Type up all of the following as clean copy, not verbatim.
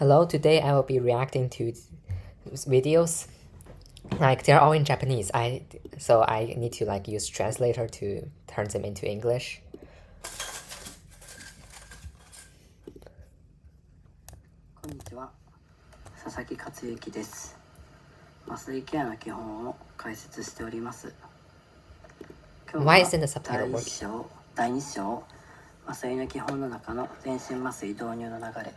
Hello, today I will be reacting to videos. Like they're all in Japanese. So I need to like use translator to turn them into English. こんにちは、佐々木克之です。麻酔ケアの基本を解説しております。今日は Why isn't the subtitle 第 working? 2章麻酔の基本の中の全身麻酔導入の流れ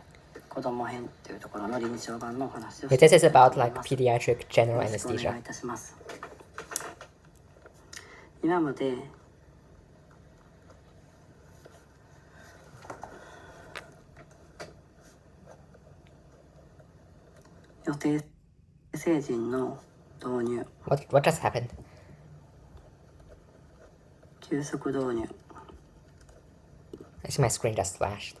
子供編というところの臨床版のお話をしてい This き is たいと about 思い like ます。 pediatric よ general ろしくお願 anesthesia. いいたします。今まで予定成人の導入 What just happened? 急速導入 I see my screen just flashed.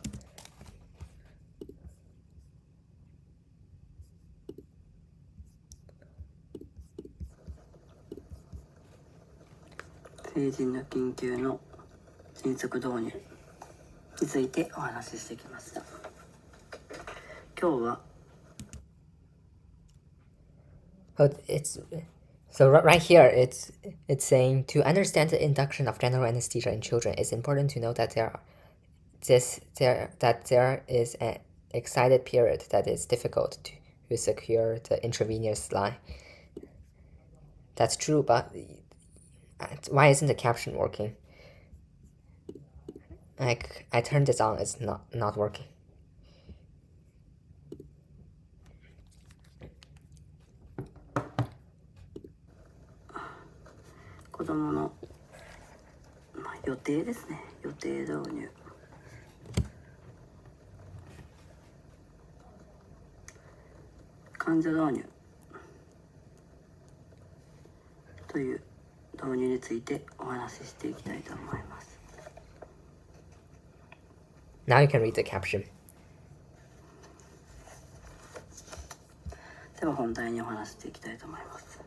成人の緊急の迅速導入についてお話ししてきました。今日は Oh, so right here it's saying to understand the induction of general anesthesia in children, it's important to know that there is an excited period that is difficult to secure the intravenous line. That's true, but why isn't the caption working? Like I turned this on, it's not working. 子どもの予定ですね。予定導入患者導入という導入についてお話ししていきたいと思います。 Now you can read the caption. では本題にお話ししていきたいと思います。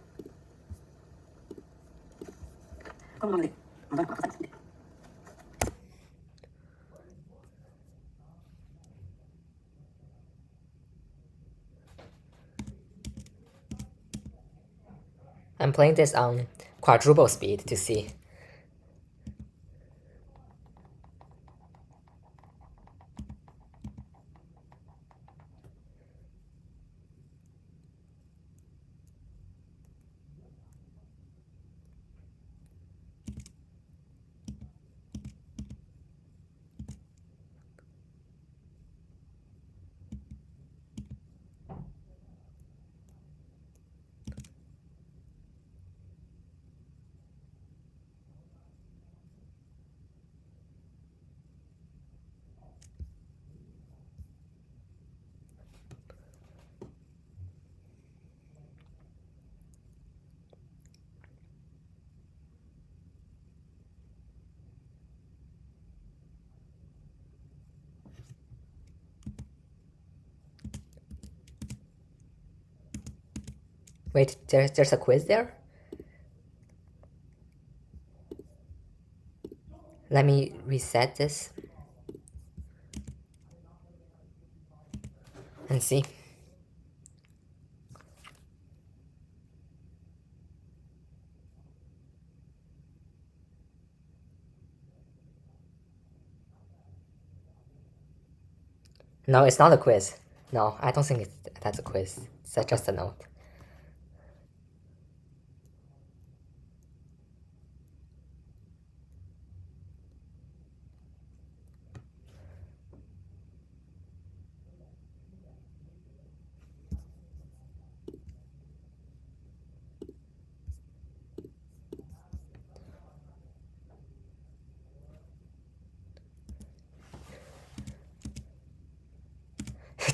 このままでまだ赤いですね。I'm playing this on quadruple speed to see. Wait, there's a quiz there? Let me reset this and see. No, it's not a quiz. No, I don't think that's a quiz. It's just a note.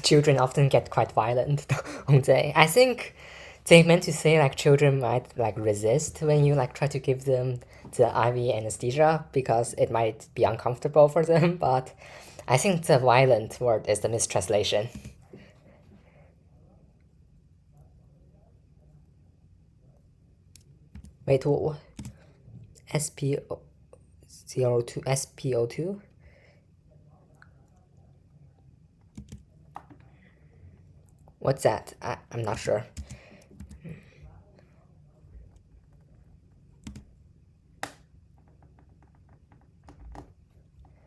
Children often get quite violent, don't they? I think they meant to say like children might like resist when you like try to give them the IV anesthesia because it might be uncomfortable for them, but I think the violent word is the mistranslation. Wait, what? SPO2? What's that? I'm not sure.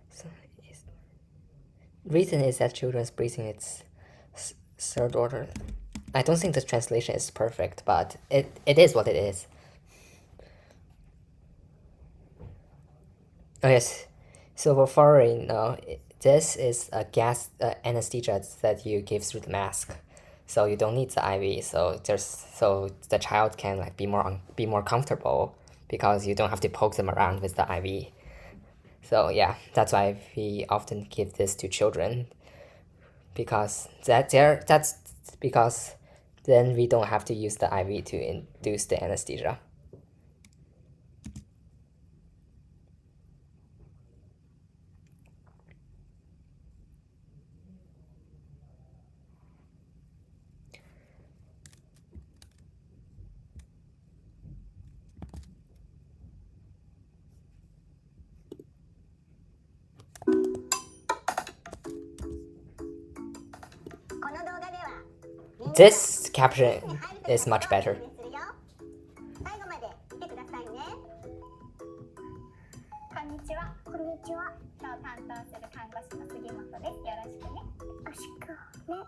So, reason is that children's breathing is third order. I don't think the translation is perfect, but it is what it is. Oh yes, so for foreign, this is a gas anesthesia that you give through the mask, so you don't need the IV. So the child can like be more comfortable because you don't have to poke them around with the IV. So yeah, that's why we often give this to children, because that's because then we don't have to use the IV to induce the anesthesia. This caption is much better. 最後まで見てくださいね。こんにちは。こんにちは。今日担当する看護師の杉本です。よろしくね。よろしくね。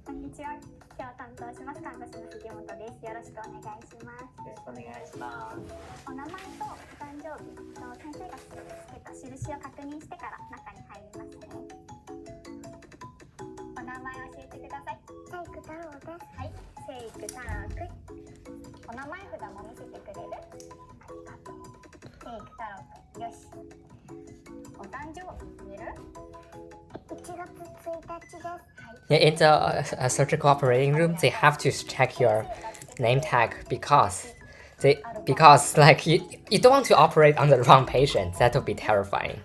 こんにちは。今日担当します看護師の杉本です。よろしくお願いします。よろしくお願いします。お名前とお誕生日と先生がつけた印を確認してから中に入りますね。お名前を教えてください。セイク太郎です。はい、セイク太郎くん。お名前札も見せてくれる？ありがとう。セイク太郎くん、よし。お誕生日言える？1月1日です。はい。Yeah, in a surgical operating room, they have to check your name tag because like you don't want to operate on the wrong patient. That would be terrifying.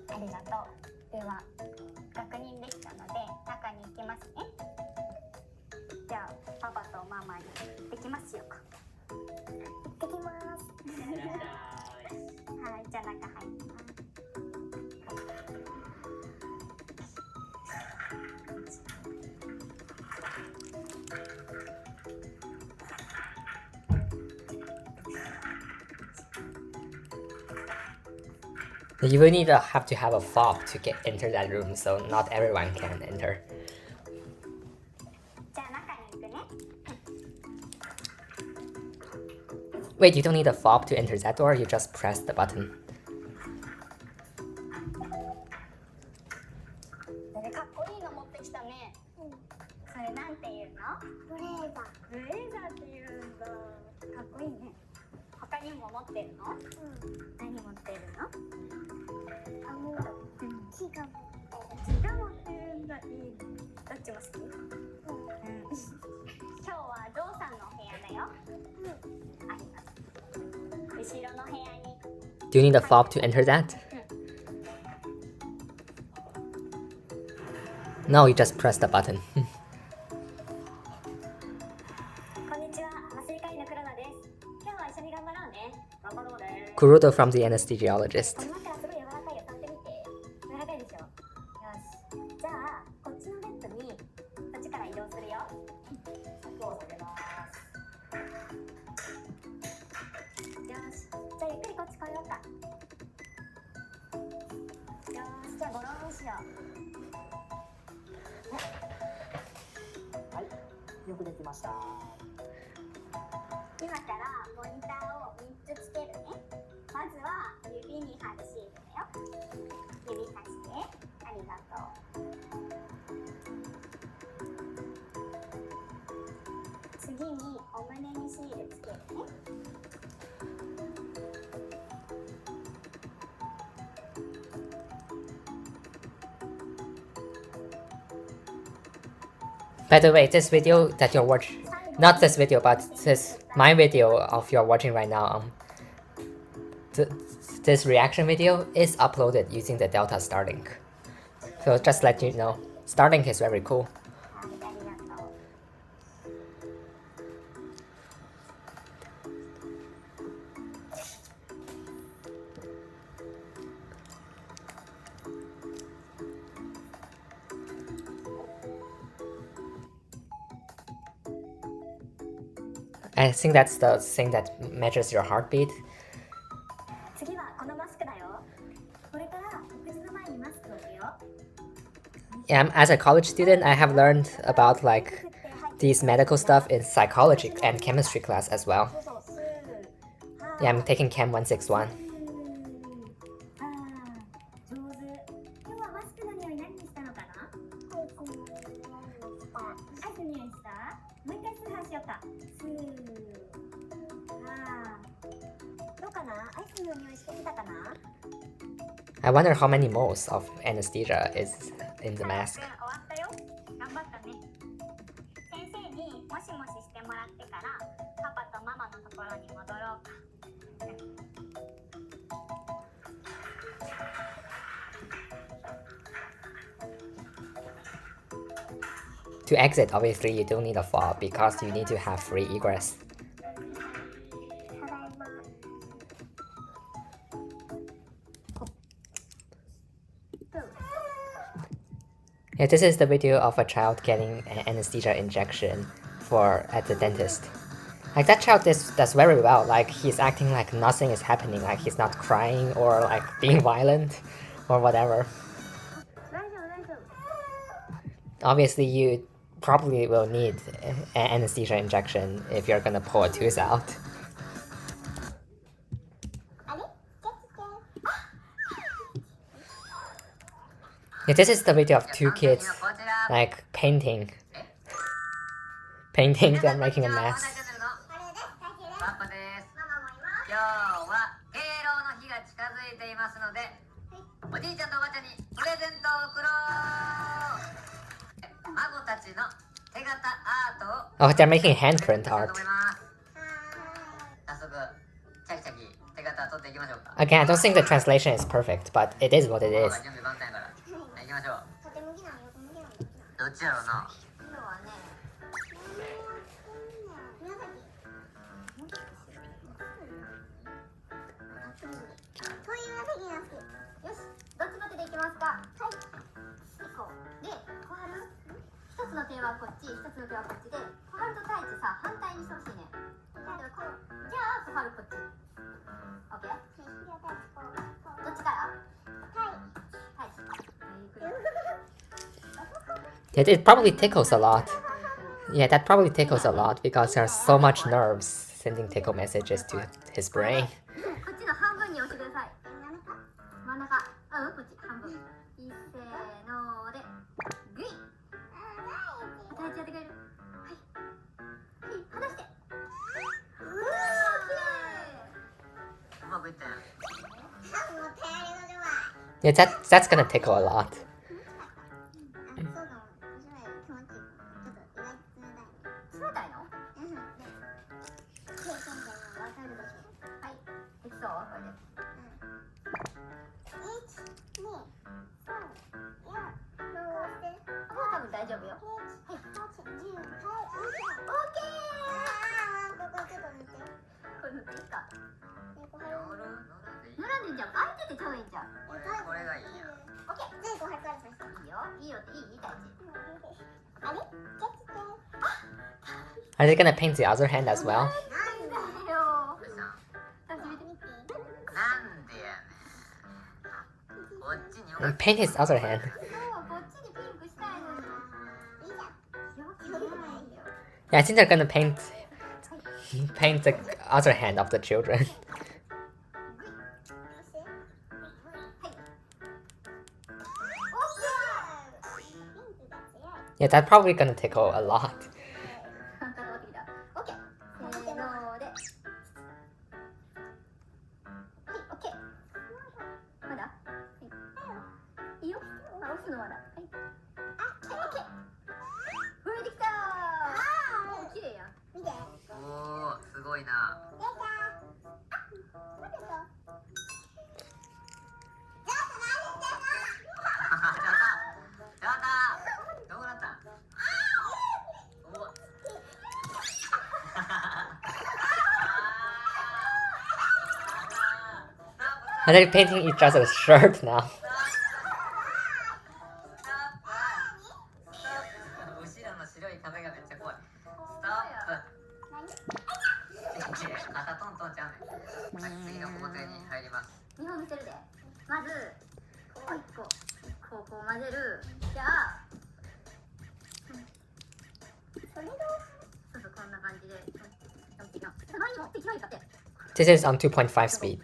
ありがとう。では確認できたので中に行きますね。じゃあパパとママに行ってきますよ。行ってきます。はい、じゃあ中入ります。You will need to have a fob to enter that room, so not everyone can enter. じゃあ中に行くね。Wait, you don't need a fob to enter that door, you just press the button. それかっこいいの持ってきたね。それなんていうの？ブレーザー。ブレーザーって言うんだ。かっこいいね。他にも持ってるの？何持ってるの？木が持ってるんだ。いいね。どっちも好き？今日はゾウさんのお部屋だよ。ありがとう。後ろの部屋に。Do you need a fob to enter that? No, you just press the button. こんにちは、麻酔科医の黒田です。今日は一緒に頑張ろうね。頑張ろうね。Kuroda from the anesthesiologist. この枕すごい柔らかいよ。触ってみて。柔らかいでしょ。よし。じゃあ、こっちのベッドにこっちから移動するよ。柵を下げます。よし。じゃあゆっくりこっち来ようか。よし。じゃあゴロンしよう。はい、よくできました。今からモニターを3つつけるね。まずは指に貼るシールだよ。指さして。ありがとう。次にお胸にシールつけるね。By the way, this video that you're watching, not this video, but my video of you're watching right now, this reaction video is uploaded using the Delta Starlink. So just let you know, Starlink is very cool. はい、ありがとう。I think that's the thing that measures your heartbeat. 次はこのマスクだよ。これからお口の前にマスクを置くよ。 Yeah, as a college student, I have learned about like these medical stuff in psychology and chemistry class as well. そうそう、スー。 Yeah, I'm taking Chem 161. あー、上手。今日はマスクの匂い何にしたのかな？アイスの匂いした？もう一回スーハーしようか。スー。あー、どうかな？アイスの匂いしてみたかな？ I wonder how many moles of anesthesia is in the mask. 終わったよ。頑張ったね。先生にもしもししてもらってからパパとママのところに戻ろうか。To exit, obviously, you don't need a fob because you need to have free egress. ただいま。 Yeah, this is the video of a child getting an anesthesia injection at the dentist. Like that child does very well. Like he's acting like nothing is happening. Like he's not crying or like being violent or whatever. 大丈夫大丈夫。 Obviously, you probably will need an anesthesia injection if you're gonna pull a tooth out. あれ？ Yeah, this is the video of two kids like painting them making a mess. パパです。今日は敬老の日が近づいていますので、おじいちゃんとおばあちゃんにプレゼントを贈ろう。孫たちの手形アートを Oh, they're making handprint したいと art. 思います。早速チャキチャキ手形取っていきましょうか。 Again, I don't think the translation is perfect, but it is what it is. 準備万端やから。行きましょう。縦向きなの横向きなの？どっちやろうな。今はね。そういう紫が好き。よし、どっちの手でいきますか？はい。こうで、小春。一つの手はこっち、一つの手はこっちで、小春と太一さ、反対にしてほしいね。じゃあ小春こっち。オッケー。どっちから？太一。Yeah, it probably tickles a lot. Yeah, that probably tickles a lot because there's so much nerves sending tickle messages to his brain. こっちの半分に押してください。真ん中。こっち半分。いっせーので、グイ。太一やってくれる。はい。はい、離して。うわー、綺麗。うまくいったよ。Yeah, that's gonna tickle a lot. 冷たいの？はい、できそうこれで。もう多分大丈夫よ。はい。オッケー。これ塗っていいか？塗らんでいいんじゃん。相手でちゃういいんじゃん。これがいいや。オッケー。いいよ。いいよ。いい大事。あれ？ Are they gonna paint the other hand as well? なんだよ。なんでやねん。こっちに And paint his other hand. そうこっちにピンクしたいのに。いいじゃん。よくないよ。 Yeah, I think they're gonna paint the other hand of the children. Yeah, that's probably gonna tickle a lot. オッケー。せーので。はい、オッケー。まだ？はい。いいよ。押すのまだ。はい。はい、オッケー。これできたー。もう綺麗やん。見て。おー、すごいな。どうなった？Are they painting each other's shirt now? 後ろの白い壁がめっちゃ怖い。ストップ。次の工程に入ります。見本見せるで。まずこう一個こう混ぜる。じゃあ、それがそうこんな感じで。何もできないかって。This is on 2.5 speed.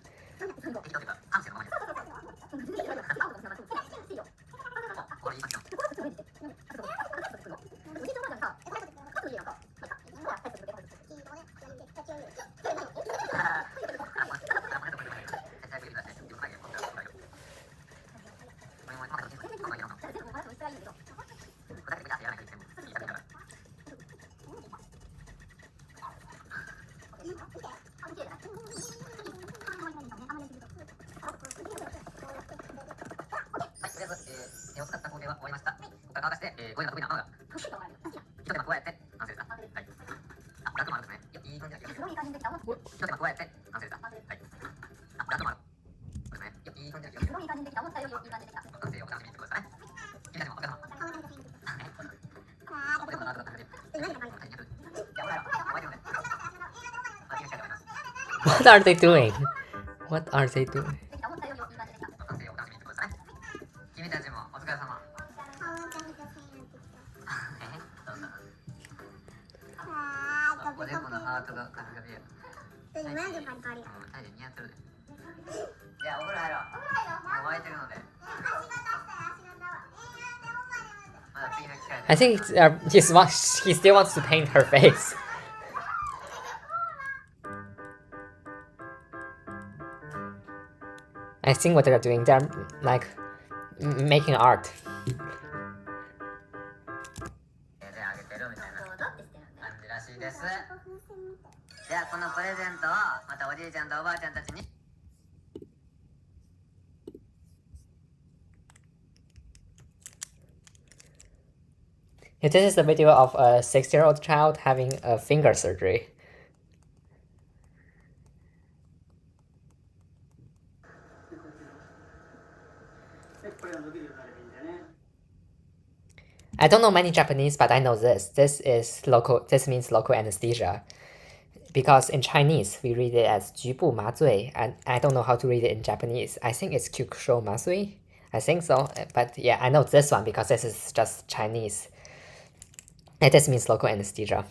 What are they doing? What are they doing? 君たちもお疲れ様。おでこのハートがカピカピや。タイで似合ってるで。じゃあお風呂入ろう。もう沸いてるので。まだ次の機会で。I think he still wants to paint her face. I think what they're doing, they're like making art. 手であげてるみたいな感じらしいです。じゃあこのプレゼントをまたおじいちゃんとおばあちゃんたちに。This is a video of a 6-year-old child having a finger surgery. I don't know many Japanese, but I know this. This means local anesthesia. Because in Chinese, we read it as 局部麻醉, and I don't know how to read it in Japanese. I think it's 局所麻酔. I think so. But yeah, I know this one because this is just Chinese. And this means local anesthesia.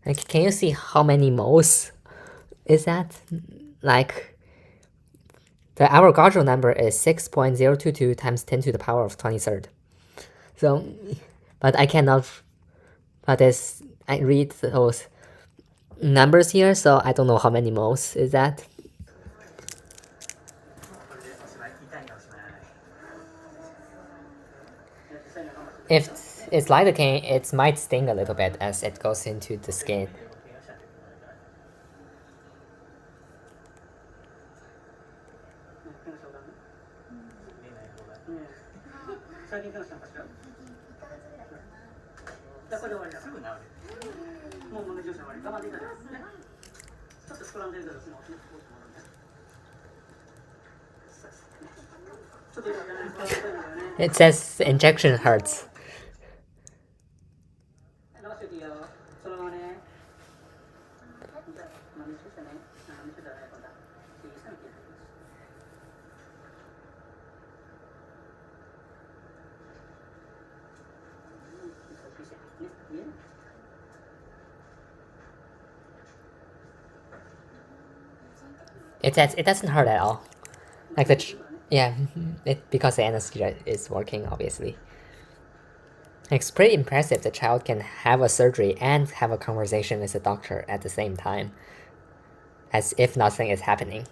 Like, can you see how many moles is that? Like, the Avogadro number is 6.022 times 10 to the power of 23rd. So, but I cannot, but I read those numbers here, so I don't know how many moles is that. If it's lidocaine, it might sting a little bit as it goes into the skin. It says injection hurts. It doesn't hurt at all. Like because the anesthesia is working, obviously. It's pretty impressive the child can have a surgery and have a conversation with the doctor at the same time, as if nothing is happening.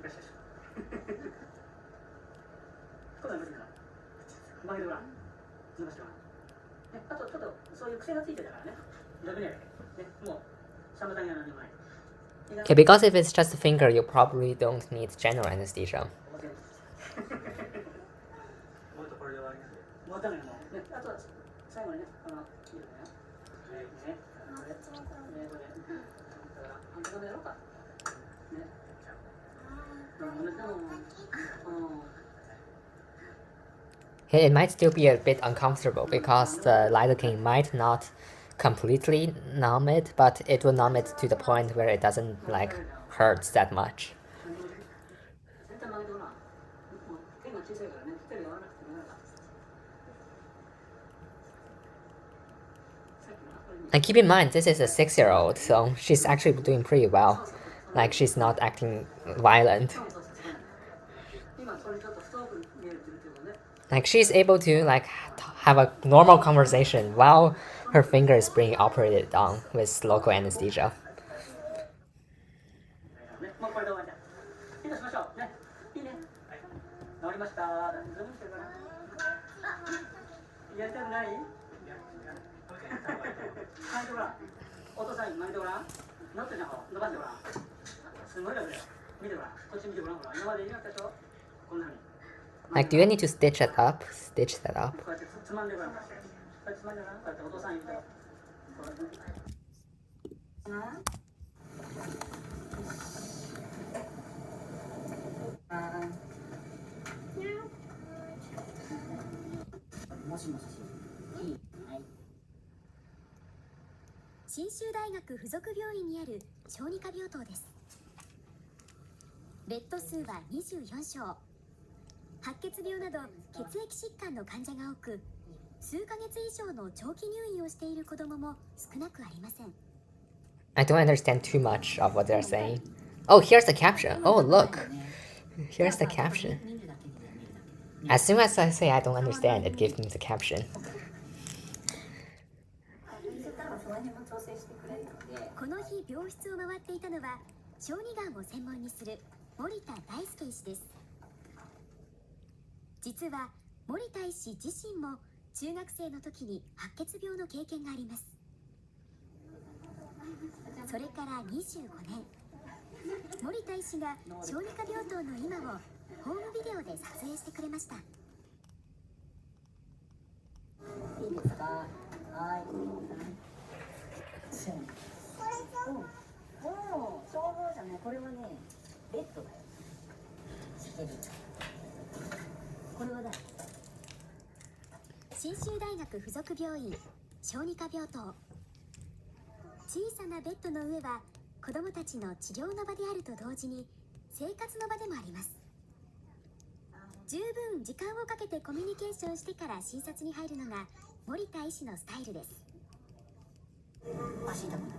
かしたでしょこんなん無理かな曲げてごらん伸ばしてごらん、ね、あとちょっとそういう癖がついてたからねダメだよねもうサムタニは何でもない Yeah, because if it's just a finger, you probably don't need general anesthesia. もっとこれで終わりですよもうダメなのねあとは最後にねいいよねねこれこれだから反対側やろうかねIt might still be a bit uncomfortable because the lidocaine might not completely numb it, but it will numb it to the point where it doesn't like hurt that much. And keep in mind, this is a 6-year-old, so she's actually doing pretty well. Like, she's not acting violent. Like, she's able to, like, have a normal conversation while her finger is being operated on with local anesthesia. Like, do you need to stitch it up? Stitch that up. I don't understand too much of what they're saying. Oh, here's the caption. Oh, look. Here's the caption. As soon as I say I don't understand, it gives me the caption. この日病室を回っていたのは小児がんを専門にする森田大輔医師です。実は森田医師自身も中学生の時に白血病の経験があります。それから25年、森田医師が小児科病棟の今をホームビデオで撮影してくれました。いいですか？はい。消防じゃね、これはね、ベッドだよ。これはだ。信州大学附属病院小児科病棟。小さなベッドの上は子どもたちの治療の場であると同時に生活の場でもあります。十分時間をかけてコミュニケーションしてから診察に入るのが森田医師のスタイルです。足痛くない。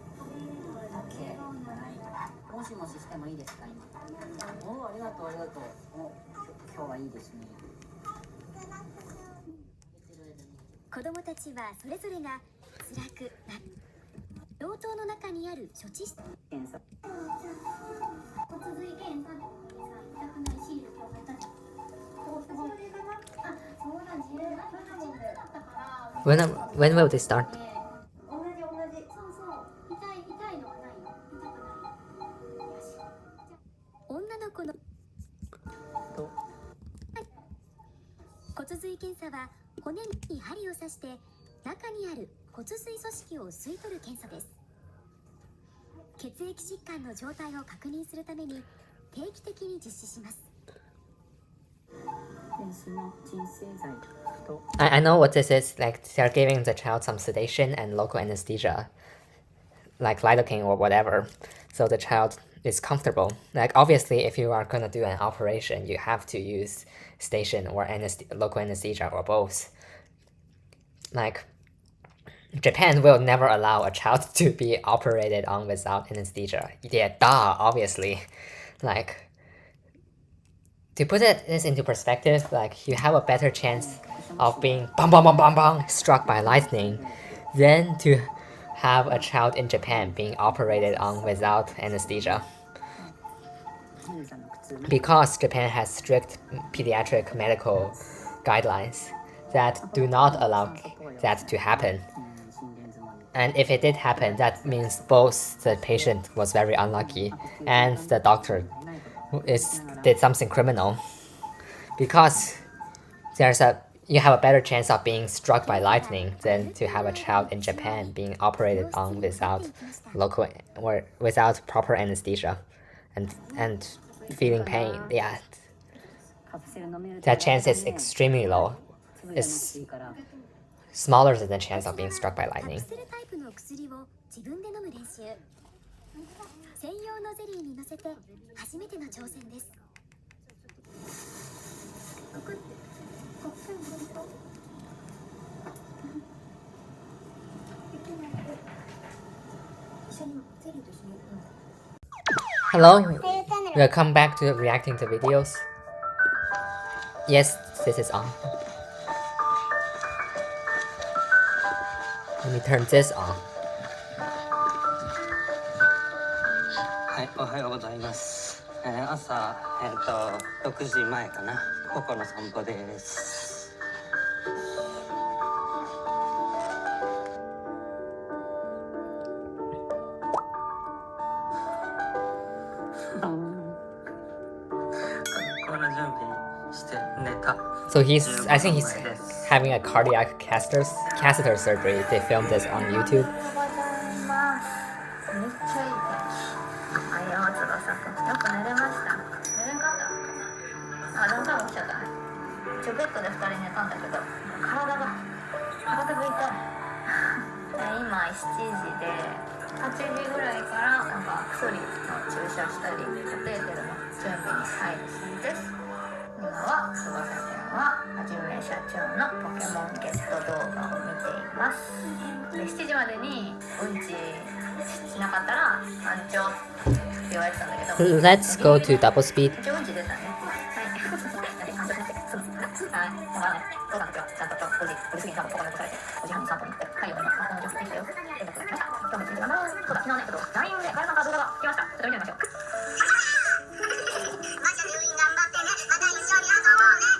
もしもししてもいいですか今。おお、ありがとうありがとう。お、今日はいいですね。子どもたちはそれぞれが辛くな病棟の中にある処置室検査。骨髄検査で痛くないシールを貼ったじゃん。あ、そうなんですね。だったから。When will they start? 同じ。そうそう。痛いのはないの。痛くない。よし。女の子の骨髄検査は骨に針を刺して中にある骨髄組織を吸い取る検査です。血液疾患の状態を確認するために定期的に実施します。I know what this is. Like, they're giving the child some sedation and local anesthesia, like lidocaine or whatever, so the child is comfortable. Like, obviously, if you are gonna do an operation, you have to use sedation or local anesthesia or both. Like, Japan will never allow a child to be operated on without anesthesia. Yeah, duh, obviously. Like, to put this into perspective, like, you have a better chance of being bang, bang, bang, bang, bang, struck by lightning than to have a child in Japan being operated on without anesthesia. because Japan has strict pediatric medical guidelines that do not allow that to happen. And if it did happen, that means both the patient was very unlucky and the doctor did something criminal, because you have a better chance of being struck by lightning than to have a child in Japan being operated on without proper anesthesia and feeling pain. Yeah, that chance is extremely low. It's smaller than the chance of being struck by lightning. 専用のゼリーに乗せて初めての挑戦です。Hello, welcome back to reacting to videos. Yes, this is on. Let me turn this on. はい、おはようございます。朝、6時前かな。ここの散歩です。この準備して寝た。So I think he's having a cardiac catheter surgery. They filmed this on YouTube. ベッドで2人寝たんだけど体が痛い今7時で8時ぐらいからなんか薬の注射したりカテーテルの準備に入るそうです。今は翼ちゃんははじめ社長のポケモンゲット動画を見ています。で7時までにうんちしなかったら班長って言われてたんだけど Let's go to double speed. 一応うんち出たね。はい、だからね、父さんたちはちゃんと9時過ぎに多分ここに起こされて5時半に散歩に行って太陽の魔法の女性できたよ連絡が来ました。今日も一日頑張ろう。そうだ、昨日ね、LINE でガヤさんから動画が来ました。ちょっと見てみましょう。マジ入院頑張ってね。また一緒に遊ぼうね。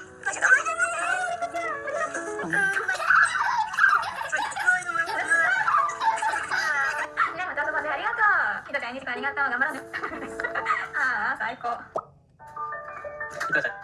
ね、また遊ぼうね。ありがとう。ひとちゃん、2時間ありがとう。頑張ろうね。ああ、最高。いってらっしゃい。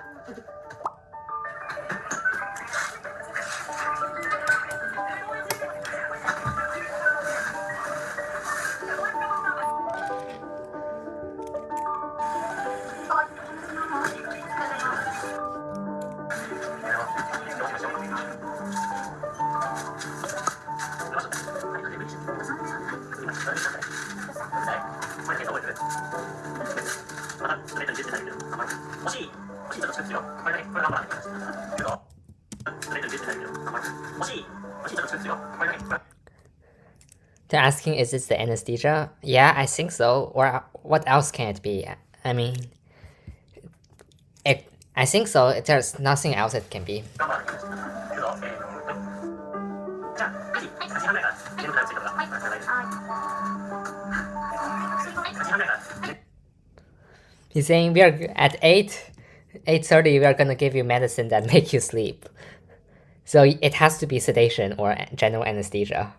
They're asking, is this the anesthesia? Yeah, I think so. Or what else can it be? I mean, I think so. There's nothing else it can be. He's saying we are at 8:30. We are gonna give you medicine that make you sleep. So it has to be sedation or general anesthesia.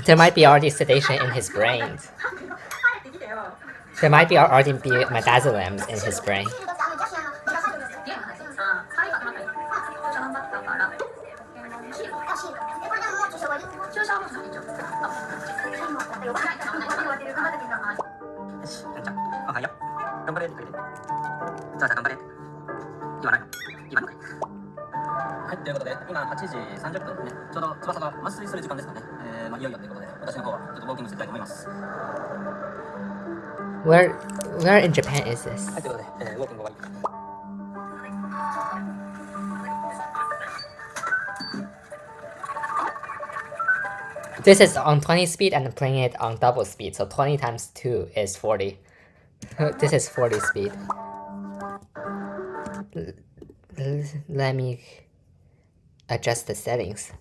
There might be already sedation in his brain. There might be already be midazolam in his brain. ね、ちょうど翼が麻酔する時間ですかね。いよいよということで、私の方はちょっとウォーキングしていきたいと思います。Where in Japan is this? はい、ということで、ウォーキング終わり。This is on 20 speed and I'm playing it on double speed, so 20 times 2 is 40. This is 40 speed. Let me adjust the settings.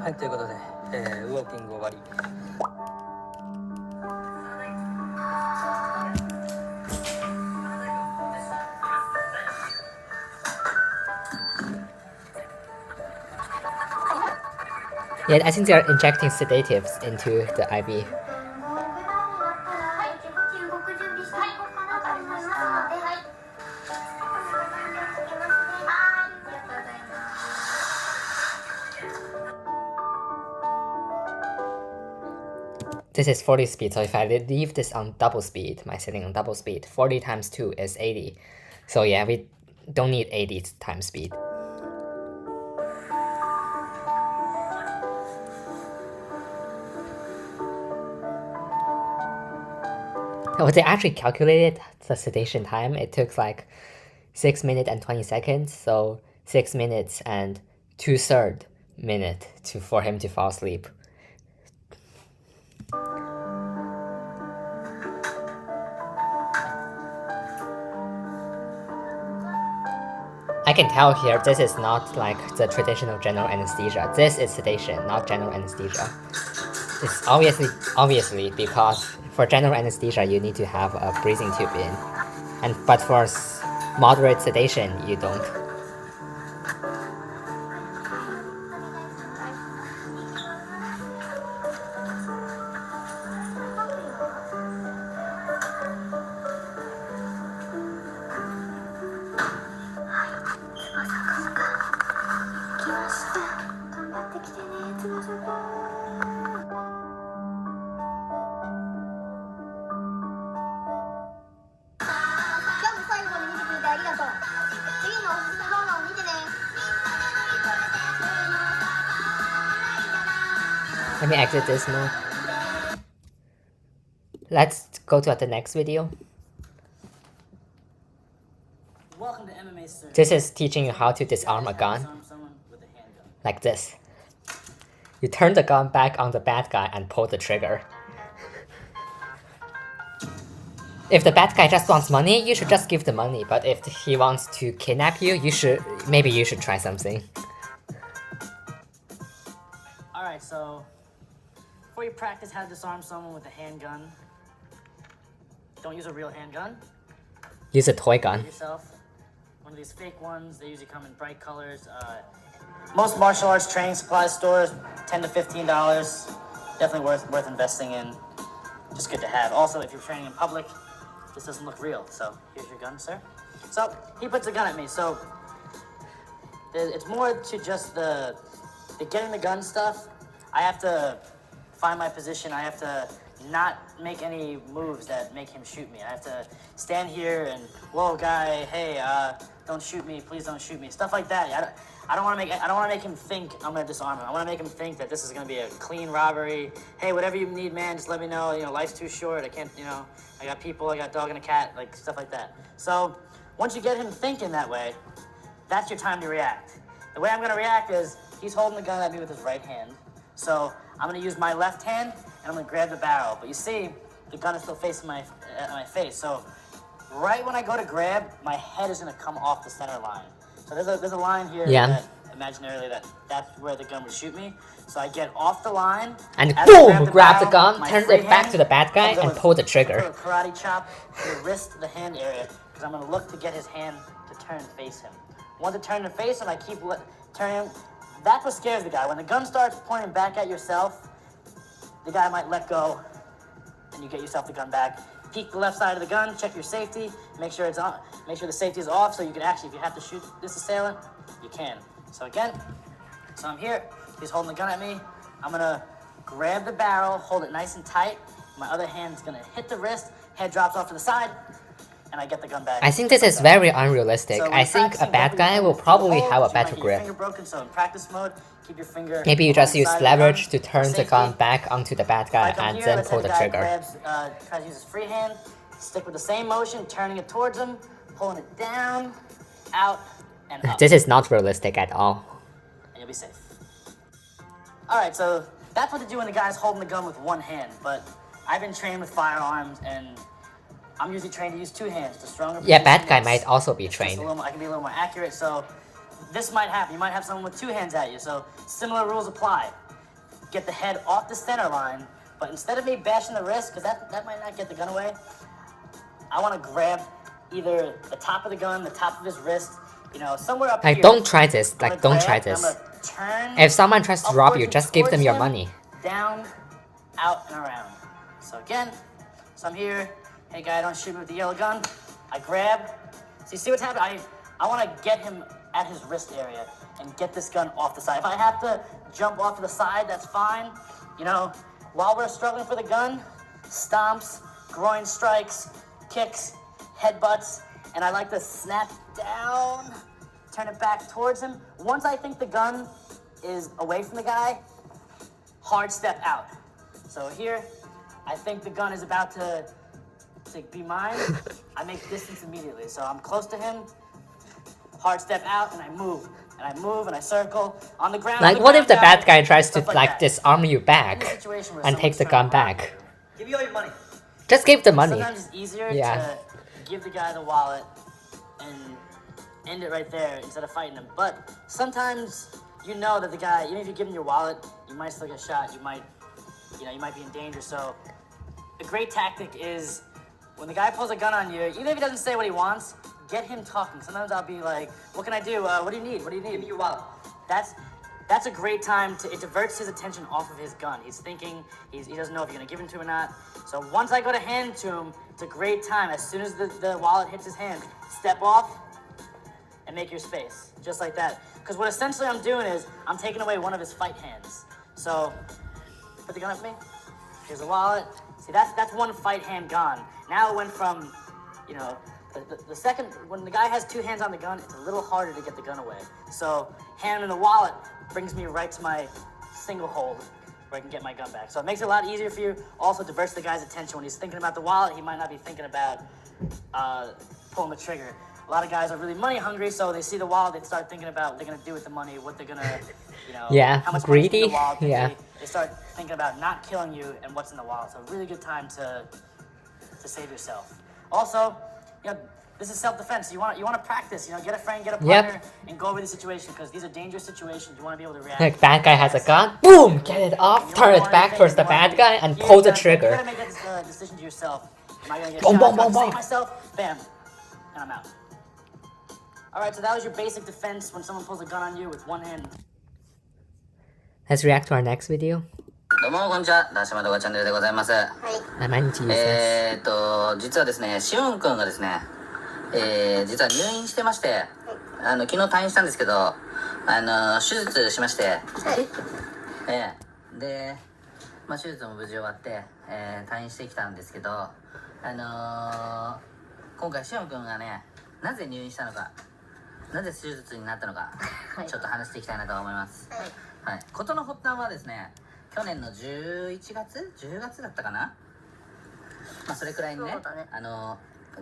はい、ということで、ウォーキング終わり。Yeah, I think they are injecting sedatives into the IV. This is 40 speed, so if I leave this on double speed, my setting on double speed, 40 times 2 is 80. So yeah, we don't need 80 times speed. Oh, they actually calculated the sedation time. It took like 6 minutes and 20 seconds, so 6 minutes and 2/3 minute for him to fall asleep. I can tell here this is not like the traditional general anesthesia. This is sedation, not general anesthesia. It's obviously because for general anesthesia you need to have a breathing tube in, but for moderate sedation you don't. Let me exit this mode. Let's go to the next video. Welcome to MMA Sir. This is teaching you how to disarm a gun. Like this. You turn the gun back on the bad guy and pull the trigger. If the bad guy just wants money, you should just give the money. But if he wants to kidnap you, maybe you should try something. Alright, so before you practice how to disarm someone with a handgun, don't use a real handgun. Use a toy gun. Get yourself one of these fake ones. They usually come in bright colors. Most martial arts training supply stores, $10 to $15. Definitely worth investing in. Just good to have. Also, if you're training in public, this doesn't look real. So here's your gun, sir. So he puts a gun at me. So it's more to just the getting the gun stuff. I have to find my position. I have to not make any moves that make him shoot me. I have to stand here and, whoa, guy, hey, don't shoot me, please don't shoot me. Stuff like that. I don't want to make him think I'm gonna disarm him. I want to make him think that this is gonna be a clean robbery. Hey, whatever you need, man, just let me know. You know, life's too short. I can't, you know, I got people, I got a dog and a cat, like stuff like that. So once you get him thinking that way, that's your time to react. The way I'm gonna react is he's holding the gun at me with his right hand. So I'm gonna use my left hand and I'm gonna grab the barrel. But you see, the gun is still facing my face. So right when I go to grab, my head is gonna come off the center line. So there's a line here that imaginarily that's where the gun would shoot me. So I get off the line and boom, grab the gun, turn it back to the bad guy, and pull the trigger. A karate chop to the wrist, the hand area, because I'm gonna look to get his hand to turn and face him. Once it turns to face him, I keep turning. That's what scares the guy. When the gun starts pointing back at yourself, the guy might let go, and you get yourself the gun back. Peek the left side of the gun, check your safety, make sure it's on, make sure the safety is off, so you can actually, if you have to shoot this assailant, you can. So again, so I'm here, he's holding the gun at me, I'm gonna grab the barrel, hold it nice and tight, my other hand's gonna hit the wrist, head drops off to the side, and I get the gun back. I think this is very unrealistic. I think a bad guy will probably have a better grip. Finger broken, so in practice mode, keep your finger. Maybe you just use alongside of the leverage gun to turn for the gun safety. back onto the bad If guy I come and here, then let's say pull the guy trigger. grabs, tries to use his free hand, stick with the same motion, turning it towards him, pulling it down, out, and up. This is not realistic at all. And you'll be safe. Alright, so that's what to do when the guy's holding the gun with one hand, but I've been trained with firearms, and I'm usually trained to use two hands. The stronger Yeah, position bad guy is- might also be it's just trained. I can be a little more accurate, so this might happen. You might have someone with two hands at you, so similar rules apply. Get the head off the center line, but instead of me bashing the wrist, because that might not get the gun away, I want to grab either the top of the gun, the top of his wrist, you know, somewhere up Like, here. don't try this. I'm Like, gonna don't grab, try and I'm this. gonna turn If someone tries to rob upwards you, and just give them towards your him, money. Down, out, and around. So again, so I'm here. Hey guy, don't shoot me with the yellow gun. I grab. So you see what's happening? I want to get him at his wrist area and get this gun off the side. If I have to jump off to the side, that's fine. You know, while we're struggling for the gun, stomps, groin strikes, kicks, headbutts, and I like to snap down, turn it back towards him. Once I think the gun is away from the guy, hard step out. So here, I think the gun is about to be mine. I make distance immediately. So I'm close to him, hard step out, and I move. And I move and I circle on the ground. Like, what if the bad guy tries to, like, that. disarm you In a back situation where and take someone's the trying gun to rob back? you, give you all your money. Just give the money. Sometimes it's easier Yeah. to give the guy the wallet and end it right there instead of fighting him. But sometimes you know that the guy, even if you give him your wallet, you might still get shot. You might be in danger. So a great tactic is when the guy pulls a gun on you, even if he doesn't say what he wants, get him talking. Sometimes I'll be like, "What can I do? What do you need? What do you need? Give me your wallet." That's a great time it diverts his attention off of his gun. He's thinking, he doesn't know if you're gonna give him to him or not. So once I go to hand it to him, it's a great time. As soon as the wallet hits his hand, step off and make your space, just like that. Because what essentially I'm doing is I'm taking away one of his fight hands. So put the gun up for me. Here's the wallet. See, that's one fight hand gone. Now it went from, you know, the second, when the guy has two hands on the gun, it's a little harder to get the gun away. So hand in the wallet brings me right to my single hold where I can get my gun back. So it makes it a lot easier for you. Also diverts the guy's attention. When he's thinking about the wallet, he might not be thinking about pulling the trigger. A lot of guys are really money hungry, so they see the wallet, they start thinking about what they're gonna do with the money, what they're gonna, you know, Yeah, how much money's in greedy. the wallet. Yeah. They start thinking about not killing you and what's in the wallet. So a really good time to save yourself. Also, you know, this is self-defense. You want to practice. You know, get a friend, get a partner, and go over the situation because these are dangerous situations. You want to be able to react. Like, bad guy has a gun, boom, get it off, turn it back towards the bad guy, and pull the You trigger. gotta make that decision to yourself. Am I gonna get Boom, shot? boom, Do I boom, save boom. myself? Bam, and I'm out. All right, so that was your basic defense when someone pulls a gun on you with one hand. Let's react to our next video. どうもこんにちは、ダッシュマ動画チャンネルでございます。毎日 use this. 実はですね、しおんくんがですね、実は入院してまして、昨日退院したんですけど、手術しまして、で、まあ、手術も無事終わって、退院してきたんですけど、今回しおんくんがね、なぜ入院したのか、なぜ手術になったのか、ちょっと話していきたいなと思います。はい、事の発端はですね、去年の11月10月だったかな、まあ、それくらいにね、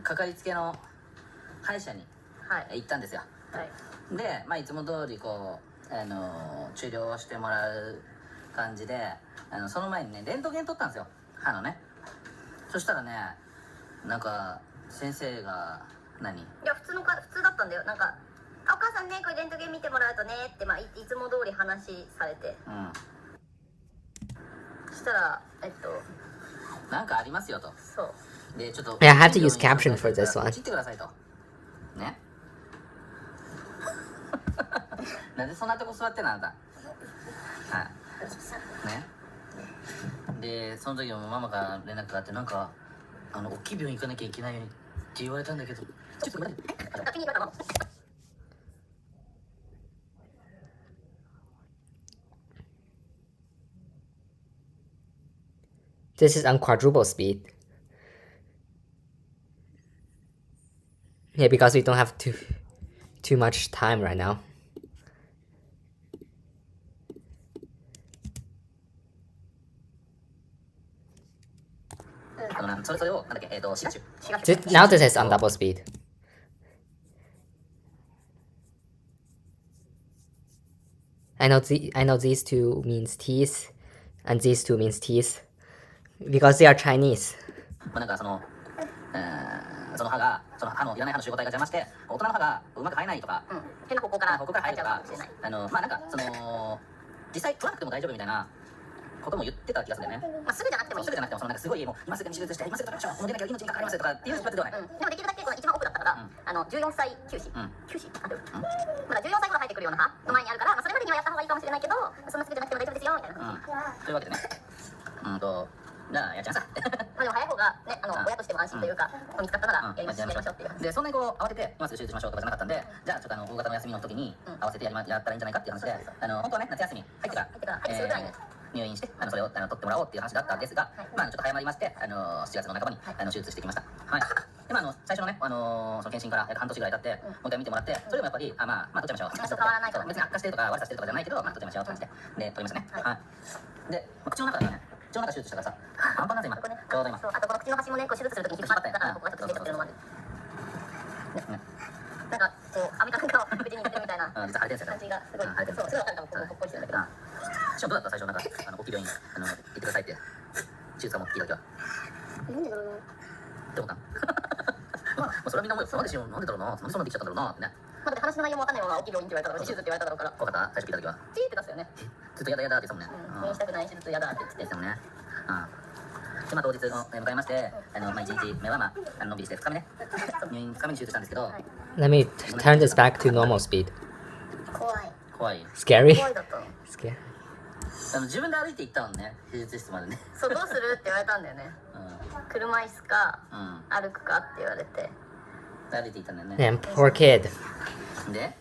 かかりつけの歯医者に行ったんですよ。で、まあ、いつも通りこう、治療をしてもらう感じで、その前にねレントゲン取ったんですよ、歯のね。そしたらね、なんか先生がいや普通だったんだよ。なんかお母さんね、これレントゲン見てもらうとねって、まあ、いつも通り話されて、そしたらなんかありますよと。そうで、ちょっと Yeah, I have to use caption for this one. 切ってくださいとね。なんでそんなとこ座ってんのあんた。はいね。で、その時もママから連絡があって、なんか大きい病院行かなきゃいけないって言われたんだけど、ちょっと待って。勝手に言われたの。 This is on quadruple speed. Yeah, because we don't have too much time right now. それをなんだっけシガチュ Now this is on double speed. I know these two means teeth, and these two means teeth, because they are Chinese. なんかその歯がいらない歯の集合体が邪魔して大人の歯がうまく生えないとか、変な方向から生えるとか、まあなんかその実際取らなくても大丈夫みたいなことも言ってた気がするんだよね。まあすぐじゃなくてもいい。そのなんかすごいもう今すぐに手術して今すぐ取りましょう。もう出なきゃ命に関わりますとかっていうやつではない。でもできるだけこの一番奥だったから14歳休止あるまだ14歳頃生えてくるような歯の前にあるから、それまでにはやった方がいいかもしれないけど、そんなすぐじゃなくても大丈夫ですよみたいな。というわけでね。じゃあやっちゃいなさ。まあでも早い方がね親としても安心というか、見つかったならやりましょうっていう話で、そんなにこう慌てて今すぐ手術しましょうとかじゃなかったんで、じゃあちょっと大型の休みの時に合わせてやったらいいんじゃないかっていう話で、本当はね夏休み入ってから入院してそれを取ってもらおうっていう話だったんですが、まあちょっと早まりまして7月の半ばに手術してきました。はい。で最初のねその検診から半年ぐらい経ってもう一回見てもらって、それでもやっぱりまあ取っちゃいましょう。変わらないと別に悪化してるとか悪さしてるとかじゃないけど、まあ取っちゃいましょうって感じで取りましたね。はい。で口の中がね口の中手術したからさ、半端なんです今。ちょうど今。あとこの口の端もね手術するときに引っ張ってだからここがちょっと出ちゃってるのもある。なんかこうアメリカなんかを口に入れてるみたいな感実は腫れてるんですよ。じがすごいそうすごいわかるかも。ほっこりしてるんだけど。しかもどうだった最初なんか大きい病院行ってくださいって手術はもう聞いた時は。なんでだろうな。って思った。まあそれはみんな思うよ。なんでしようなんでだろうな。なんでそんなできちゃったんだろうなってね。まあだって話の内容もわかんないまま大きい病院って言われたから手術って言われただろうから。怖かった最初聞いた時は。チーって出すよね。ずっとやだやだって言ってたもんね。入院したくない手術やだって言ってたもんね。で当日迎えまして、1日目はのんびりして2日目ね入院2日目に手術したんですけど、 Let me turn this back to normal speed. 怖い Scary? 怖いだったの。 Scary. 自分で歩いて行ったもんね手術室までね。そうどうするって言われたんだよね。車椅子か歩くかって言われて歩いて行ったんだよね。 Damn, poor kid. で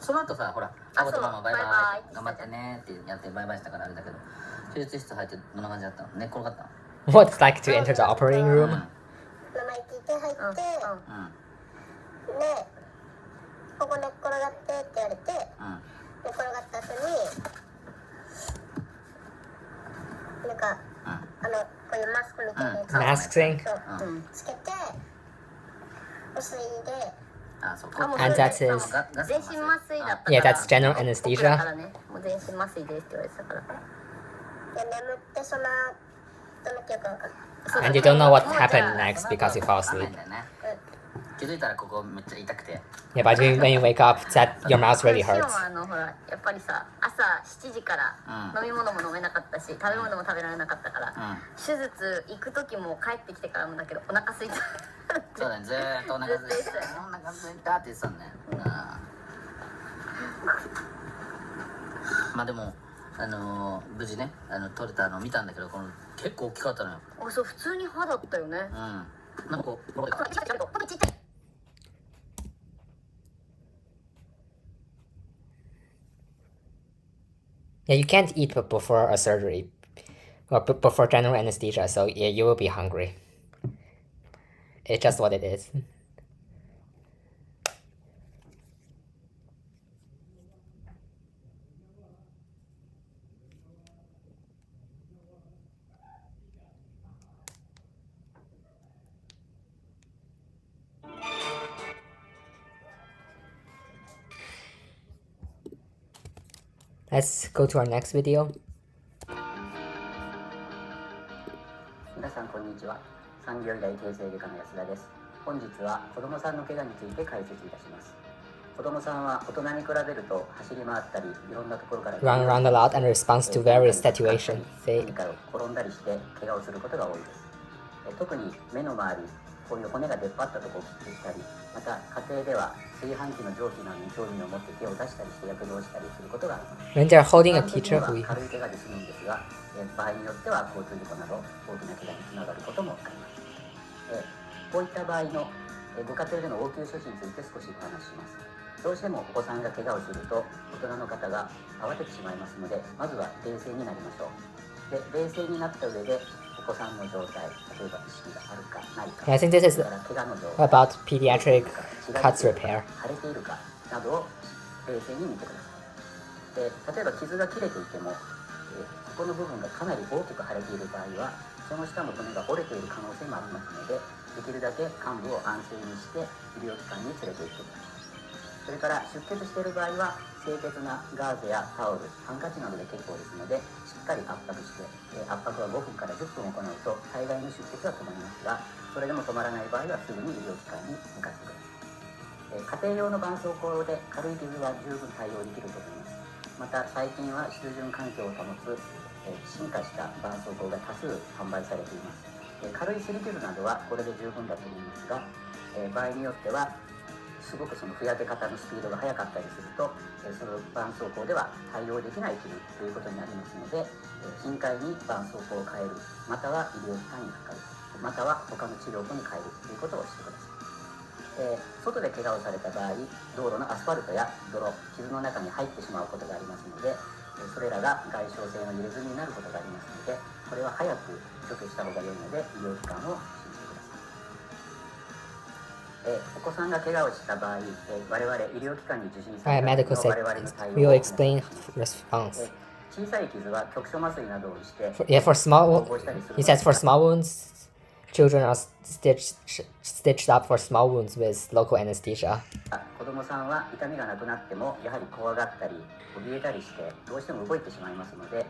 その後さほらパパとママバイバイ頑張ってねってやってバイバイしたからあれだけど、手術室入ってどんな感じだったの？寝っ転がったの？ What it's like to enter the operating room? 名前聞いて入って、でここ寝っ転がってって言われて、寝っ転がった後になんかこういうマスクみたいなやつ Mask thing? そうつけて薄いで。And that's his. 全身麻酔だったから。 Yeah, that's general だか anesthesia. らね、もう全身麻酔ですって言われてたから。で眠ってそのどの記憶わかんない。 And you don't know what happened next because you fall asleep. 気づいたらここめっちゃ痛くて。 Yeah, but when you wake up, that your mouth really シオン hurts. はほらやっぱりさ朝7時から飲み物も飲めなかったし食べ物も食べられなかったから、手術行く時も帰ってきてからもだけどお腹空いた。そうだね、ずーっとお腹空いたお腹空いたって言ってたんだよ。まあでも無事ね取れたのを見たんだけど、この結構大きかったのよ。そう普通に歯だったよね。なんかこうちっちゃい。Yeah, you can't eat before a surgery or before general anesthesia, so yeah, you will be hungry. It's just what it is. Let's go to our next video. 皆さんこんにちは。産業医大形成外科の安田です。本日は子どもさんの怪我について解説いたします。子どもさんは大人に比べると走り回ったりいろんなところから Run around a lot and responds to various situations. 何かを転んだりして怪我をすることが多いです。特に目の周り、こういう骨が出っ張ったところを切ってきたり、また家庭では炊飯器の蒸気などに興味を持って手を出したりして躍動したりすることがあります。 When they're holding a teacher 軽 who い怪我で済むんですが、場合によっては交通事故など大きな怪我につながることもあります。こういった場合のご家庭での応急処置について少しお話しします。どうしてもお子さんが怪我をすると大人の方が慌ててしまいますので、まずは冷静になりましょう。で冷静になった上でお子さんの状態、例えば意識があるかないか、 I think this is それから怪我の状態、 about pediatric cuts repair. 腫れているかなどを冷静に見てください。で例えば傷が切れていても、ここの部分がかなり大きく腫れている場合はその下の骨が折れている可能性もありますので、できるだけ患部を安静にして医療機関に連れて行ってください。それから出血している場合は清潔なガーゼやタオル、ハンカチなどで結構ですので、しっかり圧迫して、圧迫は5分から10分行うと大概の出血は止まりますが、それでも止まらない場合はすぐに医療機関に向かってください。家庭用の絆創膏で軽い傷は十分対応できると思います。また最近は湿潤環境を保つ進化した絆創膏が多数販売されています。軽い擦り傷などはこれで十分だと思いますが、場合によってはすごくそのふやけ方のスピードが速かったりすると、その絆創膏では対応できない傷ということになりますので、頻回に絆創膏を変える、または医療機関にかかる、または他の治療法に変えるということをしてください。外で怪我をされた場合、道路のアスファルトや泥、傷の中に入ってしまうことがありますので、それらが外傷性の入れ墨になることがありますので、これは早く除去した方が良いので医療機関を信じてください。お子さんが怪我をした場合、我々医療機関に受診された時の我々の対応を We'll explain response. 小さい傷は局所麻酔などをして、 Yeah, for small, he says for small wounds, children are stitched up for small wounds with local anesthesia. 子供さんは痛みがなくなってもやはり怖がったり怯えたりしてどうしても動いてしまいますので、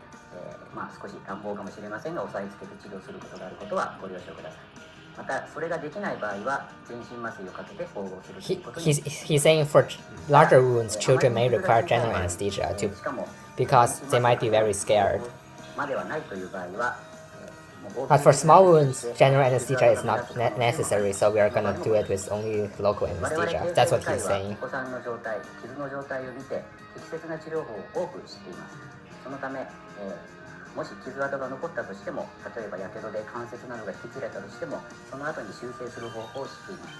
少し乱暴かもしれませんが押さえつけて治療することがあることはご了承ください。またそれができない場合は全身麻酔をかけて縫合するということに。 He's saying for larger wounds, children may require general anesthesia too, because they might be very scared. まではないという場合は、But for small wounds, general anesthesia is not necessary, so we are gonna do it with only local anesthesia. That's what he's saying. お子さんの状態、傷の状態を見て適切な治療法を多く知っています。そのため、もし傷跡が残ったとしても、例えばやけどで関節などが引きつれたとしても、その後に修正する方法を知っています。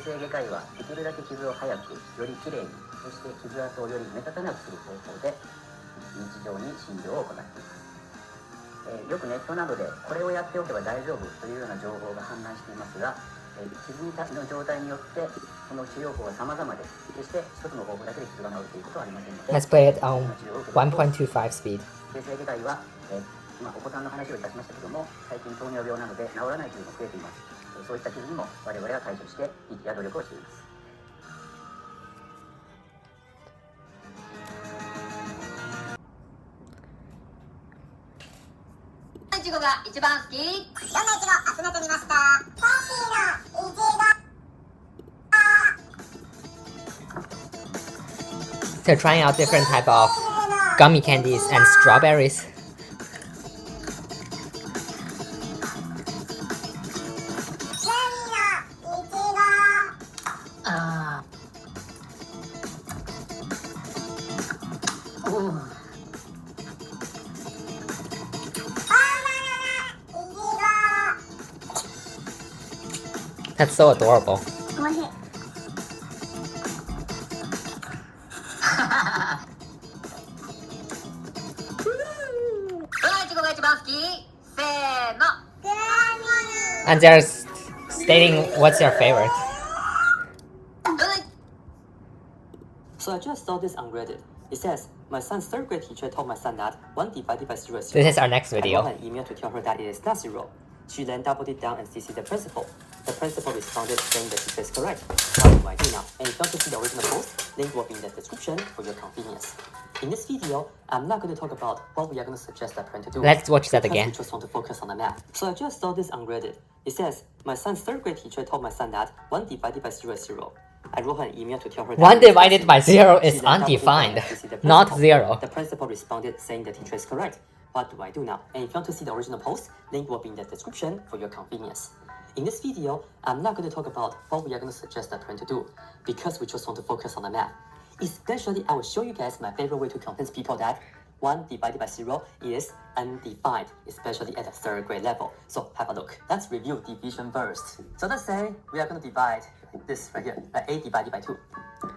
形成外科医はできるだけ傷を早く、よりきれいに、そして傷跡をより目立たなくする方法で日常に診療を行っています。よくネットなどでこれをやっておけば大丈夫というような情報が氾濫していますが、傷の状態によってその治療法は様々です。決して一つの方法だけで傷が治るということはありませんので、 Let's play it on 1.25 speed. 形成外科医は、お子さんの話をいたしましたけども、最近糖尿病などで治らない傷も増えています。そういった傷にも我々は対処して日夜努力をしています。いちごが一番好き。どんなイチゴ集めてみました。コーヒーのイチゴ。 They're trying out different type of gummy candies and strawberries. That's so adorable. おいしい。どのいちごが一番好き？せーの。 And they're stating what's your favorite. So I just saw this ungraded. It says, my son's third grade teacher told my son that 1 divided by 0 is 0. This is our next I video. wrote an email to tell her that it is not 0. She then doubled it down and CC'd the principal. The principal responded saying the teacher is correct. What do I do now? And if you want to see the original post, link will be in the description for your convenience. In this video, I'm not going to talk about what we are going to suggest that parent to do. Let's watch that because again. We just want to focus on the math. So I just saw this ungraded. It says, my son's third grade teacher told my son that 1 divided by 0 is 0. I wrote her an email to tell her that 1 divided by 0 She is then doubled it down undefined, and CC'd the not principal. 0. The principal responded saying the teacher is correct. What do I do now? And if you want to see the original post, link will be in the description for your convenience. In this video, I'm not going to talk about what we are going to suggest that parent to do, because we just want to focus on the math. Especially, I will show you guys my favorite way to convince people that 1 divided by 0 is undefined, especially at the third grade level. So have a look. Let's review division first. So let's say we are going to divide this right here, by 8 divided by 2.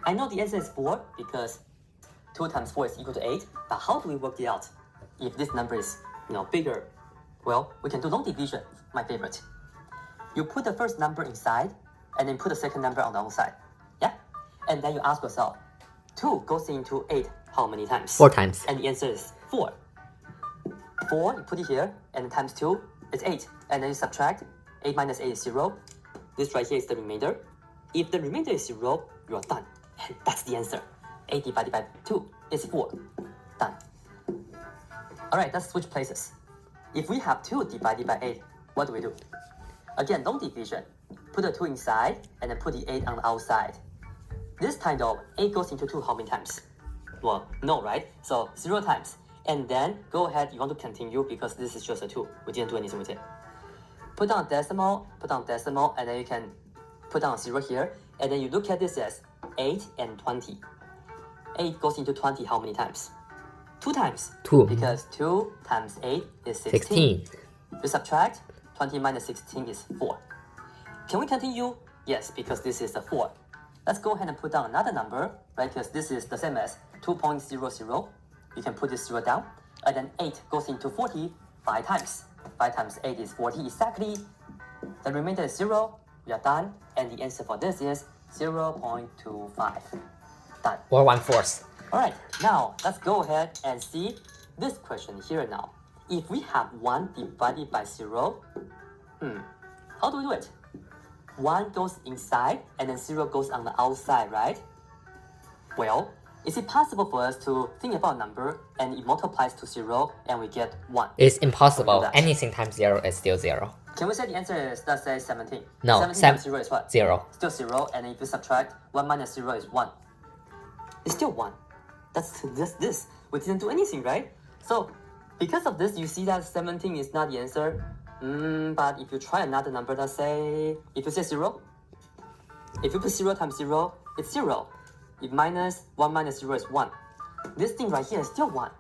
I know the answer is 4 because 2 times 4 is equal to 8, but how do we work it out? If this number is, bigger Well, we can do long division, my favorite. You put the first number inside, and then put the second number on the outside. Yeah? And then you ask yourself, 2 goes into 8 how many times? 4 times. And the answer is 4. 4, you put it here, and then times 2, it's 8. And then you subtract, 8 minus 8 is 0. This right here is the remainder. If the remainder is 0, you are done. And that's the answer. 8 divided by 2 is 4. Done. Alright, let's switch places. If we have 2 divided by 8, what do we do? Again, long division. Put the 2 inside, and then put the 8 on the outside. This time though, 8 goes into 2 how many times? Well, no, right? So 0 times. And then go ahead, you want to continue because this is just a 2. We didn't do anything with it. Put down decimal, and then you can put down a 0 here. And then you look at this as 8 and 20. 8 goes into 20 how many times? 2 times. 2. Because 2 times 8 is 16. You subtract, 20 minus 16 is 4. Can we continue? Yes, because this is a 4. Let's go ahead and put down another number, right? Because this is the same as 2.00. You can put this 0 down. And then 8 goes into 40 5 times. 5 times 8 is 40 exactly. The remainder is 0. We are done. And the answer for this is 0.25. Done. Or 1/4. Alright, now let's go ahead and see this question here now. If we have 1 divided by 0, how do we do it? 1 goes inside and then 0 goes on the outside, right? Well, is it possible for us to think about a number and it multiplies to 0 and we get 1? It's impossible. Anything times 0 is still 0. Can we say the answer is, let's say 17? No, 17 times 0 is what? 0. Still 0, and if you subtract, 1 minus 0 is 1. It's still 1. That's just this. We didn't do anything, right? So, because of this, you see that 17 is not the answer. But if you try another number, let's say, if you say 0, if you put 0 times 0, it's 0. If 1 minus 0 is 1. This thing right here is still 1.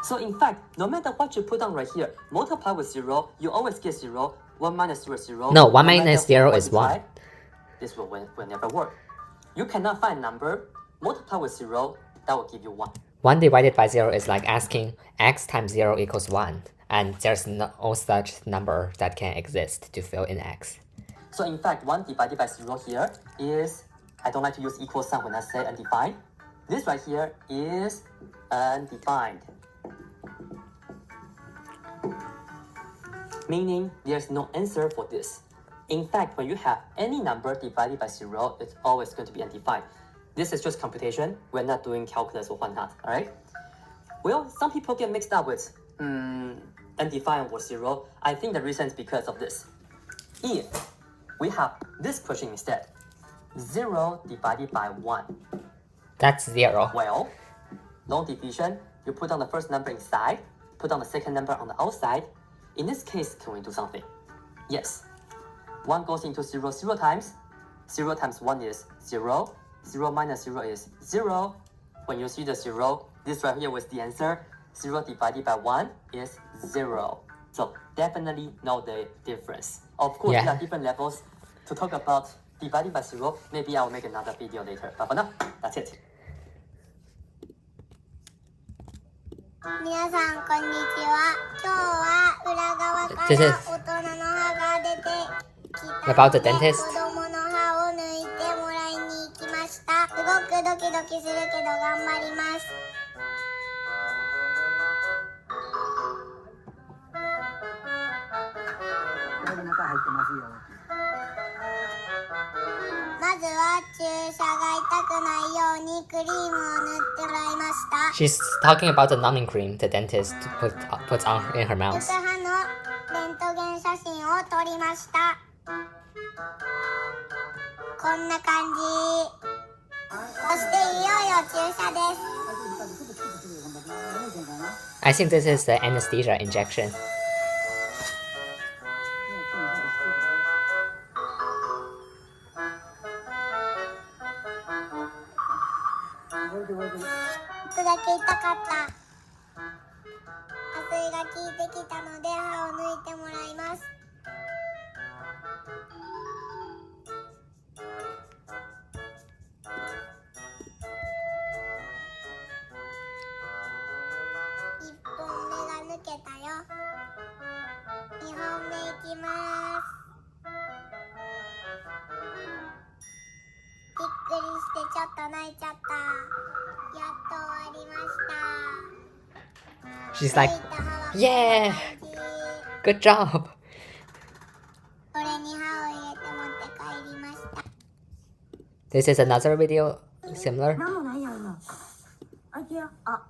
So in fact, no matter what you put down right here, multiply with 0, you always get 0. 1 minus 0 is 0. No, 1 minus 0 is 1. This will never work. You cannot find a number, multiply with 0, that will give you 1. 1 divided by 0 is like asking x times 0 equals 1. And there's no such number that can exist to fill in x. So in fact, 1 divided by 0 here is, I don't like to use equal sign when I say undefined. This right here is undefined. Meaning there's no answer for this. In fact, when you have any number divided by 0, it's always going to be undefined. This is just computation. We're not doing calculus or whatnot, alright? Well, some people get mixed up with undefined or 0. I think the reason is because of this. If we have this question instead, 0 divided by 1. That's 0. Well, long division, you put down the first number inside, put down the second number on the outside. In this case, can we do something? Yes. 1 goes into 0 0 times. 0 times 1 is 0. 0 minus 0 is 0. When you see the 0, this right here was the answer. 0 divided by 1 is 0. So definitely know the difference. Of course, there are different levels to talk about dividing by 0. Maybe I'll make another video later. But for now, that's it. 皆さんこんにちは。今日は裏側から大人の歯が出てきた About the ので dentist. 子供の歯を抜いてもらいに行きました。すごくドキドキするけど頑張ります。まずは注射が痛くないようにクリームを塗ってもらいました。 She's talking about the numbing cream the dentist puts on in her 抜 mouth. く歯のレントゲン写真を撮りました。こんな感じ。そしていよいよ注射です。 I think this is the anesthesia injection. ちょっとだけ痛かった。麻酔が効いてきたので歯を抜いてもらいます。1本目が抜けたよ。れちゃった。やっと終わりました。 She's like, yeah, good job. これに歯を入れて持って帰りました。 This is another video similar. なんもないやんな。あ、いや、あ。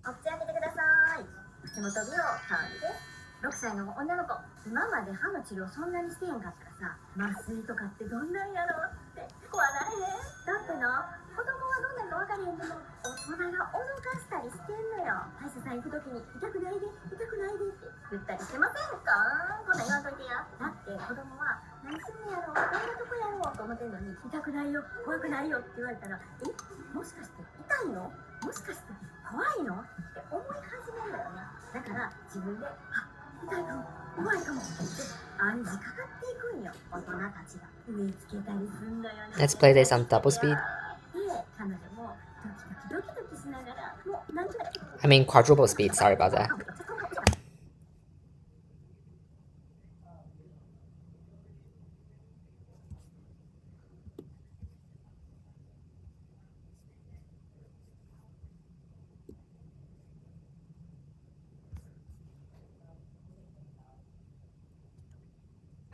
お口開けてください。口元美容香りです。6歳の女の子、今まで歯の治療そんなにしてへんかったらさ、麻酔とかってどんなんやろって怖なれへん。だってな、子供はどんなんか分かれへんけど、大人が脅かしたりしてんのよ。歯医者さん行くときに痛くないで、痛くないでって言ったりしてませんか？こんなん言わんといてや。だって子供は何すんのやろ、どんなとこやろうと思ってんのに、痛くないよ、怖くないよって言われたら、もしかして痛いの？もしかして怖いの？って思い始めるんだよね。だから自分で、痛いかも、怖いかもって暗示かかっていくんよ。大人たちが植え付けたりすんのよね。 Let's play this on double speed. で、彼女もドキドキしながら、もう何となく I mean quadruple speed, sorry about that.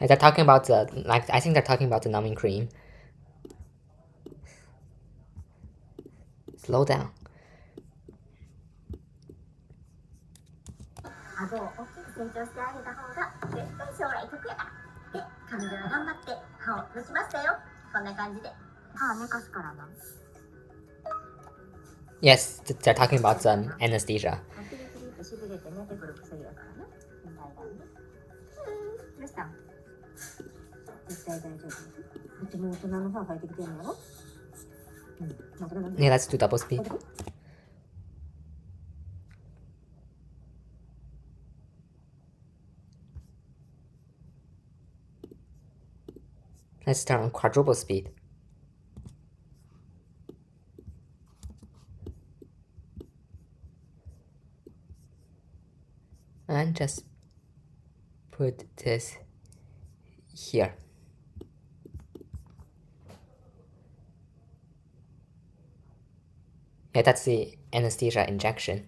They're talking about the, like, I think they're talking about the numbing cream. Slow down. 顎を大きく成長してあげた方が絶対将来得やから。で、彼女は頑張って歯を抜きましたよ。こんな感じで歯寝かすからな。 Yes, they're talking about the anesthesia. ピリピリとしびれて出てくる薬やからね。どうしたん？絶対大丈夫。うちも大人の歯生えてきてるんやろ。Yeah, let's do double speed. Let's turn on quadruple speed. And just put this here. Yeah, that's the anesthesia injection.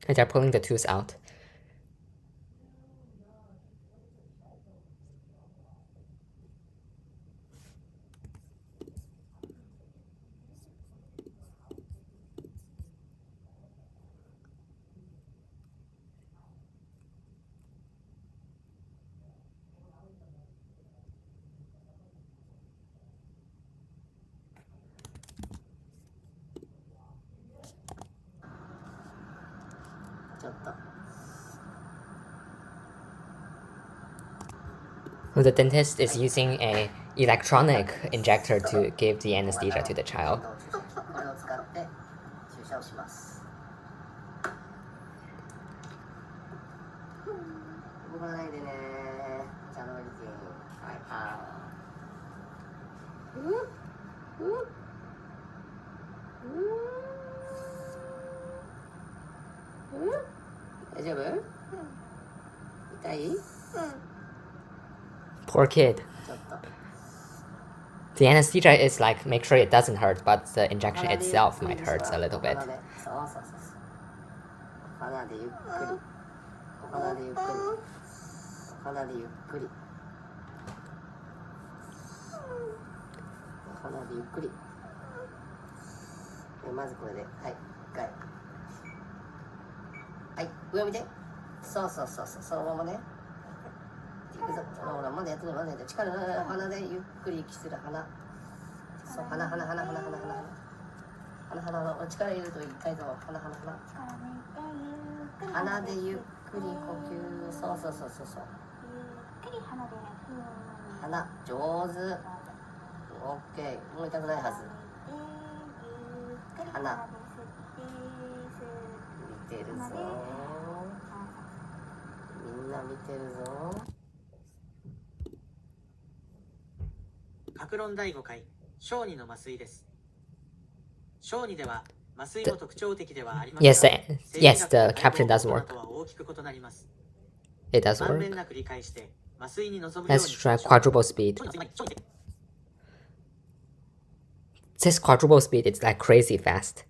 And they're pulling the tooth out. The dentist is using a electronic injector to give the anesthesia to the child. これを使って注射をします。動かないでね。ちゃんと見て。はい。大丈夫？痛いPoor kid. The anesthesia is like, make sure it doesn't hurt, but the injection itself might hurt a little bit. 鼻でゆっくり。鼻でゆっくり。鼻でゆっくり。鼻でゆっくり。まずこれで、はい、一回。はい、上見て。そう、そのままね。ほら、まだやってない、まだやってない。力、鼻でゆっくり息する、鼻。そう、鼻。力入れると痛いぞ、鼻。鼻でゆっくり呼吸。そう。鼻、上手。オッケー、もう痛くないはず。鼻見てるぞ。みんな見てるぞ。各論第5回小児の麻酔です。小児では麻酔も特徴的ではありますが、 Yes, the caption does work. とは大きく異なります。 It does まんべ work. んなく理解して麻酔に臨むよう Let's に try quadruple speed. This quadruple speed is like crazy fast.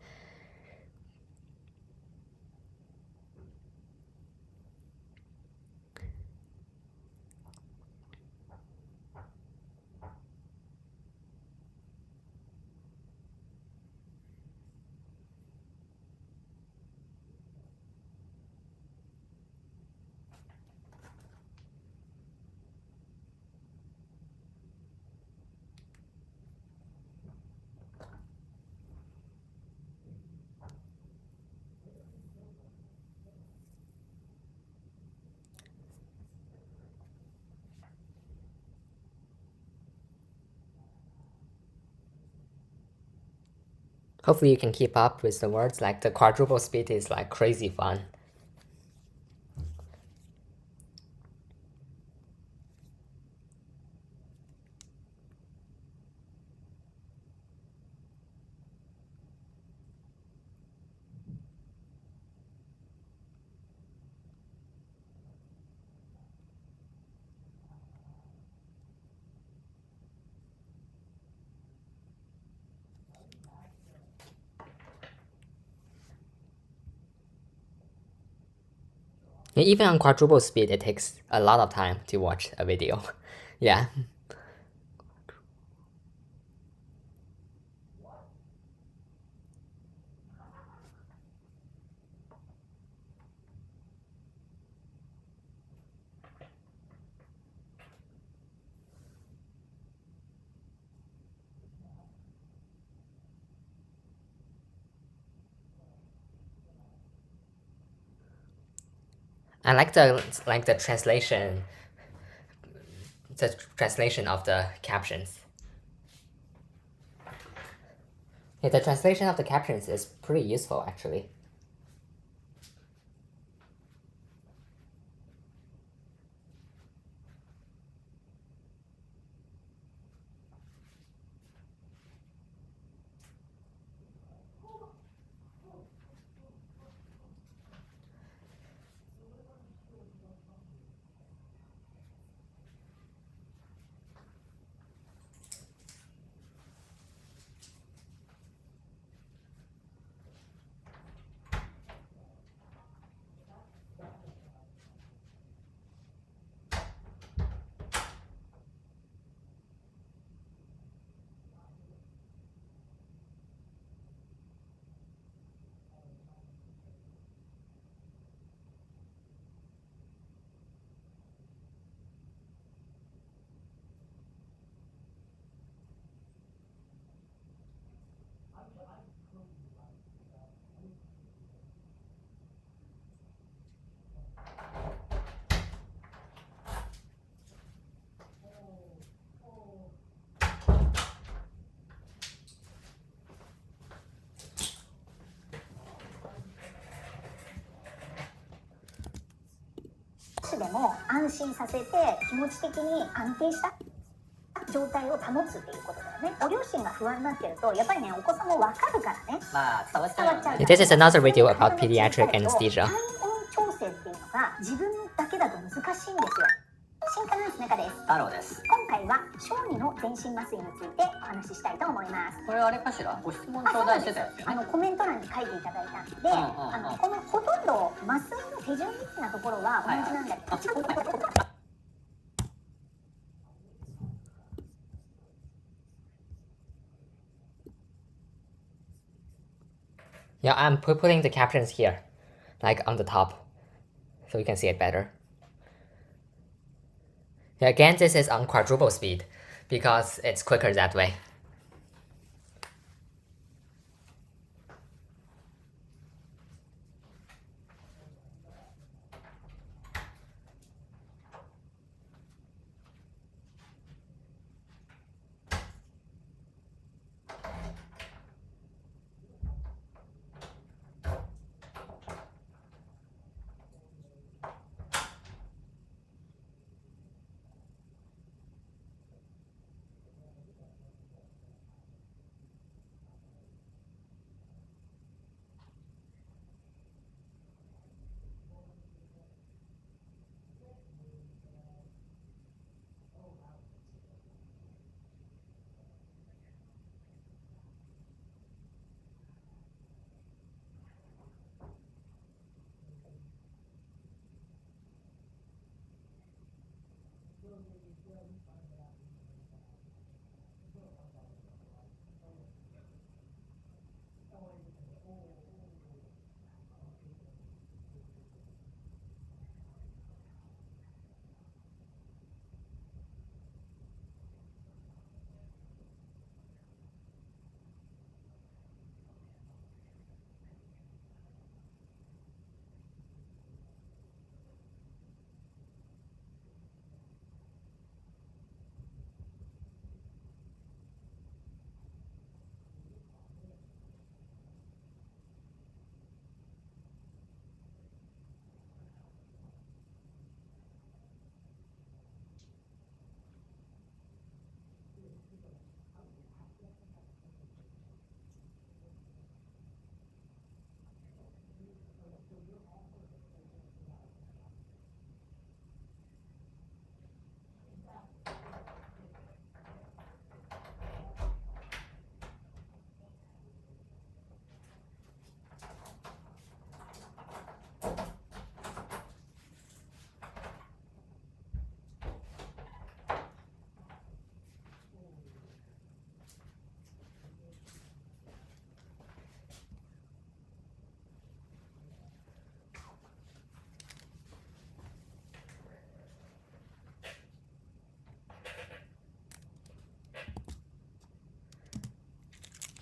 Hopefully you can keep up with the words, like the quadruple speed is like crazy fun. Even on quadruple speed, it takes a lot of time to watch a video. Yeah. I like the translation of the captions. Yeah, the translation of the captions is pretty useful actually.少しでも安心させて気持ち的に安定した状態を保つっていうことだよね。ご両親が不安になってるとやっぱりねお子さんも分かるからね。まあ伝わっちゃうよね。 This is another video about pediatric anesthesia. 体温調整っていうのが自分だけだと難しいんですよ。新科ナース中です。太郎です。今回は小児の全身麻酔についてお話ししたいと思います。これあれかしら、ご質問頂戴してたやつよね。コメント欄に書いていただいたんで、このほとんど麻酔の手順的なところは同じなんだけど、Yeah, I'm putting the captions here, like on the top, so you can see it better. Yeah, again, this is on quadruple speed, because it's quicker that way.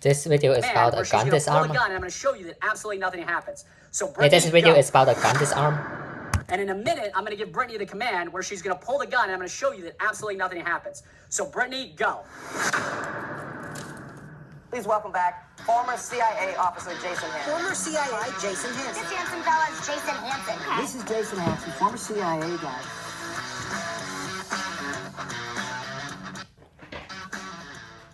This video is about a gun disarm. I'm going to show you that absolutely nothing happens. So Yeah, this video is about a gun disarm. And in a minute, I'm going to give Brittany the command where she's going to pull the gun, and I'm going to show you that absolutely nothing happens. So Brittany, go. Please welcome back former CIA officer Jason Hansen. Former CIA Jason Hansen. This handsome fella is Jason Hansen. This is Jason Hansen, former CIA guy.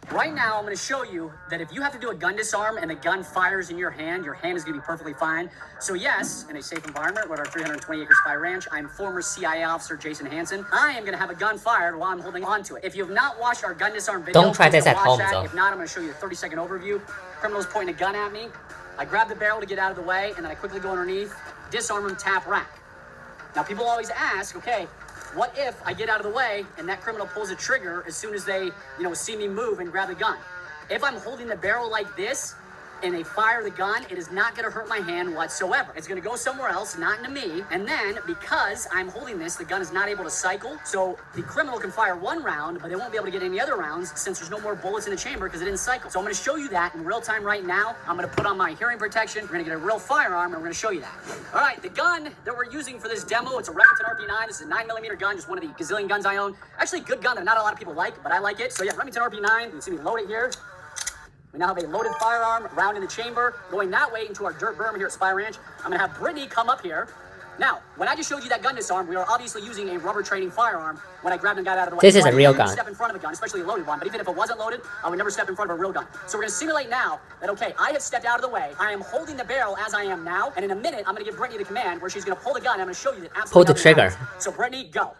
Right now, I'm going to show you that if you have to do a gun disarm and the gun fires in your hand is going to be perfectly fine. So yes, in a safe environment with our 320-acre spy ranch, I'm former CIA officer Jason Hansen. I am going to have a gun fired while I'm holding onto it. If you have not watched our gun disarm video, don't try this at home, though. If not, I'm going to show you a 30-second overview. Criminal's pointing a gun at me. I grab the barrel to get out of the way, and then I quickly go underneath, disarm him, tap rack. Now, people always ask, okay, what if I get out of the way and that criminal pulls a trigger as soon as they, see me move and grab the gun? If I'm holding the barrel like this and they fire the gun, it is not going to hurt my hand whatsoever. It's going to go somewhere else, not into me. And then, because I'm holding this, the gun is not able to cycle. So the criminal can fire one round, but they won't be able to get any other rounds since there's no more bullets in the chamber because it didn't cycle. So I'm going to show you that in real time right now. I'm going to put on my hearing protection. We're going to get a real firearm, and we're going to show you that. All right, the gun that we're using for this demo, it's a Remington RP9. This is a 9mm gun, just one of the gazillion guns I own. Actually, a good gun that not a lot of people like, but I like it. So yeah, Remington RP9. You can see me load it here. We now have a loaded firearm, round in the chamber, going that way into our dirt berm here at Spy Ranch. I'm going to have Brittany come up here. Now, when I just showed you that gun disarm, we are obviously using a rubber training firearm when I grabbed and got out of the way. This is a real gun. Step in front of a gun, especially a loaded one, but even if it wasn't loaded, I would never step in front of a real gun. So we're going to simulate now that, okay, I have stepped out of the way. I am holding the barrel as I am now, and in a minute, I'm going to give Brittany the command where she's going to pull the gun, and I'm going to show you that absolutely pull the trigger. Happens. So Brittany, go.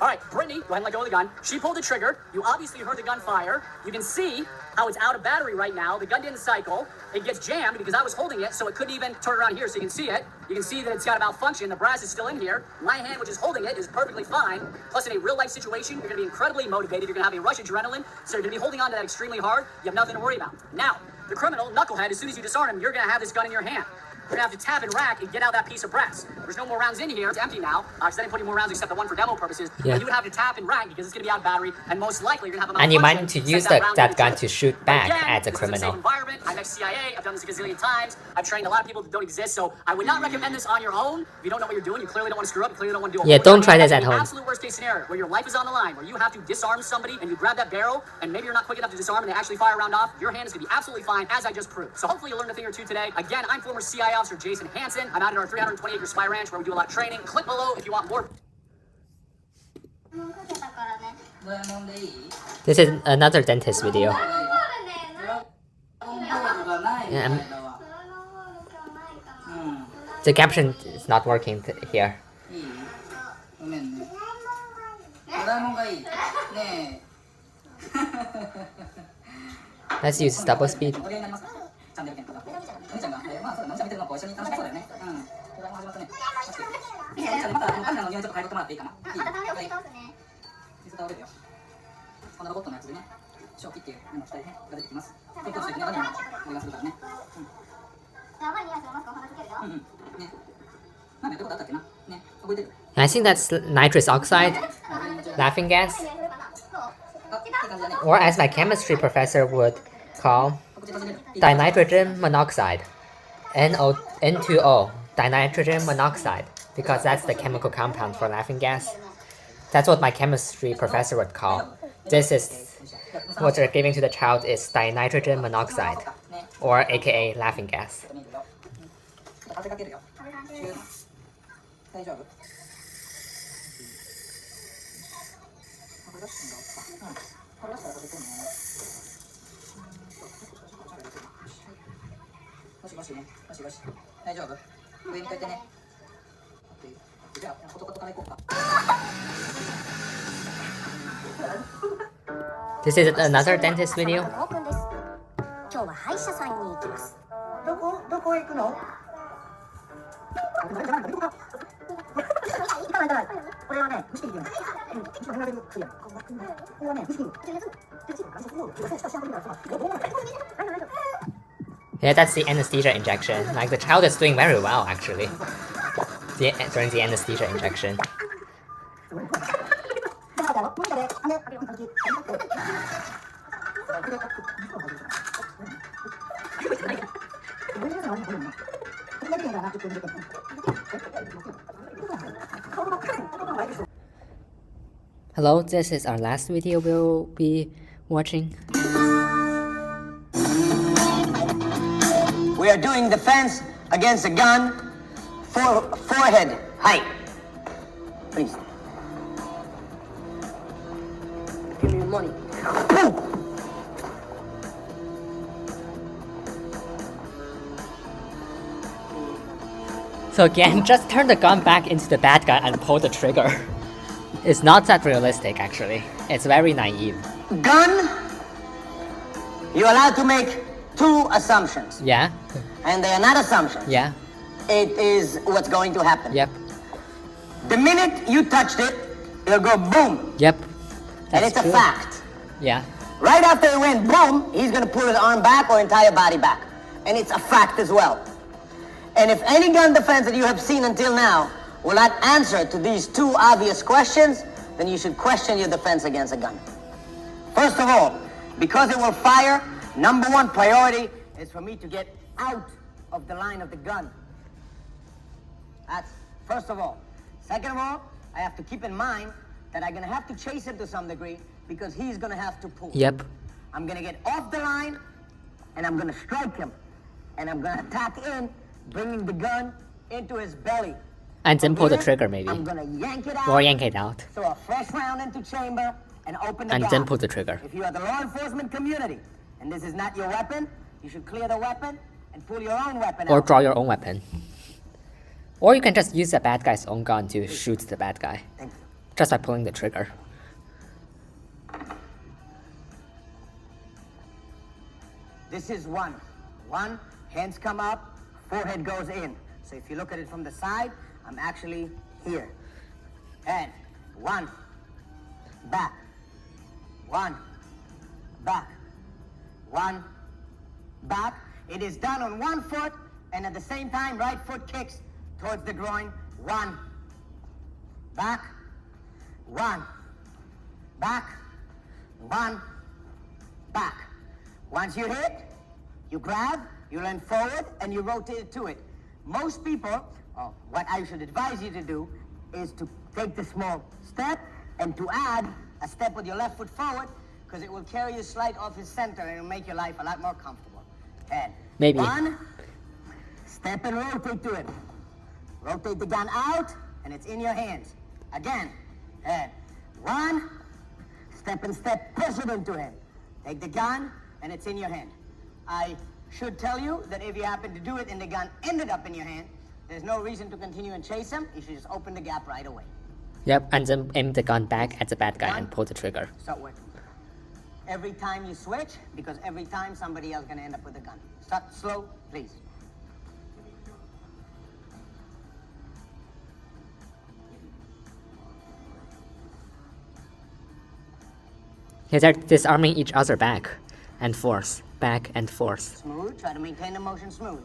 All right, Brittany, go ahead and let go of the gun. She pulled the trigger. You obviously heard the gun fire. You can see how it's out of battery right now. The gun didn't cycle. It gets jammed because I was holding it, so it couldn't even turn around here so you can see it. You can see that it's got a malfunction. The brass is still in here. My hand, which is holding it, is perfectly fine. Plus, in a real-life situation, you're going to be incredibly motivated. You're going to have a rush of adrenaline, so you're going to be holding on to that extremely hard. You have nothing to worry about. Now, the criminal, knucklehead, as soon as you disarm him, you're going to have this gun in your hand. You're going to have to tap and rack and get out that piece of brass. There's no more rounds in here. It's empty now. Because I didn't put any more rounds except the one for demo purposes. Yeah. And you would have to tap and rack because it's going to be out of battery. And most likely, you're going to have a and you might need to malfunction, use send that gun into to shoot back Again, at the this is a safe criminal. environment. I'm ex-CIA. I've done this a gazillion times. I've trained a lot of people that don't exist. So I would not recommend this on your own. If you don't know what you're doing, you clearly don't want to screw up. You clearly don't want to do it. Yeah, don't try this at home. Absolute worst case scenario where your life is on the line, where you have to disarm somebody and you grab that barrel and maybe you're not quick enough to disarm and they actually fire a round off. Your hand is going to be absolutely fine, as I just proved. So hopefully you learned a thing or two today. Again, I'm former CIA officer Jason Hansen. I'm out at our 320-acre spy ranch where we do a lot of training. Click below if you want more. This is another dentist video. Yeah, the caption is not working here. Let's use double speed. I think that's nitrous oxide, laughing gas, or as my chemistry professor would call, dinitrogen monoxide, N2O, dinitrogen monoxide, because that's the chemical compound for laughing gas. That's what my chemistry professor would call. This is what they're giving to the child is dinitrogen monoxide, or aka laughing gas. This is another dentist video. 今日は歯医者さんに行きます。どこへ行くの？これはね、無視できる。これはね、無視できる。 Yeah, that's the anesthesia injection. Like the child is doing very well actually. During the anesthesia injection. Hello, this is our last video we'll be watching. We are doing defense against a gun, forehead height. Please. Give me your money. So again, just turn the gun back into the bad guy and pull the trigger. It's not that realistic actually. It's very naive. Gun, you're allowed to make 2 assumptions. Yeah? And they are not assumptions. Yeah? It is what's going to happen. Yep. The minute you touched it, it'll go boom. Yep. And it's true. a fact. Yeah. Right after it went boom, he's gonna pull his arm back or entire body back. And it's a fact as well. And if any gun defense that you have seen until now will not answer to these 2 obvious questions, then you should question your defense against a gun. First of all, because it will fire, number 1 priority is for me to get out of the line of the gun. That's first of all. Second of all, I have to keep in mind that I'm gonna have to chase him to some degree because he's gonna have to pull. Yep. I'm gonna get off the line and I'm gonna strike him. And I'm gonna attack in, bringing the gun into his belly. And then pull the Here, trigger maybe. I'm gonna yank it out. Or yank it out. So a fresh round into chamber and open the And gap. then pull the trigger. If you are the law enforcement community and this is not your weapon, you should clear the weapon and pull your own weapon Or out. draw your own weapon. Or you can just use the bad guy's own gun to shoot the bad guy. Thank you. Just by pulling the trigger. This is 1. 1, hands come up, forehead goes in. So if you look at it from the side, I'm actually here. And 1, back, 1, back, 1, back. It is done on 1 foot, and at the same time, right foot kicks towards the groin. 1, back, 1, back, 1, back. Once you hit, you grab, you lean forward, and you rotate to it. Most people, what I should advise you to do is to take the small step and to add a step with your left foot forward, because it will carry you slight off his center and it'll make your life a lot more comfortable. And Maybe. 1, step and rotate to it. Rotate the gun out, and it's in your hands. Again, and 1, step and step, push it into him. Take the gun, and it's in your hand. I should tell you that if you happen to do it and the gun ended up in your hand, there's no reason to continue and chase him. You should just open the gap right away. Yep, and then aim the gun back at the bad guy and pull the trigger. Start working. Every time you switch, because every time somebody else is going to end up with a gun. Start slow, please. Yeah, they're disarming each other back and forth. Back and forth. Smooth. Try to maintain the motion smooth.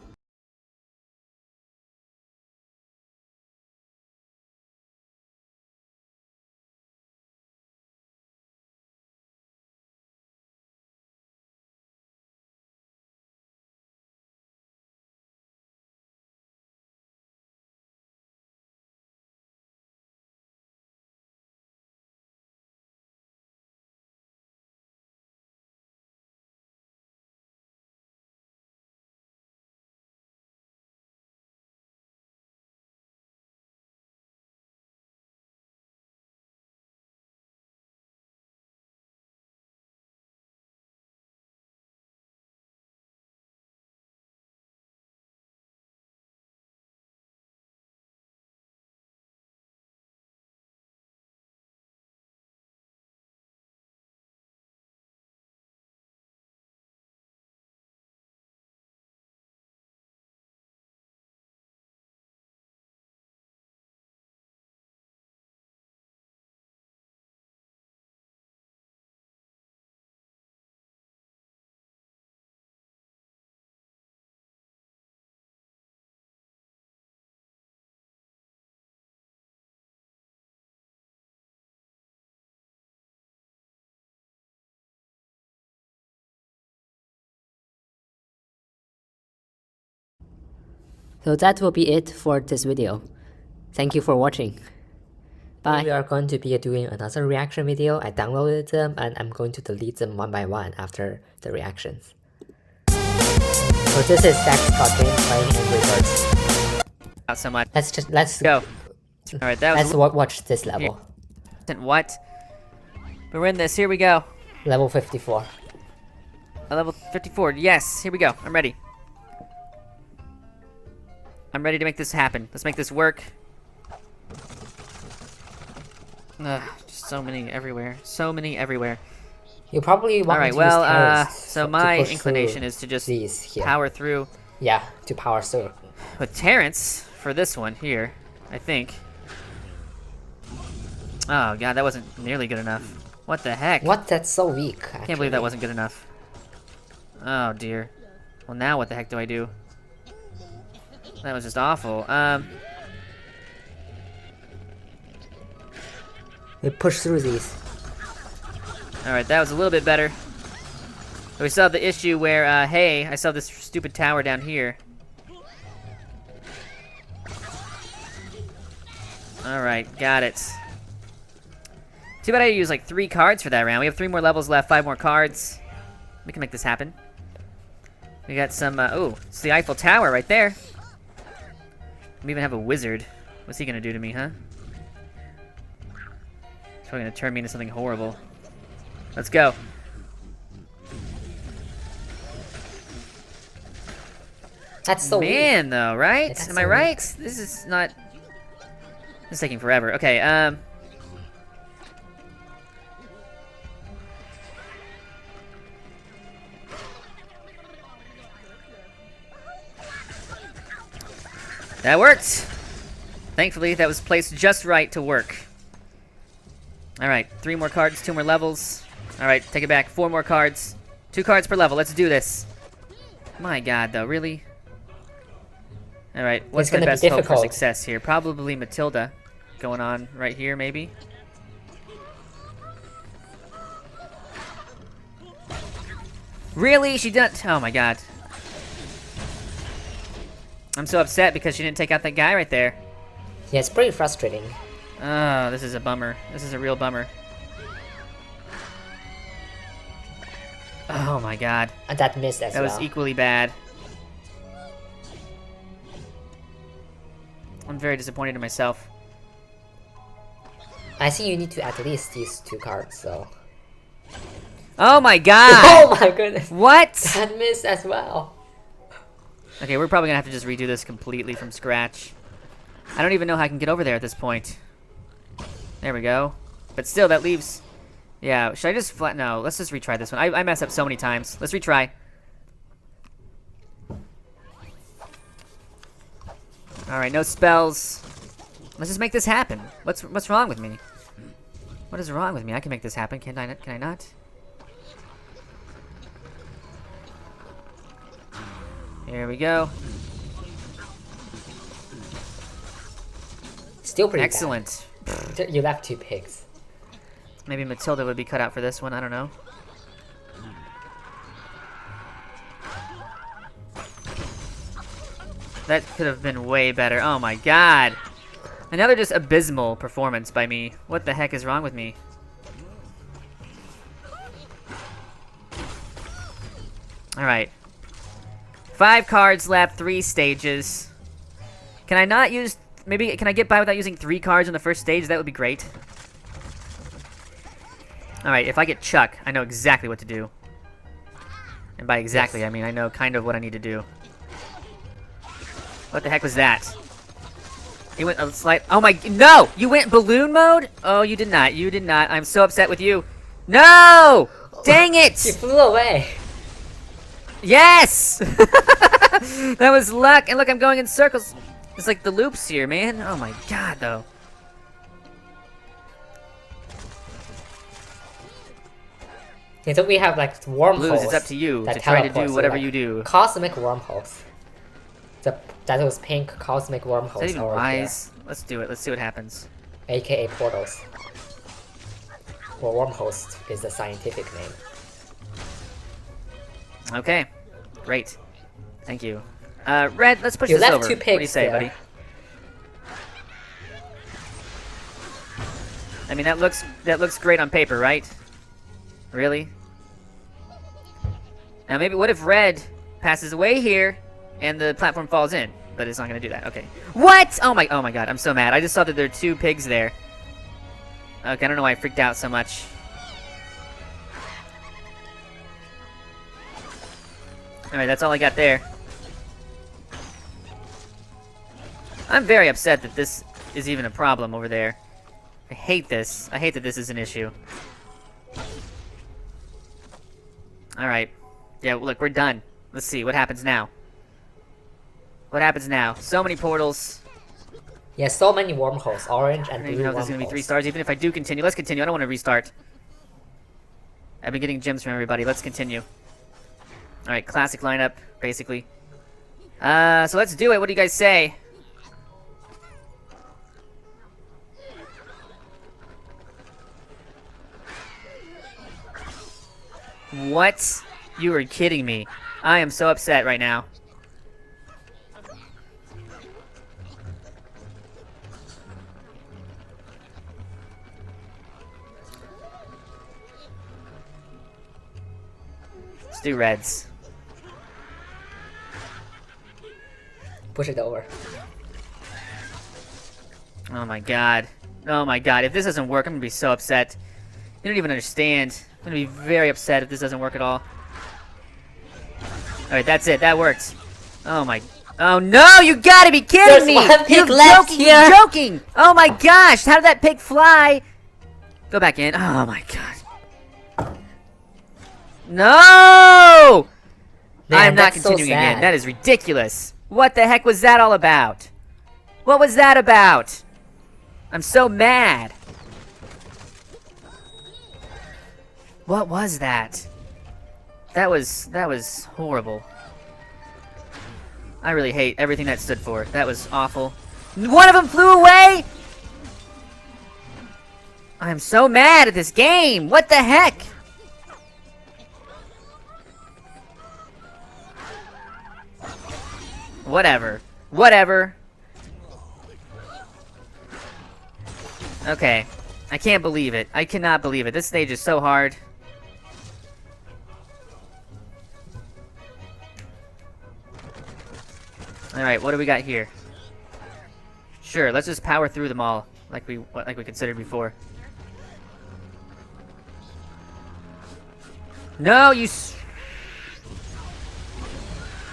So that will be it for this video. Thank you for watching. Bye. We are going to be doing another reaction video. I downloaded them and I'm going to delete them one by one after the reactions. So this is Zach Scott Game playing Angry Birds. Not so much. Let's go. Alright, that was watch this level. What? But we're in this, here we go. Level 54. Level 54, yes, here we go. I'm ready. I'm ready to make this happen. Let's make this work. Just so many everywhere. So many everywhere. You probably want Alright, to well, use terrorists so my inclination is to just power through. Yeah, to power through. With Terrence, for this one here, I think. Oh god, that wasn't nearly good enough. What the heck? What? That's so weak, actually. I can't believe that wasn't good enough. Oh dear. Well, now what the heck do I do? That was just awful. We push through these. Alright, that was a little bit better. But we still have the issue where, hey, I still have this stupid tower down here. Alright, got it. Too bad I used like 3 cards for that round. We have 3 more levels left, 5 more cards. We can make this happen. We got some, oh, it's the Eiffel Tower right there. We even have a wizard. What's he gonna do to me, huh? He's probably gonna turn me into something horrible. Let's go. That's so Man, weak. though, right? That's Am so I right? weak. This is not... This is taking forever. Okay, that worked! Thankfully, that was placed just right to work. Alright, 3 more cards, 2 more levels. Alright, take it back. 4 more cards. 2 cards per level. Let's do this. My god, though. Really? Alright, what's the best hope for success here? Probably Matilda going on right here, maybe? Really? She didn't... Oh my god. I'm so upset because she didn't take out that guy right there. Yeah, it's pretty frustrating. Oh, this is a bummer. This is a real bummer. Oh my god. And that missed as well. That was equally bad. I'm very disappointed in myself. I think you need to at least use 2 cards, so... Oh my god! Oh my goodness! What? That missed as well. Okay, we're probably gonna have to just redo this completely from scratch. I don't even know how I can get over there at this point. There we go. But still, that leaves... Yeah, should I just flat... No, let's just retry this one. I mess up so many times. Let's retry. Alright, no spells. Let's just make this happen. What's wrong with me? What is wrong with me? I can make this happen. Can I not? Here we go. Still pretty excellent. Bad. You left 2 pigs. Maybe Matilda would be cut out for this one. I don't know. That could have been way better. Oh my god. Another just abysmal performance by me. What the heck is wrong with me? Alright. 5 cards left, 3 stages. Can I not use... Maybe, can I get by without using 3 cards on the first stage? That would be great. Alright, if I get Chuck, I know exactly what to do. And by exactly, yes. I mean I know kind of what I need to do. What the heck was that? He went a slight... Oh my... No! You went balloon mode? Oh, you did not. You did not. I'm so upset with you. No! Dang it! You flew away. Yes! That was luck. And look, I'm going in circles. It's like the loops here, man. Oh my god, though. Yeah, so we have like wormholes. Blues, it's up to you to try to do whatever you do. Cosmic wormholes. That was pink cosmic wormholes. Is that even wise? Let's do it. Let's see what happens. AKA portals. Well, wormholes is the scientific name. Okay. Great. Thank you. Red, let's push You this left over. two What do you pigs say, there. buddy? I mean, that looks great on paper, right? Really? Now maybe what if red passes away here and the platform falls in? But it's not gonna do that. Okay. What? Oh my god, I'm so mad. I just saw that there are two pigs there. Okay, I don't know why I freaked out so much. Alright, that's all I got there. I'm very upset that this is even a problem over there. I hate this. I hate that this is an issue. Alright. Yeah, look, we're done. Let's see, what happens now? What happens now? So many portals. Yeah, so many wormholes. Orange and I don't blue even know if this is going to be 3 stars, even if I do continue. Let's continue. I don't want to restart. I've been getting gems from everybody. Let's continue. Alright, classic lineup, basically. So let's do it. What do you guys say? What? You are kidding me. I am so upset right now. Let's do reds. Push it over. Oh my god. Oh my god. If this doesn't work, I'm gonna be so upset. You don't even understand. I'm gonna be very upset if this doesn't work at all. Alright, that's it. That worked. Oh my... Oh no! You gotta be kidding me! There's one pig You're left joking! here. You're joking! Oh my gosh! How did that pig fly? Go back in. Oh my god. No! Man, I am not that's so continuing again. sad. That is ridiculous. What the heck was that all about? What was that about? I'm so mad. What was that? That was horrible. I really hate everything that stood for. That was awful. One of them flew away! I'm so mad at this game! What the heck? Whatever. Whatever. Okay. I can't believe it. I cannot believe it. This stage is so hard. Alright, what do we got here? Sure, let's just power through them all, like we considered before. No, you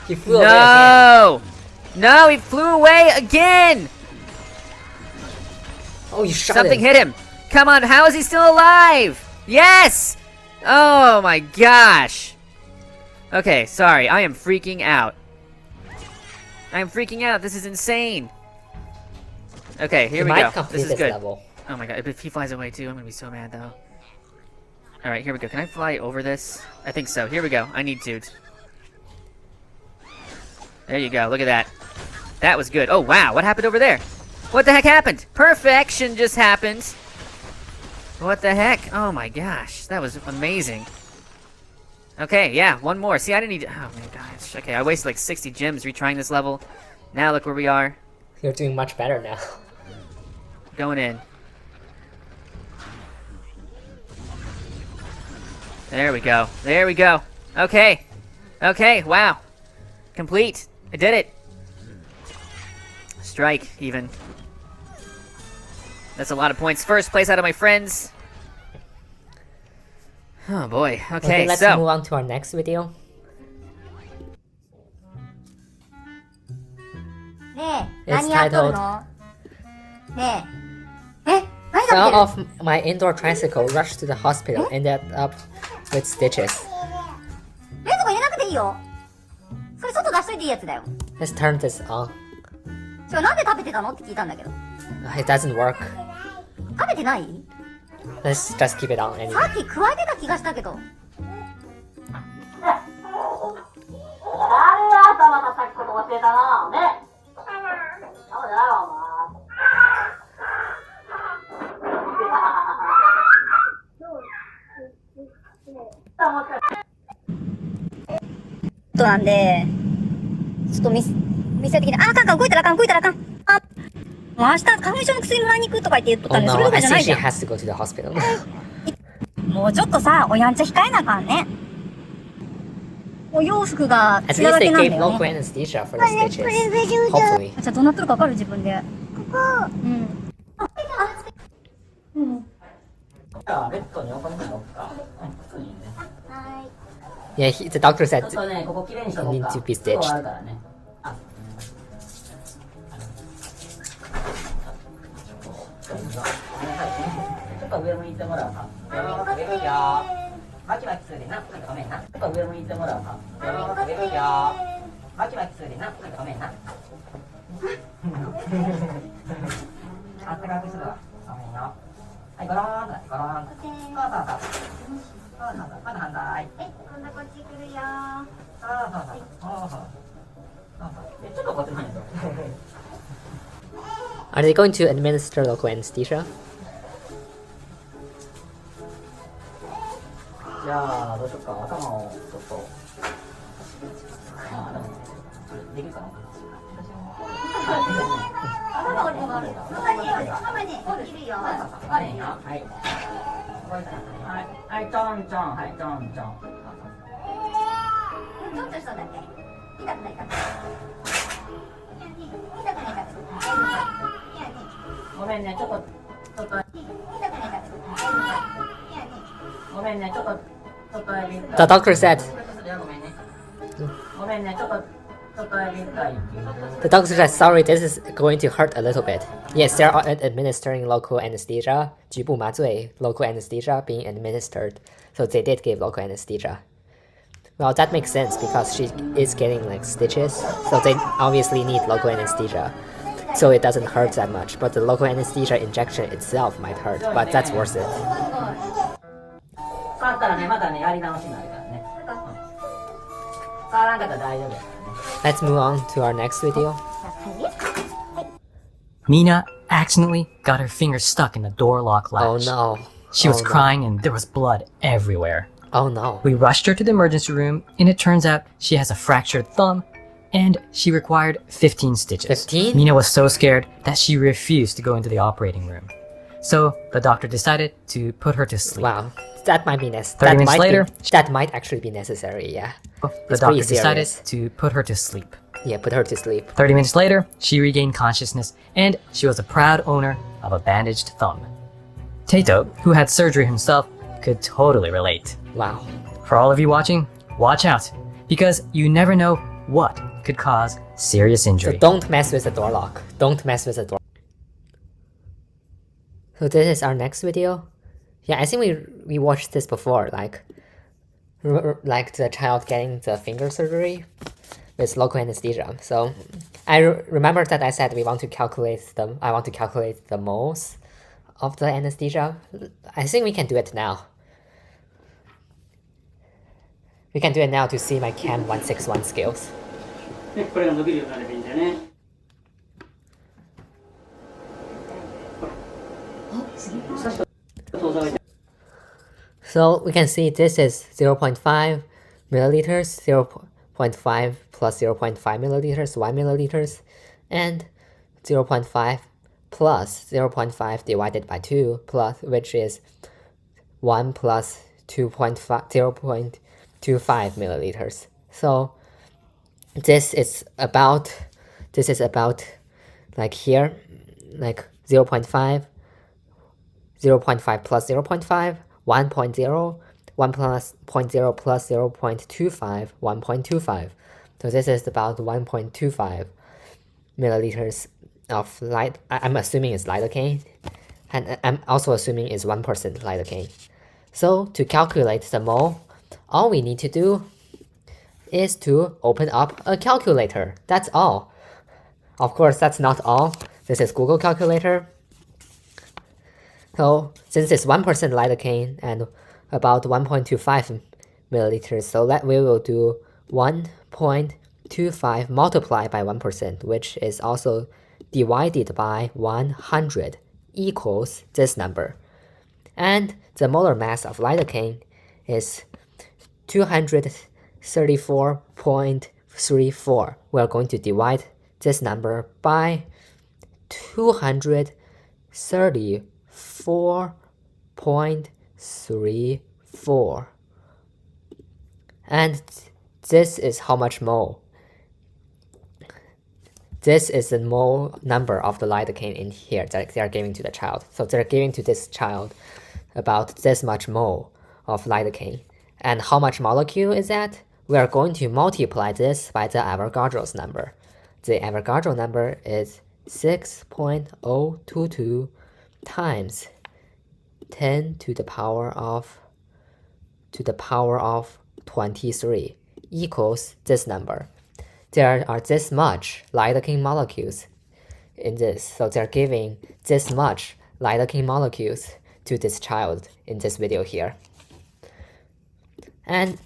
He flew away again. No, he flew away again! Oh, you shot Something him. hit him! Come on, how is he still alive? Yes! Oh my gosh! Okay, sorry, I am freaking out. I am freaking out, this is insane! Okay, here we might go. complete This is this good. level. Oh my god, if he flies away too, I'm gonna be so mad though. Alright, here we go. Can I fly over this? I think so. Here we go. I need to. There you go. Look at that. That was good. Oh, wow. What happened over there? What the heck happened? Perfection just happened. What the heck? Oh my gosh. That was amazing. Okay, yeah. One more. See, I didn't need... Oh my gosh. Okay, I wasted like 60 gems retrying this level. Now look where we are. You're doing much better now. Going in. There we go. There we go. Okay. Okay, wow. Complete. I did it. Strike, even. That's a lot of points. First place out of my friends. Oh boy. Okay, let's so... move on to our next video. ねえ、 It's 何やっとる titled の？ねえ、え、何 Fell が起きてる？ off my indoor tricycle, rushed to the hospital, ended up with stitches. 冷蔵庫入れなくていいよ。それ外出しといていいやつだよ。 Let's turn this on. それなんで食べてたのって聞いたんだけど。 It doesn't work. 食べてない？ Let's just keep it on さ anyway. っき加えてた気がしたけど。なんで、ちょっと見せてきて、あかんかん、動いたらあかん、動いたらあかん。あ、もう明日花粉症の薬もらいに行くとか言って言っとった Oh んで、それ no, どころ I じゃな think いじ she ゃん。 has to go to the hospital. もうちょっとさ、おやんちゃ控えなあかんね。お洋服が At 血だ least ら they けなんだ gave よ local ね。 anesthesia for the stitches. Hopefully. じゃあどうなってるか分かる自分で。ここ。うん。うん。ベッドに置かないのか。普通にね。Yeah, the doctor ちょ said っとね、ここ綺麗にし it とこう needs か。 to be 今日あ stitched. るからね。あ。ちょっと上向いてもらうか。上向いよ。マキマキするでな。ごめんな。ちょっと上向いてもらうか。上向いよ。マキマキするでな。ごめんな。あったかくするわ。ごめんよ。はい、ゴローンとなって、ゴローンと。そうそうそう。そうそうそう。まだ反対。今度こっち来るよ。そうそうそう。そうそう。ちょっとこっちに。 Are they going to administer local anesthesia? じゃあどうしようか。頭をちょっと。あ、でもできるかな。頭折りもある。頭に切るよ。はい。はい、ちょんちょん、はい、ちょんちょん。ちょっとしただけ。痛くないから。痛くないから。ごめんね、ちょっと。痛くないから。ごめんね、ちょっと。 The doctor said. ごめんね、ちょっと。 The doctor said, sorry, this is going to hurt a little bit. Yes, they're administering local anesthesia, 局部麻醉, local anesthesia being administered. So they did give local anesthesia. Well, that makes sense because she is getting like stitches, so they obviously need local anesthesia. So it doesn't hurt that much, but the local anesthesia injection itself might hurt, but that's worth it. 触ったらね、またね、やり直しになるからね。触らんかったら大丈夫やからね。 Let's move on to our next video. Mina accidentally got her finger stuck in the door lock latch. Oh no. She was Oh, no. crying and there was blood everywhere. Oh no. We rushed her to the emergency room and it turns out she has a fractured thumb and she required 15 stitches. 15? Mina was so scared that she refused to go into the operating room. So the doctor decided to put her to sleep. Wow. That might be 30 minutes later, that might actually be necessary, yeah. the It's doctor pretty decided serious. to put her to sleep. Yeah, put her to sleep. 30 minutes later, she regained consciousness and she was a proud owner of a bandaged thumb. Tato, who had surgery himself, could totally relate. Wow. For all of you watching, watch out, because you never know what could cause serious So injury. don't mess with the door lock. Don't mess with the door. So this is our next video. Yeah, I think we watched this before, like the child getting the finger surgery with local anesthesia. So I remember that I said I want to calculate the moles of the anesthesia. I think we can do it now. We can do it now to see my Chem 161 skills. で、これが伸びるようになればいいんだよね。 So we can see this is 0.5 milliliters, 0.5 plus 0.5 milliliters, 1 milliliters, and 0.5 plus 0.5 divided by 2 plus, which is 1 plus 2.5, 0.25 milliliters. So this is about like here, like 0.5, 0.5 plus 0.5, 1.0, 1 plus 0.0 plus 0.25, 1.25. So this is about 1.25 milliliters of light. I'm assuming it's lidocaine, and I'm also assuming it's 1% lidocaine. So to calculate the mole, all we need to do is to open up a calculator. That's all. Of course, that's not all. This is Google Calculator. So since it's 1% lidocaine and about 1.25 milliliters, so we will do 1.25 multiplied by 1%, which is also divided by 100 equals this number. And the molar mass of lidocaine is 234.34. We're going to divide this number by 234.34. And this is how much mole. This is the mole number of the lidocaine in here that they are giving to the child. So they're giving to this child about this much mole of lidocaine. And how much molecule is that? We are going to multiply this by the Avogadro's number. The Avogadro number is 6.022 times 10 to the power of 23 equals this number. There are this much lidocaine molecules in this, so they're giving this much lidocaine molecules to this child in this video here. And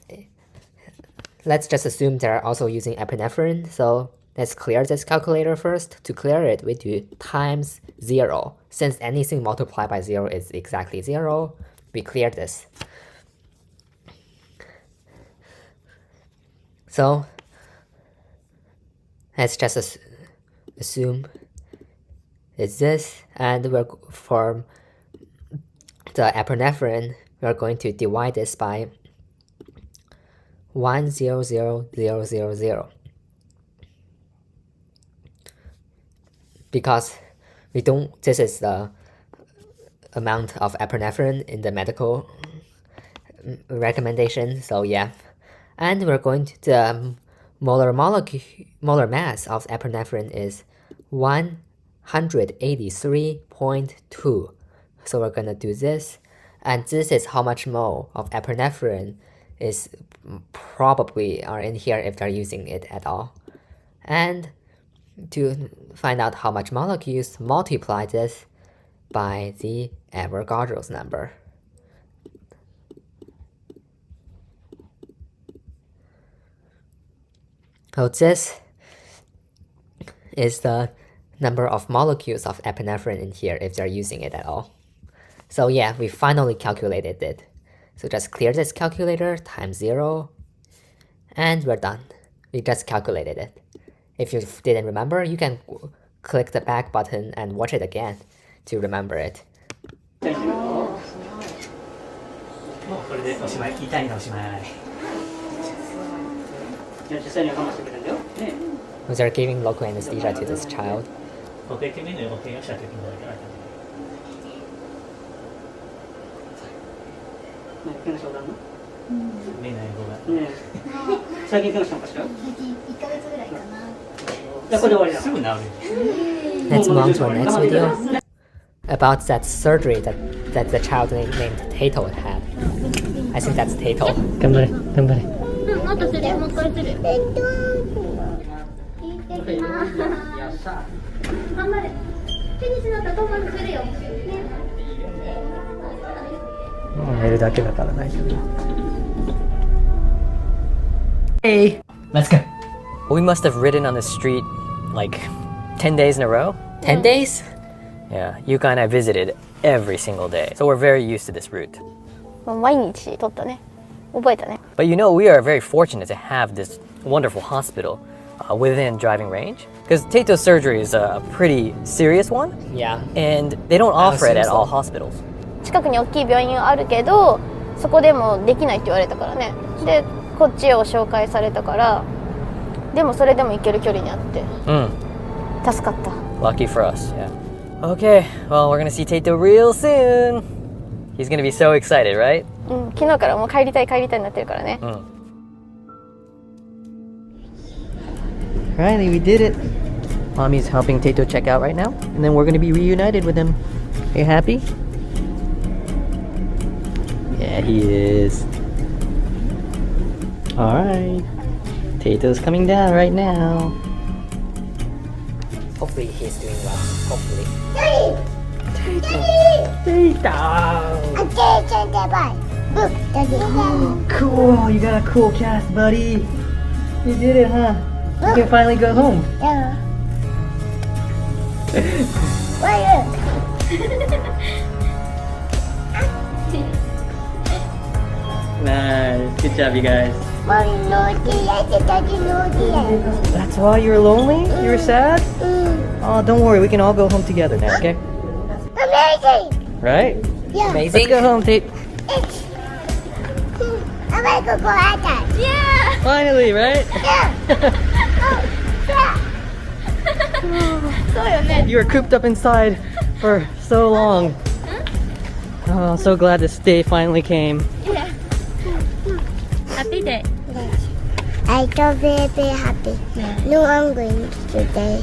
let's just assume they're also using epinephrine, so let's clear this calculator first. To clear it, we do times 0. Since anything multiplied by 0 is exactly 0, we clear this. So let's just assume it's this, and for the epinephrine, we're going to divide this by 100,000. Because this is the amount of epinephrine in the medical recommendation, so yeah. And we're going to, the molar mass of epinephrine is 183.2. So we're gonna do this, and this is how much mole of epinephrine is probably are in here if they're using it at all. And to find out how much molecules, multiply this by the Avogadro's number. So this is the number of molecules of epinephrine in here if they're using it at all. So yeah, we finally calculated it. So just clear this calculator, times 0, and we're done. We just calculated it. If you didn't remember, you can click the back button and watch it again to remember it. We are giving local anesthesia to this child. Let's move on to our next video about that surgery that the child named Tato had. I think that's Tato. Hey, let's go. We must have ridden on the street like 10 days in a row. 10 days? Yeah, Yuka and I visited every single day, so we're very used to this route. 毎日撮ったね。覚えたね。 But you know, we are very fortunate to have this wonderful hospital within driving range, because Tato's surgery is a pretty serious one. Yeah. And they don't offer it at all hospitals. 近くに大きい病院あるけど、そこでもできないって言われたからね。で、こっちを紹介されたから、でもそれでも行ける距離にあって。助かった。Lucky for us, yeah. Okay, well, we're gonna see Tato real soon. He's gonna be so excited, right? 昨日からもう帰りたいになってるからね。Riley, we did it. Mommy's helping Tato check out right now, and then we're gonna be reunited with him. Are you happy? Yeah, he is. Alright. Tato's coming down right now. Hopefully he's doing well. Hopefully. Cool, you got a cool cast, buddy. You did it, huh? You can finally go home. Yeah. Nice. Good job, you guys. That's why you were lonely? You were sad? Oh, don't worry. We can all go home together now, okay? Amazing! Right? Yeah. Let's go home, Tate. I want to go outside. Yeah! Finally, right? You were cooped up inside for so long. Oh, I'm so glad this day finally came. Yeah. Happy day. I feel very, very happy. No, I'm going today.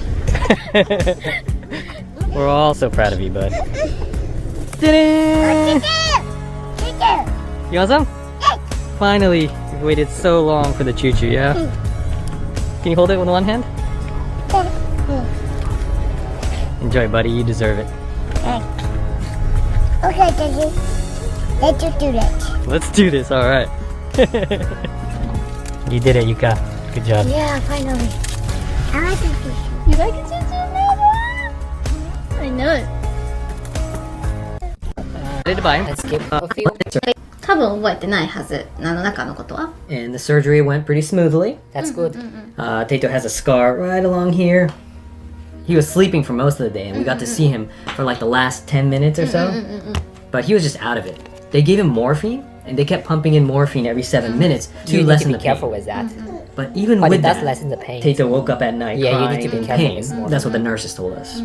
We're all so proud of you, bud. You want some? Finally, you've waited so long for the choo-choo, yeah? Can you hold it with one hand? Enjoy, buddy. You deserve it. Okay, Daddy. Let's do that. Let's do this, alright. You did it, Yuka. Good job. Yeah, finally. I like it. You like it, I know it. Ready to buy. Let's give a few. 多分覚えてないはず。中のことは。 And the surgery went pretty smoothly. That's good. Tato has a scar right along here. He was sleeping for most of the day, and we got to see him for like the last 10 minutes or so. But he was just out of it. They gave him morphine, and they kept pumping in morphine every 7 minutes to You need lessen to the be careful pain. with that. But even But with it does that, lessen the pain. Tato woke up at night Yeah, you crying need to be in careful pain. with morphine. That's what the nurses told us.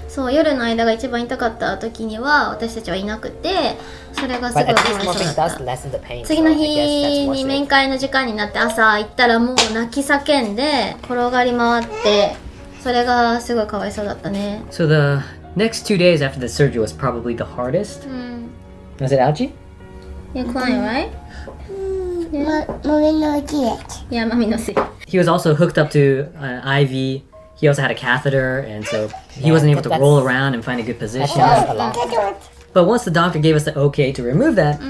そう夜の間が一番痛かった時には私たちはいなくてそれがすごい But か at わ least いそう morphine だ does った lessen the pain. 次の so 日 I guess that's に worth 面 it. 会の時間になって朝行ったらもう泣き叫んで転がり回ってそれがすごいかわいそうだったね So the next 2 days after the surgery was probably the hardest. Was it Algie? You're crying, right? Mommy no kids. Yeah, mommy no see. He was also hooked up to an IV. He also had a catheter, and so he Yeah, wasn't able to that's- roll around and find a good position. That's a lot. But once the doctor gave us the okay to remove that,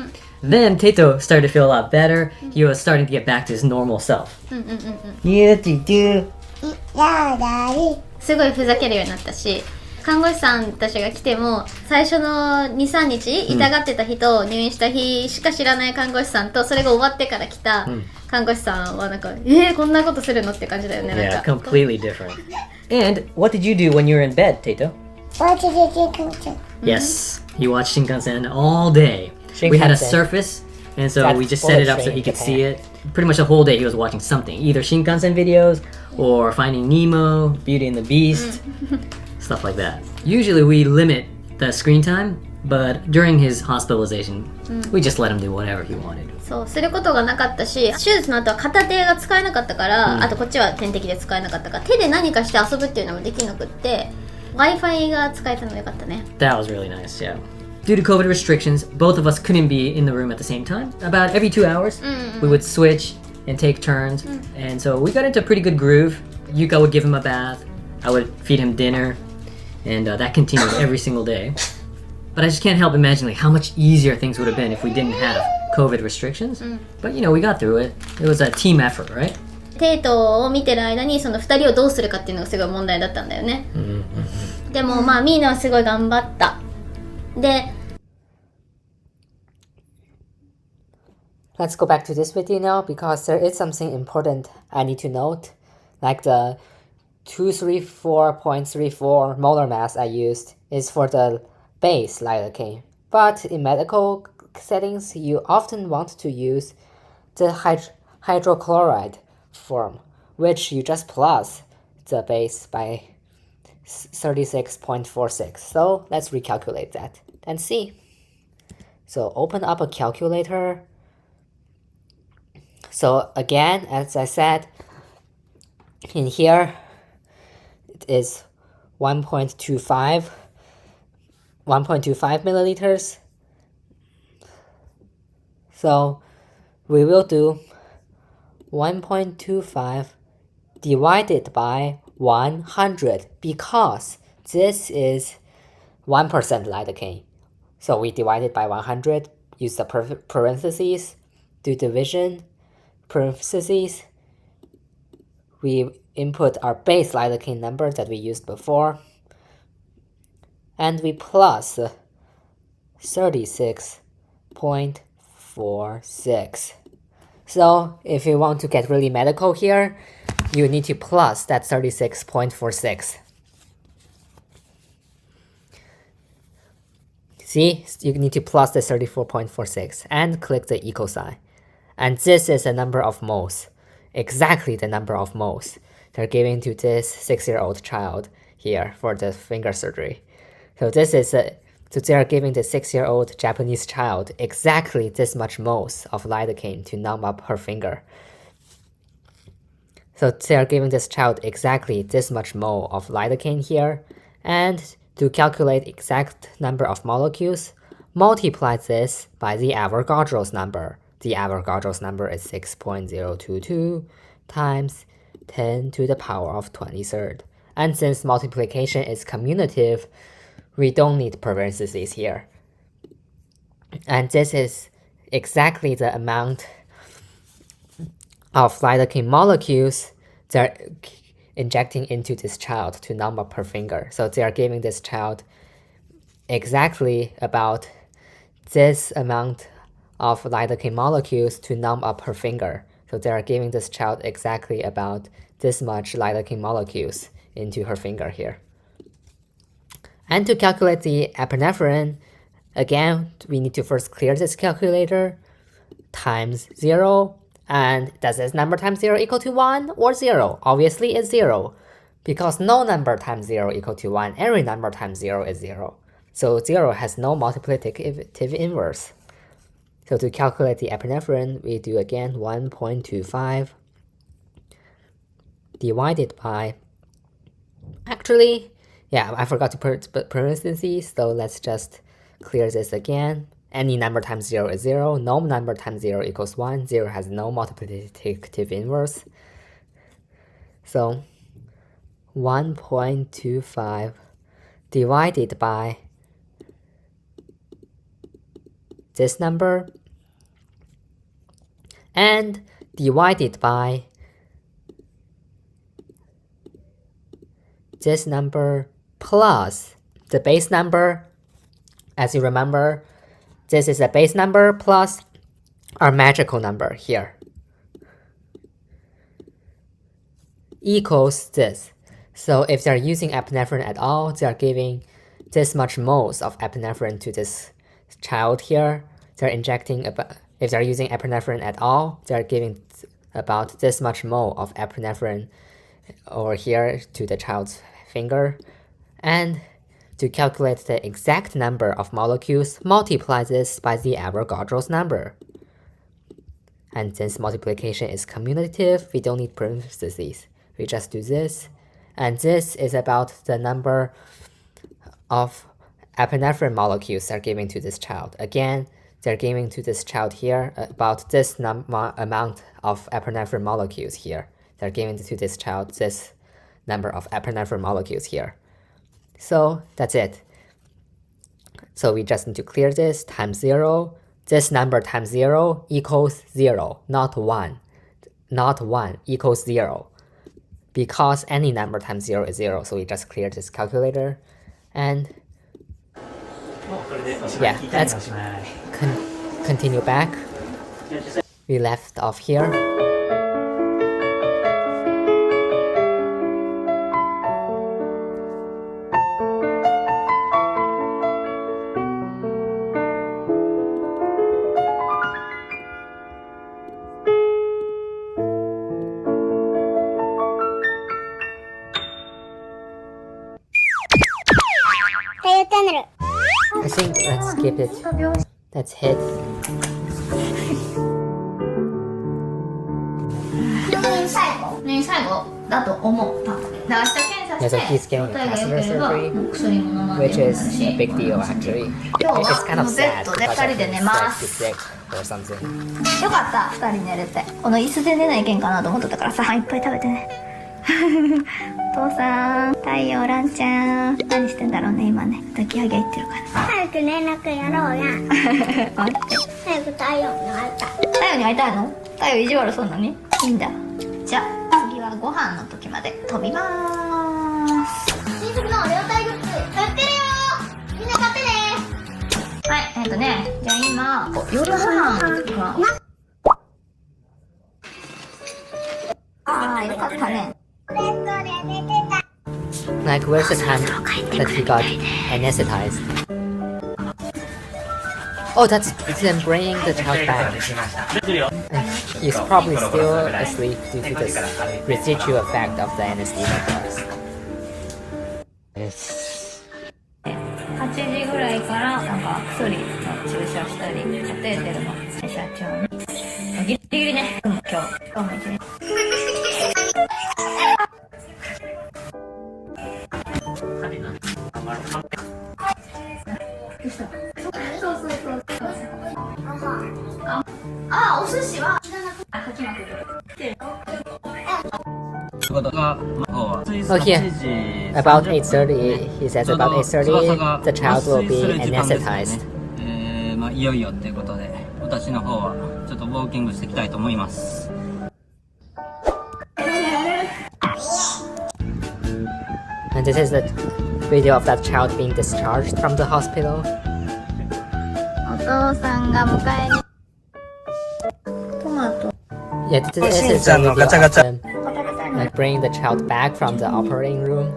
then Tato started to feel a lot better. He was starting to get back to his normal self. Yeah, do. Yeah, Daddy. すごいふざけるようになったし看護師さんたちが来ても最初の 2,3 日痛がってた人、入院した日しか知らない看護師さんとそれが終わってから来た看護師さんはなんかこんなことするのって感じだよね Yeah, なんか completely different. And what did you do when you were in bed, Tato? What did you do? Yes, he watched Shinkansen all day. We had a Shinkansen. surface, and so That's we just full set of it up so train he in could Japan. see it. Pretty much the whole day he was watching something, either Shinkansen videos or Finding Nemo, Beauty and the Beast, stuff like that. Usually we limit the screen time, but during his hospitalization, we just let him do whatever he wanted. そうすることがなかったし手術の後は片手が使えなかったから、あとこっちは点滴で使えなかったから手で何かして遊ぶっていうのもできなくって Wi-Fi が使えたのがよかったね That was really nice, yeah. Due to COVID restrictions, both of us couldn't be in the room at the same time. About every 2 hours, we would switch and take turns. And so we got into a pretty good groove. Yuka would give him a bath. I would feed him dinner. And that continued every single day. But I just can't help imagining how much easier things would have been if we didn't have COVID restrictions. But you know, we got through it. It was a team effort, right? テイトを見てる間にその2人をどうするかっていうのがすごい問題だったんだよね、でもまあミーナはすごい頑張ったで Let's go back to this video now because there is something important I need to note. Like the 234.34 molar mass I used is for the base lidocaine. But in medical settings, you often want to use the hydrochloride form, which you just plus the base by 36.46. So let's recalculate that and see. So open up a calculator. So again, as I said, in here it is 1.25 milliliters. So we will do 1.25 divided by 100 because this is 1% lidocaine. So we divide it by 100, use the parentheses, do division, parentheses, we input our base lidocaine number that we used before, and we plus 36.46. So if you want to get really medical here, you need to plus that 36.46. See, you need to plus the 34.46 and click the equal sign. And this is the number of moles, exactly the number of moles they're giving to this 6-year-old child here for the finger surgery. So this is so they are giving the 6-year-old Japanese child exactly this much moles of lidocaine to numb up her finger. So they are giving this child exactly this much mole of lidocaine here, and to calculate exact number of molecules, multiply this by the Avogadro's number. The Avogadro's number is 6.022 times 10 to the power of 23rd. And since multiplication is commutative, we don't need parentheses here. And this is exactly the amount of lidocaine molecules they're injecting into this child to numb up her finger. So they are giving this child exactly about this amount of lidocaine molecules to numb up her finger. So they are giving this child exactly about this much lidocaine molecules into her finger here. And to calculate the epinephrine, again, we need to first clear this calculator, times 0. And does this number times 0 equal to 1 or 0? Obviously it's 0, because no number times 0 equal to 1. Every number times 0 is 0. So 0 has no multiplicative inverse. So to calculate the epinephrine, we do again 1.25 divided by, actually, yeah, I forgot to put parentheses, so let's just clear this again. Any number times 0 is 0, no number times 0 equals 1, 0 has no multiplicative inverse. So 1.25 divided by this number and divided by this number plus the base number. As you remember, this is a base number plus our magical number here equals this. So if they're using epinephrine at all, they are giving this much moles of epinephrine to this child here. They're injecting about, if they're using epinephrine at all, they're giving about this much mole of epinephrine over here to the child's finger. And to calculate the exact number of molecules, multiply this by the Avogadro's number. And since multiplication is commutative, we don't need parentheses. We just do this. And this is about the number of epinephrine molecules they're giving to this child. Again, they're giving to this child here about this amount of epinephrine molecules here. They're giving to this child this number of epinephrine molecules here. So that's it. So we just need to clear this, times 0. This number times 0 equals 0, not 1. Not 1 equals 0. Because any number times 0 is 0, so we just clear this calculator. And yeah, let's continue back. We left off here. I think let's skip it. Let's hit. Yeah, so he's getting a catheter surgery, which is a big deal actually. It's kind of sad because I think he's like sick or something. よかった2人寝れてこの椅子で寝ないけんかなと思ってたからさいっぱい食べてねお父さん太陽ランちゃん何してんだろうね今ね抱き上げいってるかな早く連絡やろうや待って早く太陽に会いたい太陽に会いたいの太陽意地悪そうなにいいんだじゃあ次はご飯の時まで飛びまーす親戚のレオタイグッズ売ってるよみんな買ってねはいじゃあ今夜ご飯が Like, where's the time that he got anesthetized? Oh, that's them bringing the child back. And he's probably still asleep due to this residual effect of the anesthesia drugs. 8時ぐらいからなんか薬の注射したりカテーテルの社長にギリギリね今日も一日あ、お寿司は書きまくる Oh, here. About 8:30, he says about 8:30, the child will be anesthetized. いよいよっていうことで、私の方はちょっとウォーキングしていきたいと思います。And this is the video of that child being discharged from the hospital. お父さんが迎えにトマト Yeah, this is the video of them, like bringing the child back from the operating room.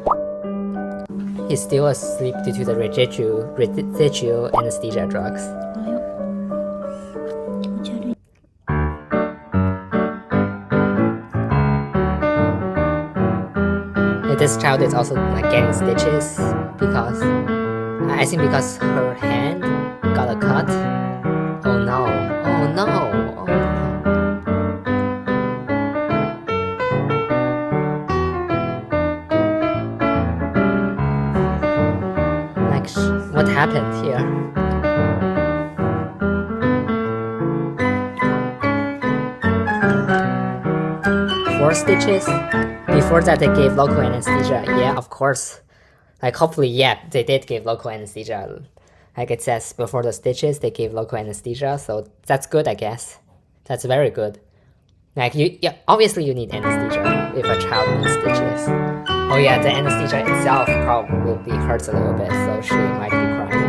He's still asleep due to the residual anesthesia drugs. This child is also like getting stitches because I think because her hand got a cut. Oh no! Oh no! Oh no! Like what happened here? Four stitches? Before that they gave local anesthesia. Yeah, of course. Like hopefully, yeah, they did give local anesthesia. Like it says before the stitches they gave local anesthesia, so that's good, I guess. That's very good. Like yeah, obviously you need anesthesia if a child needs stitches. Oh yeah, the anesthesia itself probably hurts a little bit, so she might be crying.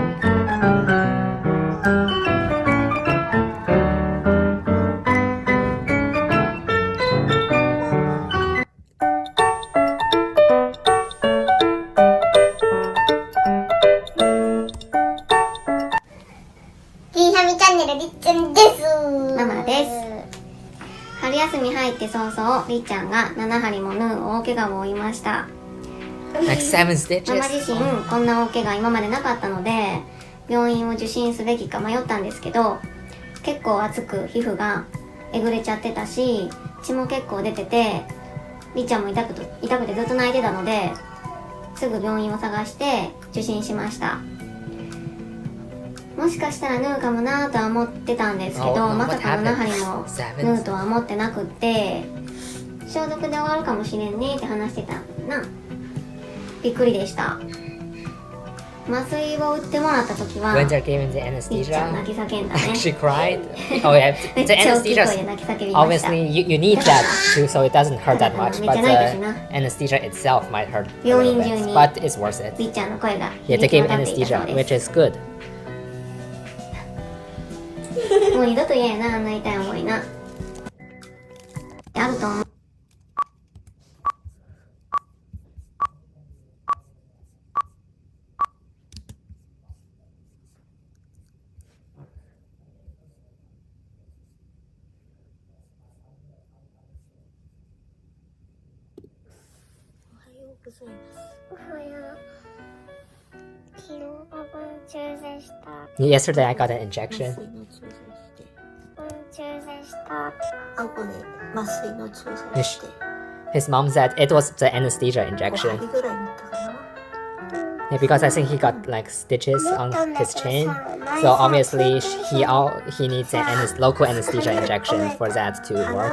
Ginhami チャンネルりっちゃんです。ママです。春休み入って早々、りっちゃんが7針も縫う大怪我を負いました。Like 7 stitches. ママ自身こんな大怪我今までなかったので病院を受診すべきか迷ったんですけど、結構熱く皮膚がえぐれちゃってたし血も結構出ててりっちゃんも痛くてずっと泣いてたので、すぐ病院を探して受診しました。もしかしたら縫うかもなとは思ってたんですけど、まさか7針も縫うとは思ってなくって、消毒で終わるかもしれんねって話してたな。びっくりでした。麻酔を打ってもらった時は When they're giving the anesthesia, 泣き叫んだね。she cried. Oh yeah, the anesthesia. Obviously, you need that too, so it doesn't hurt that much. But the anesthesia itself might hurt a little bit, but it's worth it. りっちゃんの声が Yeah, they gave anesthesia, which is good. もう二度と嫌やな、あんな痛い思いな。あると思う。おはよう。昨日パパの注射した。Yesterday I got an injection. 注射した。顎で麻酔の注射して。His mom said it was the anesthesia injection. 5針ぐらい塗ったかな。Yeah, because I think he got like stitches on his chin, so obviously he needs an local anesthesia injection for that to work.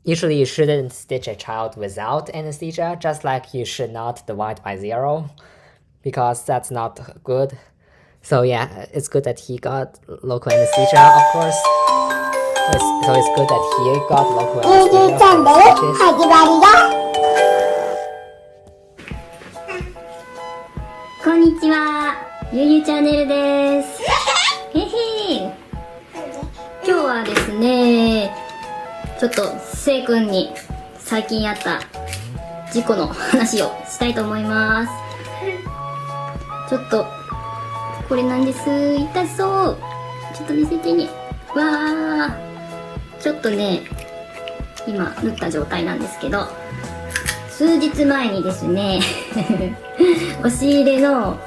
Usually you shouldn't stitch a child without anesthesia, just like you should not divide by 0, because that's not good. So yeah, it's good that he got local anesthesia, of course. So it's good that he got local anesthesia for stitches. こんにちは、ゆゆチャンネルです。へへ。今日はですね、ちょっとせいくんに最近あった事故の話をしたいと思います。ちょっとこれなんです。痛そう。ちょっと見せてね。わー、ちょっとね今縫った状態なんですけど、数日前にですね押し入れの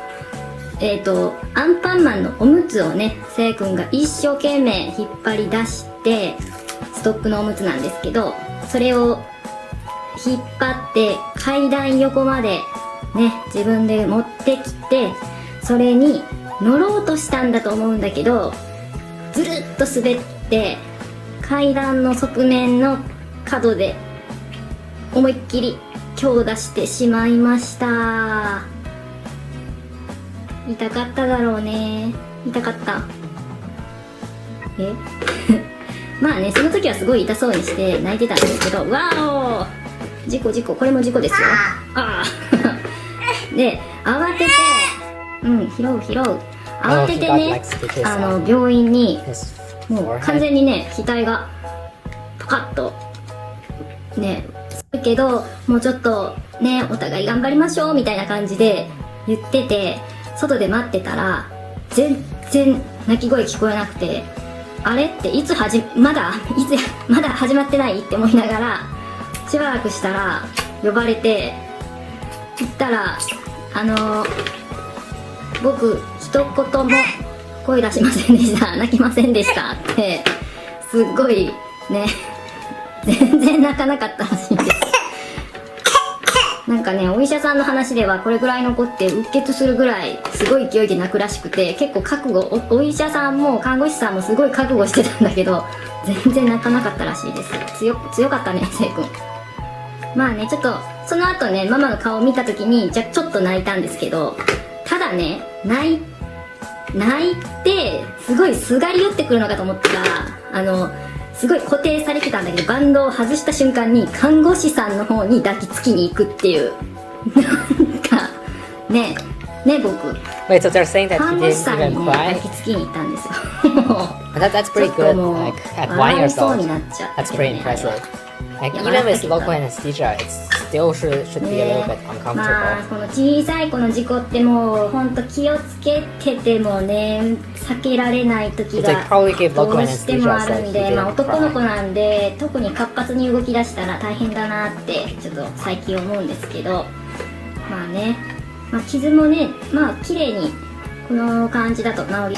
アンパンマンのおむつをね、せいくんが一生懸命引っ張り出して、ストックのおむつなんですけど、それを引っ張って階段横までね、自分で持ってきて、それに乗ろうとしたんだと思うんだけど、ずるっと滑って階段の側面の角で思いっきり強打してしまいました。痛かっただろうね。痛かった。まあね、その時はすごい痛そうにして泣いてたんですけど、わお、事故事故、これも事故ですよ。ああで、慌てて、拾う慌ててね、病院にもう完全にね、額がポカッとね、するけど、もうちょっとね、お互い頑張りましょうみたいな感じで言ってて、外で待ってたら全然泣き声聞こえなくて、あれってまだ始まってないって思いながら、しばらくしたら呼ばれて行ったら、僕一言も声出しませんでした、泣きませんでしたってすっごいね、全然泣かなかったらしいんです。なんかね、お医者さんの話ではこれぐらいの子ってうっ血するぐらいすごい勢いで泣くらしくて、結構覚悟、お医者さんも看護師さんもすごい覚悟してたんだけど、全然泣かなかったらしいです。強かったね、せいくん。まあね、ちょっとその後ね、ママの顔を見た時にちょっと泣いたんですけど、ただね、泣いてすごいすがり寄ってくるのかと思ったら、すごい固定されてたんだけど、バンドを外した瞬間に看護師さんの方に抱きつきに行くっていう、なんかね僕 Wait, so they're saying that 看 he 護師 didn't さんに even ね cry? 抱きつきに行ったんですよ。 That's pretty ちょっと good. もう Like at 1 笑 years いそうに old, なっちゃって that's pretty ね、あれ impressive. は。 Like いや、 even 笑った with けど local anesthesia, it still should be a little bit まあ uncomfortable. この小さい子の事故ってもうほんと気をつけててもね、避けられない時が They probably gave ど local うしても anesthesia, あ so るん he で、まあ didn't 男の子 cry. なんで特に活発に動き出したら大変だなってちょっと最近思うんですけど、まあね、まあ、傷もね、まあ綺麗にこの感じだと治り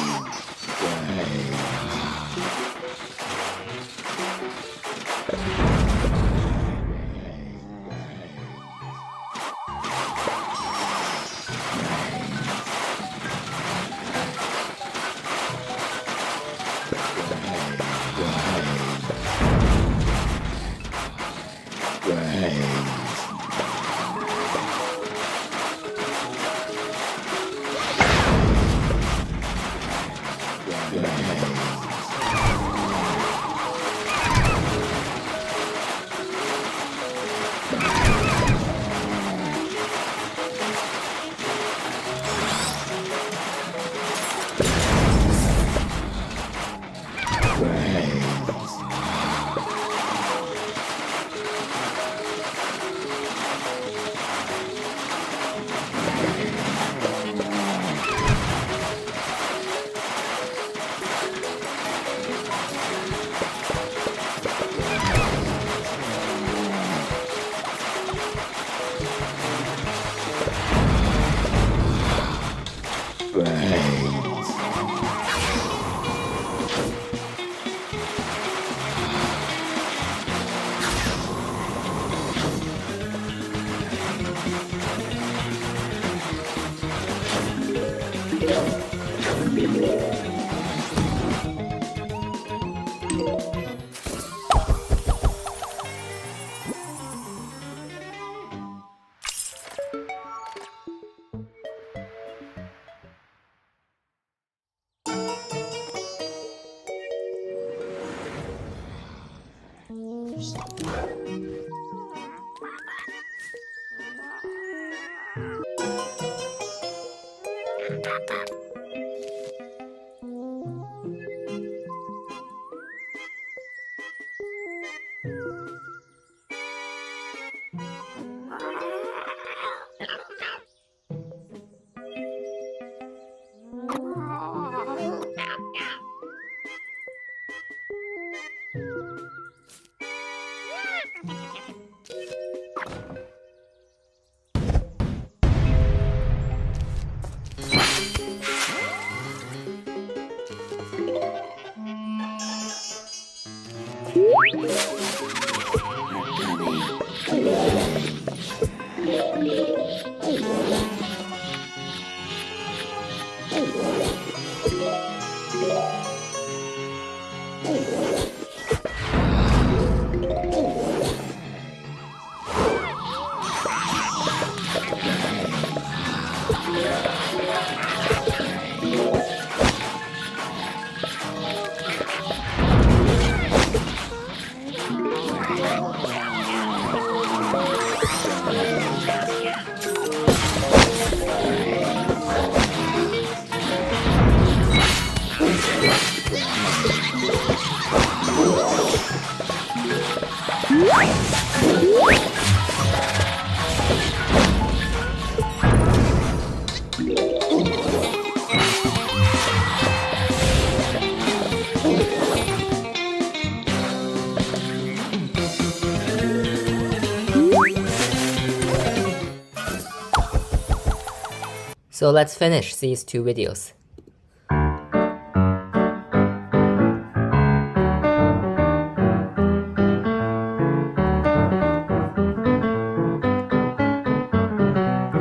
So let's finish these two videos.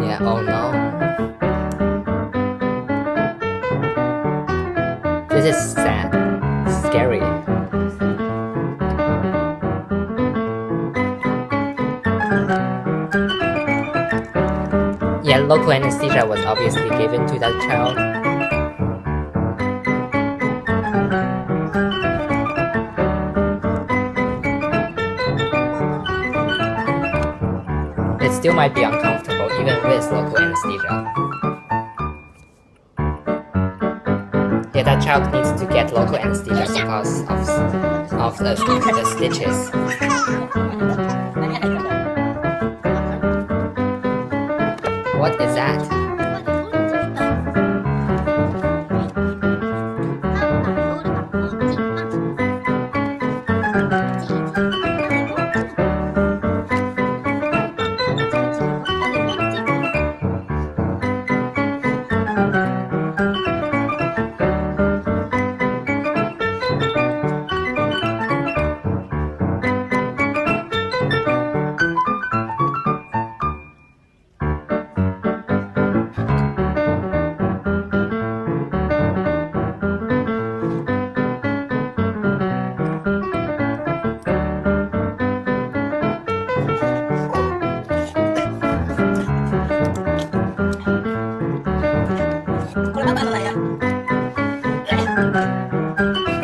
Yeah, oh no. This is sad. Scary. Yeah, local anesthesia was obviously given to that child. It still might be uncomfortable even with local anesthesia. Yeah, that child needs to get local anesthesia because of the stitches. What is that?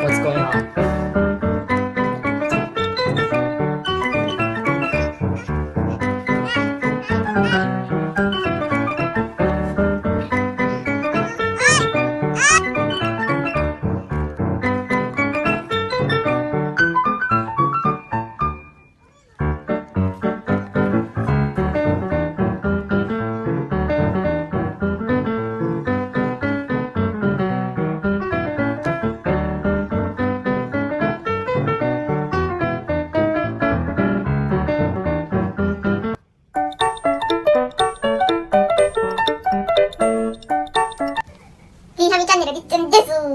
What's going on?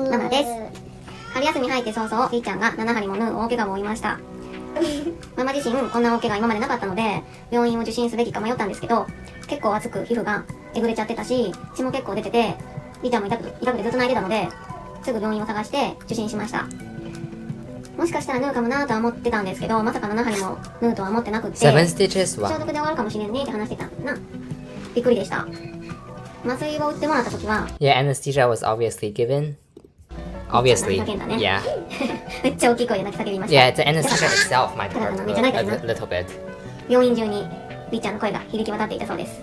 ママです。春休み入って早々、りーちゃんが7針も縫う大怪我を負いました。ママ自身こんな大怪我今までなかったので、病院を受診すべきか迷ったんですけど、結構熱く皮膚がえぐれちゃってたし、血も結構出てて、りーちゃんも痛くてずっと泣いてたので、すぐ病院を探して受診しました。もしかしたら縫うかもなーとは思ってたんですけど、まさか7針も縫うとは思ってなくて、7 stitches 消毒で終わるかもしれんねって話してたんだな。びっくりでした。麻酔を打ってもらった時は、Yeah, anesthesia was obviously given. Obviously, yeah. めっちゃ大きい声で泣き叫びました。Yeah, the anesthesia itself might hurt a little bit. 病院中にりーちゃんの声が響き渡っていたそうです。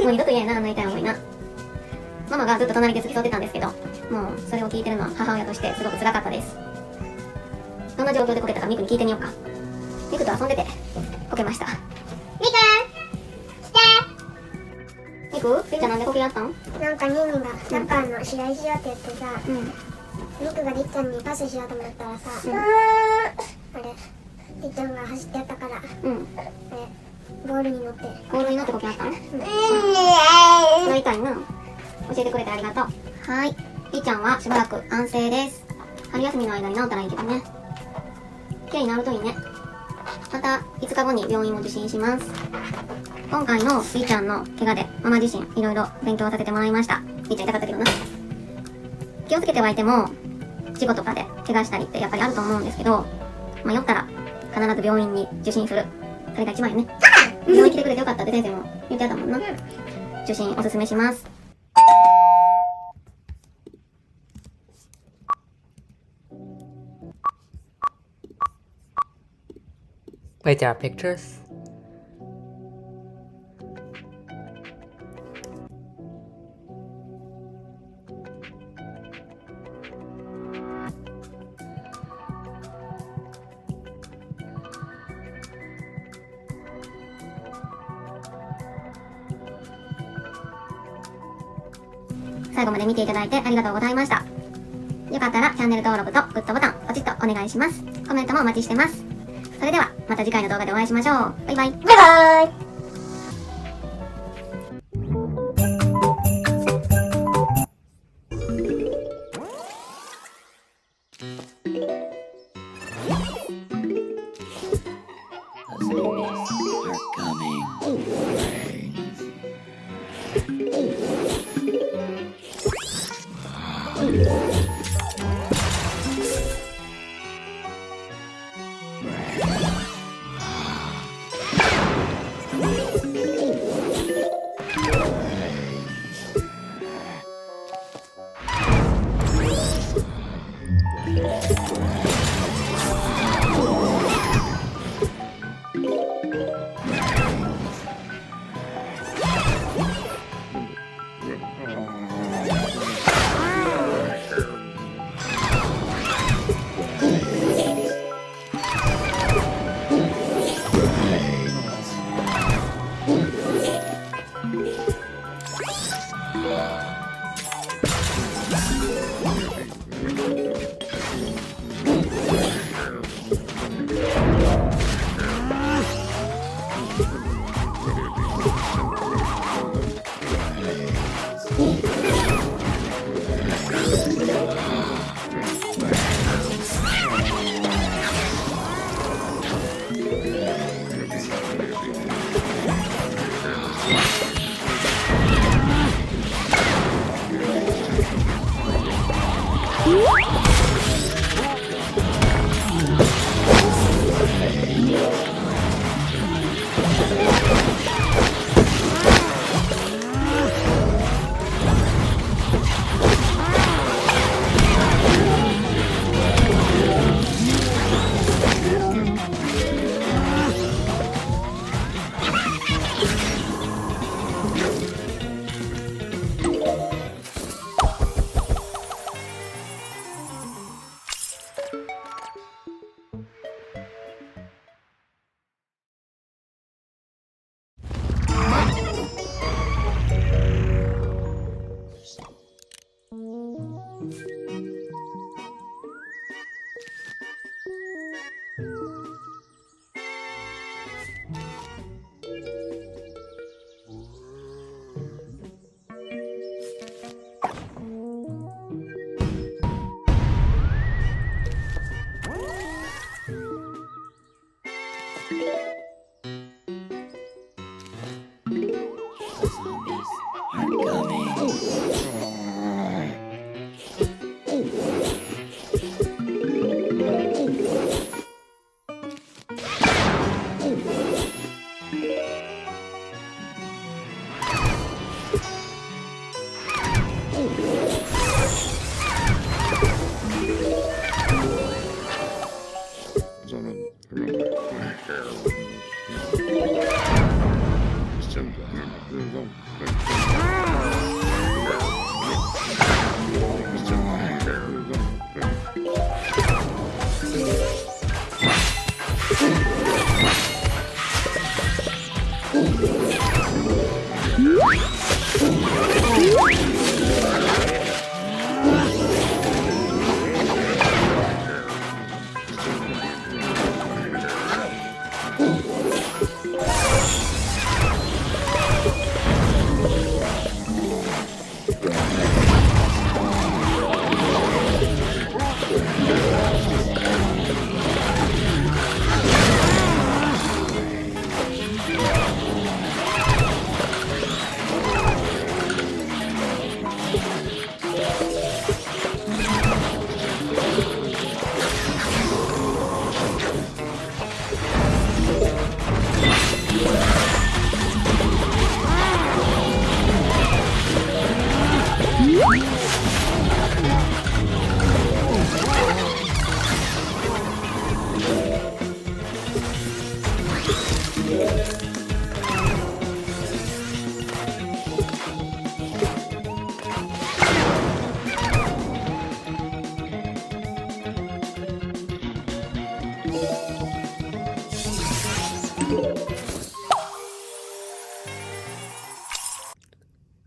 もう二度と嫌やな、泣いたい思いな。ママがずっと隣で付き添ってたんですけど、もうそれを聞いてるのは母親としてすごく辛かったです。どんな状況でこけたかミクに聞いてみようか。ミクと遊んでてこけました。ミク来て。ミク、りーちゃんなんでこけやったん？なんかニーニーがサッカーの試合しようって言ってさ、ミクがりっちゃんにパスしようと思ったらさ、あれりっちゃんが走ってやったから、あれボールに乗ってこけやったの？乗りたいな。教えてくれてありがとう。はい、りーちゃんはしばらく安静です。春休みの間に治ったらいいけどね。綺麗になるといいね。まだまた5日後に病院を受診します。今回のりーちゃんの怪我でママ自身いろいろ勉強させてもらいました。りーちゃん痛かったけどな。気をつけてはいても事故とかで怪我したりってやっぱりあると思うんですけど、迷ったら必ず病院に受診する。それが一番よね。病院来てくれてよかったって先生も言ってたもんな。受診おすすめします。Wait, there are pictures? .最後まで見ていただいてありがとうございました。よかったらチャンネル登録とグッドボタンポチッとお願いします。コメントもお待ちしてます。それではまた次回の動画でお会いしましょう。バイバイ。バイバイ。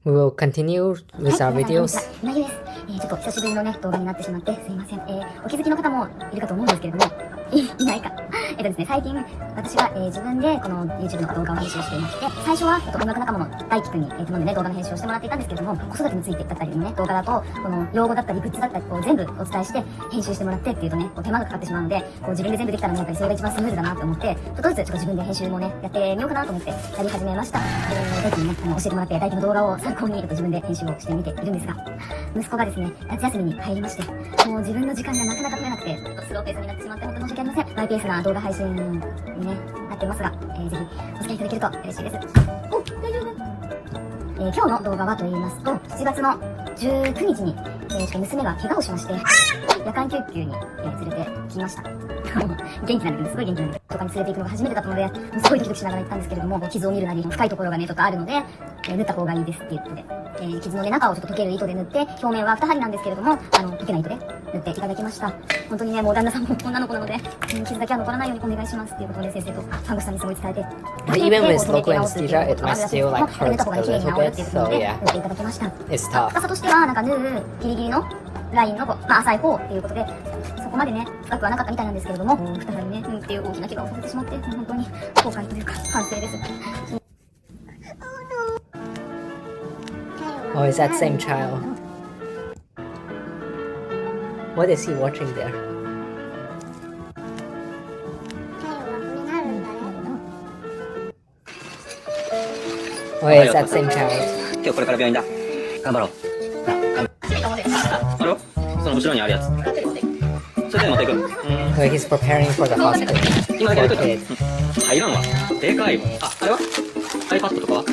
We will continue with our videos. 今井です。ちょっと久しぶりのね動画になってしまってすいません。お気づきの方もいるかと思うんですけれども、いないか。ですね、最近私が、自分でこの YouTube の動画を編集していまして、最初は、音楽仲間の大輝くんに、頼んでね動画の編集をしてもらっていたんですけれども、子育てについてだったりのね動画だとこの用語だったりグッズだったりこう全部お伝えして編集してもらってっていうとねこう手間がかかってしまうので、こう自分で全部できたらねやっぱりそれが一番スムーズだなと思って、ちょっとずつちょっと自分で編集もねやってみようかなと思ってやり始めました。大輝にね教えてもらって大輝の動画を参考に自分で編集をしてみているんですが、息子がですね夏休みに入りまして、もう自分の時間がなかなか取れなくてちょっとスローペースになってしまって本当に申し訳ありません。マイペースな動画配信にねなってますが、ぜひお付き合いいただけると嬉しいです。お、大丈夫？今日の動画はと言いますと、7月の19日に、娘が怪我をしまして、夜間救急に、連れてきました。元気なんだけど、すごい元気なんだけど、とかに連れて行くのが初めてだったので、すごいドキドキしながら行ったんですけれども、傷を見るなり、深いところがね、ちょっとあるので、縫った方がいいですっていうことで、傷のね、中をちょっと溶ける糸で縫って、表面は2針なんですけれども、溶けない糸で縫っていただきました。本当にね、もう旦那さんも女の子なので、傷だけは残らないようにお願いしますっていうことで、先生と看護師さんにすごい伝えて、Even with local anesthesia, it might still like hurt a little bit, so yeah, 縫っていただきました。 it's tough. 深さとしては、なんか縫うギリギリのラインの、浅い方っていうことで、そこまでね、深くはなかったみたいなんですけれども、再びね、っていう大きな怪我をさせてしまって、本当に後悔というか、反省です。Oh, is that same child? What is he watching there? Oh, is that same child? 今日これから病院だ。頑張ろう。あれはその後ろにあるやつ。それで持っていく。So he's preparing for the hospital. 今だけやっといた。入らんわ。でかいわ。あれは iPad とかは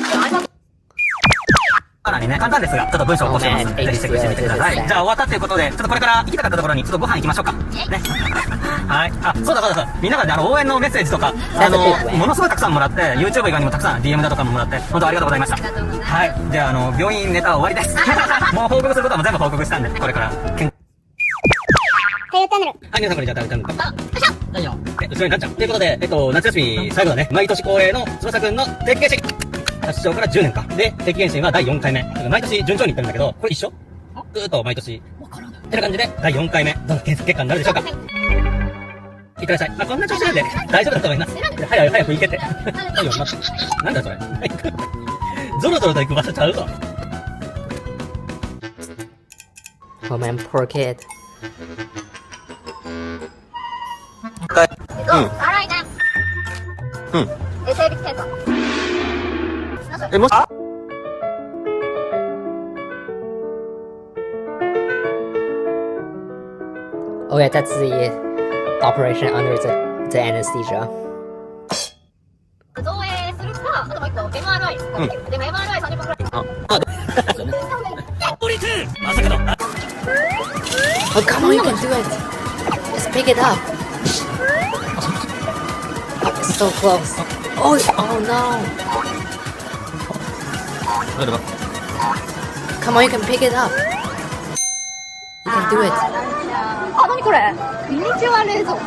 さらにね、簡単ですが、ちょっと文章を起こしてますので、ぜひチェックしてみてください。じゃあ終わったっていうことで、ちょっとこれから行きたかったところに、ちょっとご飯行きましょうか。ね。はい。あ、そうだ。みんなからね、応援のメッセージとか、ものすごいたくさんもらって、YouTube 以外にもたくさん DM だとかももらって、本当ありがとうございました。はい。で、病院ネタは終わりです。もう報告することはもう全部報告したんで、これから。はい、チャンネル。はい、皆さんこんにちは、チャンネル。何よ。後ろになっちゃう。ということで、夏休み最後だね、毎年恒例の翼くんの定期検診。発症から10年か。で、定期検診は第4回目。毎年順調に行ってるんだけど、これ一緒？ずーっと毎年。ってな感じで、第4回目。どんな検査結果になるでしょうか。いってらっしゃい。まあ、こんな調子なんで、大丈夫だと思います。早く行けて。なんだそれ。ゾロゾロと行く場所ちゃうぞ。Oh man, poor kid. 辛いね。性別検査。もしOh yeah, that's the operation under the anesthesia. 造影するか、あともう一個 MRI。でも MRI30分くらい。Oh come on, you can do it. Just pick it up. It's so close. Oh no. Come on, you can pick it up. You can do it. あ、なにこれ？ミニチュア冷蔵庫。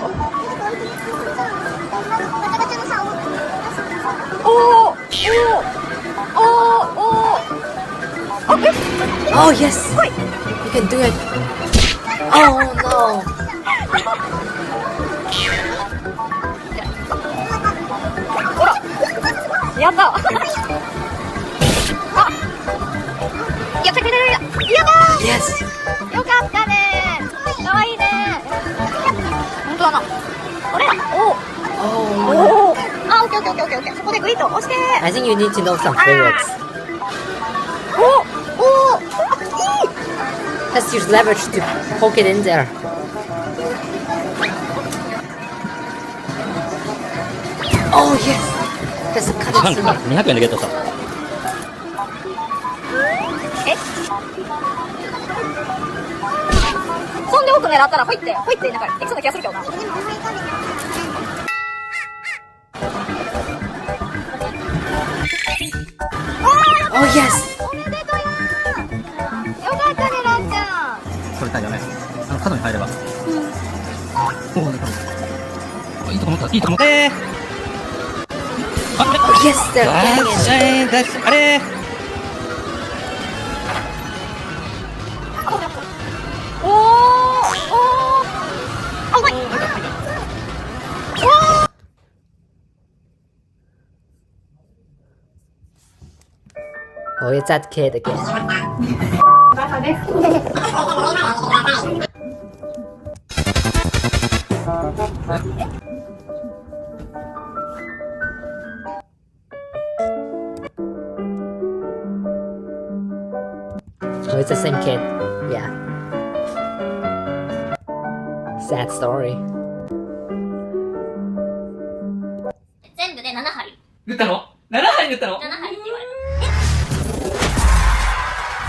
Oh yes. You can do it. Oh no. ほら。やった。やったYes. よかったね。かわいいね。本当だな。これだ。おお。あ、オッケー。そこでグイッと押して。I think you need to know some physics. Just use leverage to poke it in there. Oh yes. Just cut it through. 200円でゲットした。そんで奥狙ったらほいってなんかできそうな気がするけどな。Oh yes. おめでとうよかったね、ランちゃん。取れたよね。角に入れば。おお、いいとこ持った。Yes, they're getting it. That's it. Oh, it's that kid again. Oh, it's the same kid. Yeah. Sad story. 全部で7針。打ったの ?7 針打ったの7針って言われ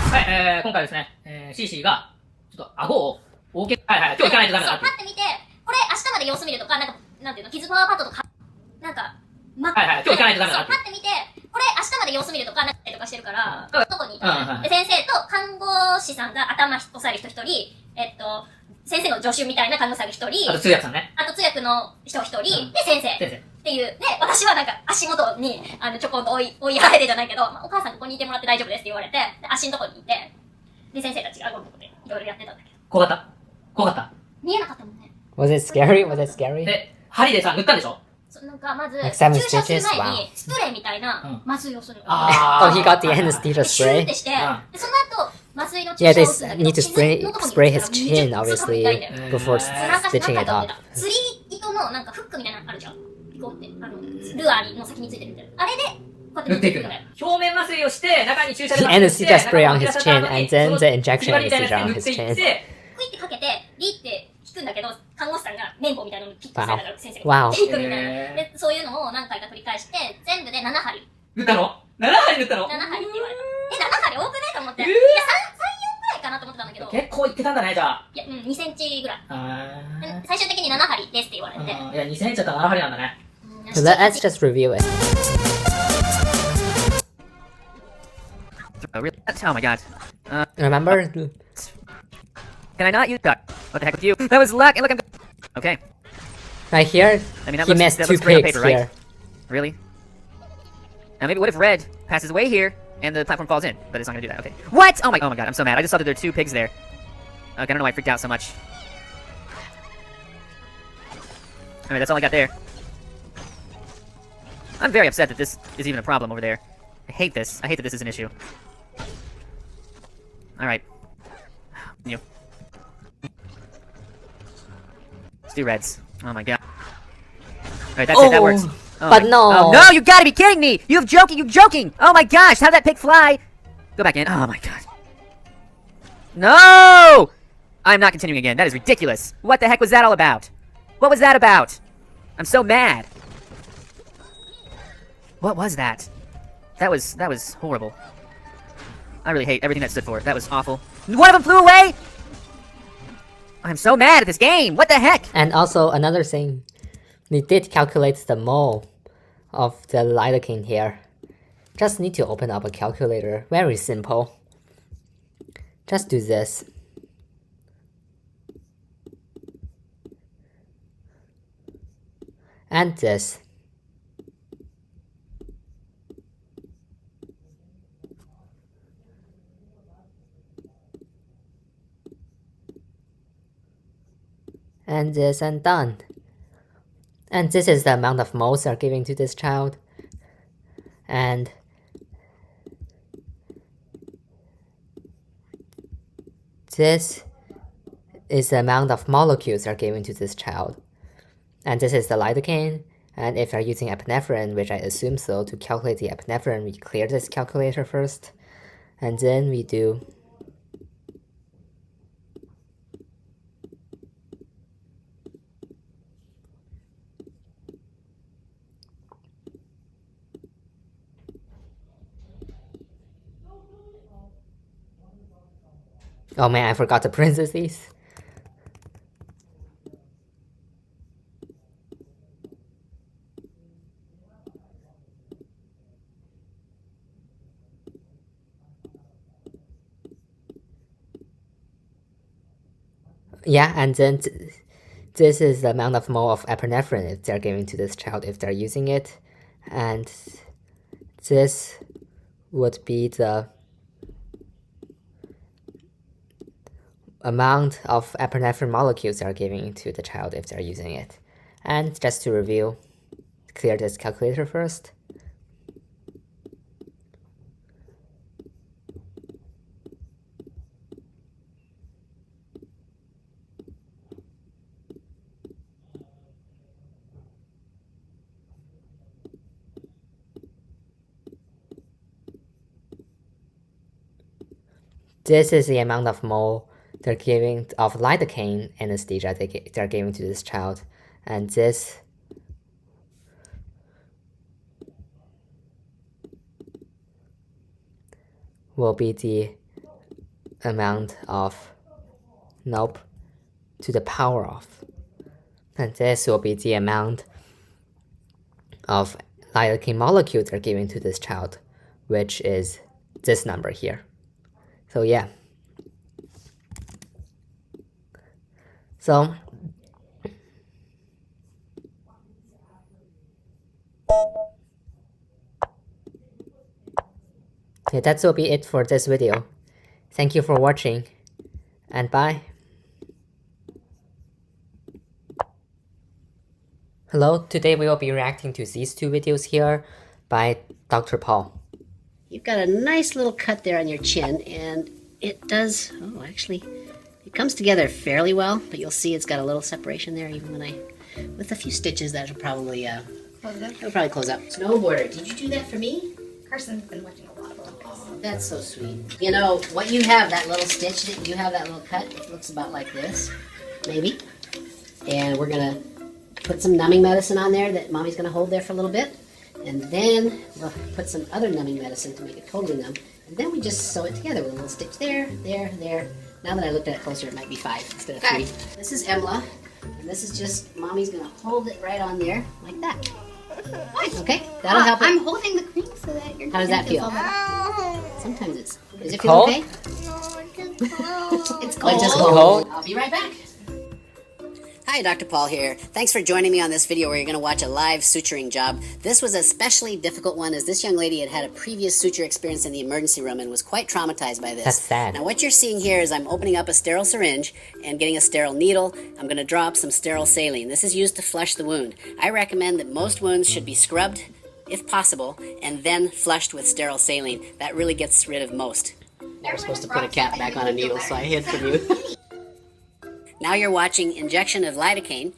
はい、今回ですね、シーシーが、ちょっと顎を大きく、はいはい、今日行かないとダメだなそう、パッて見て、これ明日まで様子見るとか、なんていうの、傷パワーパッドとか、なんか、はいはい、今日行かないとダメだなそう、パッて見て、これ明日まで様子見るとか、なったりとかしてるから、どこにいたうんうんで、先生と看護師さんが頭押さえる人一人、先生の助手みたいな看護師さんが一人、あと通訳さんね。あと通訳の人一人、で、先生。っていう。で、私はなんか足元に、ちょこんと追いやられてじゃないけど、まあ、お母さんここにいてもらって大丈夫ですって言われて、で足のとこにいて、で、先生たちが顎のとこでいろいろやってたんだけど。怖かった怖かった見えなかったもんね。Was it scary? Was it scary? で、針でさ、塗ったんでしょなんかまず、 Like seven 注射する stitches? 前に、スプレーみたいな麻酔をするの。Oh, he got the anesthesia シューっ spray? てして、で、その後、麻酔の注 Yeah, 射 they をするんだけど need to spray his chin, obviously, before なんか stitching it up. 釣り糸のなんかフックみたいなのあるじゃん。ピコって、ルアーの先についてるみたいな。あれで、こうやって塗っていくんだ。表面麻酔をして、中に注射 The で麻酔して、 anesthesia spray on his chin, and then the injection anesthesia on his クイ chin. ってかけて、リって引くんだけど、看護師さんが綿棒みたいなのにピッとされたから先生 Wow. が引くみたいな。で、そういうのを何回か繰り返して、全部で7針。塗ったの ?7 針塗ったの ?7 針って言われた。7針多くねと思って。いや、3、4くらいかなと思ってたんだけど。結構いってたんだね、じゃあ。いや、2センチぐらい。あ最終的に7針ですって言われて。いや、2センチだったら7針なんだね。So let's just review it. Oh my god. Remember? Can I not use that? What the heck with you? That was luck, and look, I'm okay. Right here, I mean, that he looks, missed that 2 looks great on pigs paper, right? here. Really? Now maybe what if red passes away here and the platform falls in? But it's not gonna do that. Okay. What? Oh my god, I'm so mad. I just saw that there are 2 pigs there. Okay, I don't know why I freaked out so much. Alright, that's all I got there. I'm very upset that this is even a problem over there. I hate this. I hate that this is an issue. Alright. You. Let's do reds. Oh my god. Alright, that's it. That works. Oh but my- no. Oh no, you gotta be kidding me! You're joking! Oh my gosh, how did that pig fly? Go back in. Oh my god. No! I'm not continuing again. That is ridiculous. What the heck was that all about? What was that about? I'm so mad. What was that? That was horrible. I really hate everything that stood for it. That was awful. One of them flew away! I'm so mad at this game! What the heck? And also another thing, we did calculate the mole of the lidocaine here. Just need to open up a calculator. Very simple. Just do this. And this. And this and done. And this is the amount of moles they're giving to this child. And this is the amount of molecules they're giving to this child. And this is the lidocaine. And if you're using epinephrine, which I assume so, to calculate the epinephrine, we clear this calculator first. And then we do oh man, I forgot the parentheses. Yeah, and then this is the amount of mole of epinephrine if they're giving to this child if they're using it. And this would be the amount of epinephrine molecules they're giving to the child if they're using it. And just to review, clear this calculator first. This is the amount of mole they're giving of lidocaine anesthesia they're giving to this child, and this will be the amount of to the power of, and this will be the amount of lidocaine molecule they're giving to this child, which is this number here. So yeah. So okay, that will be it for this video. Thank you for watching, and bye. Hello, today we will be reacting to these two videos here by Dr. Paul. You've got a nice little cut there on your chin, and it does, oh, actually, it comes together fairly well, but you'll see it's got a little separation there, even when with a few stitches, that'll probably, it'll probably close up. Snowboarder, did you do that for me? Carson's been lifting a lot of Olympics. Oh, that's so sweet. You know, what you have, that little stitch, that you have that little cut, it looks about like this, maybe. And we're gonna put some numbing medicine on there that Mommy's gonna hold there for a little bit. And then we'll put some other numbing medicine to make it totally numb. And then we just sew it together with a little stitch there, there, there. Now that I looked at it closer, it might be 5 instead of 3. This is Emla, and this is just, Mommy's gonna hold it right on there, like that. Okay, that'll help it. I'm holding the cream so that you're. How does that feel? Sometimes it's, does it feel okay? It's Like just cold. I'll be right back. Hi, Dr. Paul here. Thanks for joining me on this video where you're going to watch a live suturing job. This was a especially difficult one as this young lady had a previous suture experience in the emergency room and was quite traumatized by this. That's sad. Now what you're seeing here is I'm opening up a sterile syringe and getting a sterile needle. I'm going to draw up some sterile saline. This is used to flush the wound. I recommend that most wounds should be scrubbed, if possible, and then flushed with sterile saline. That really gets rid of most. Now we're supposed to put a cap back on a needle, so I hid from you. Now you're watching injection of lidocaine.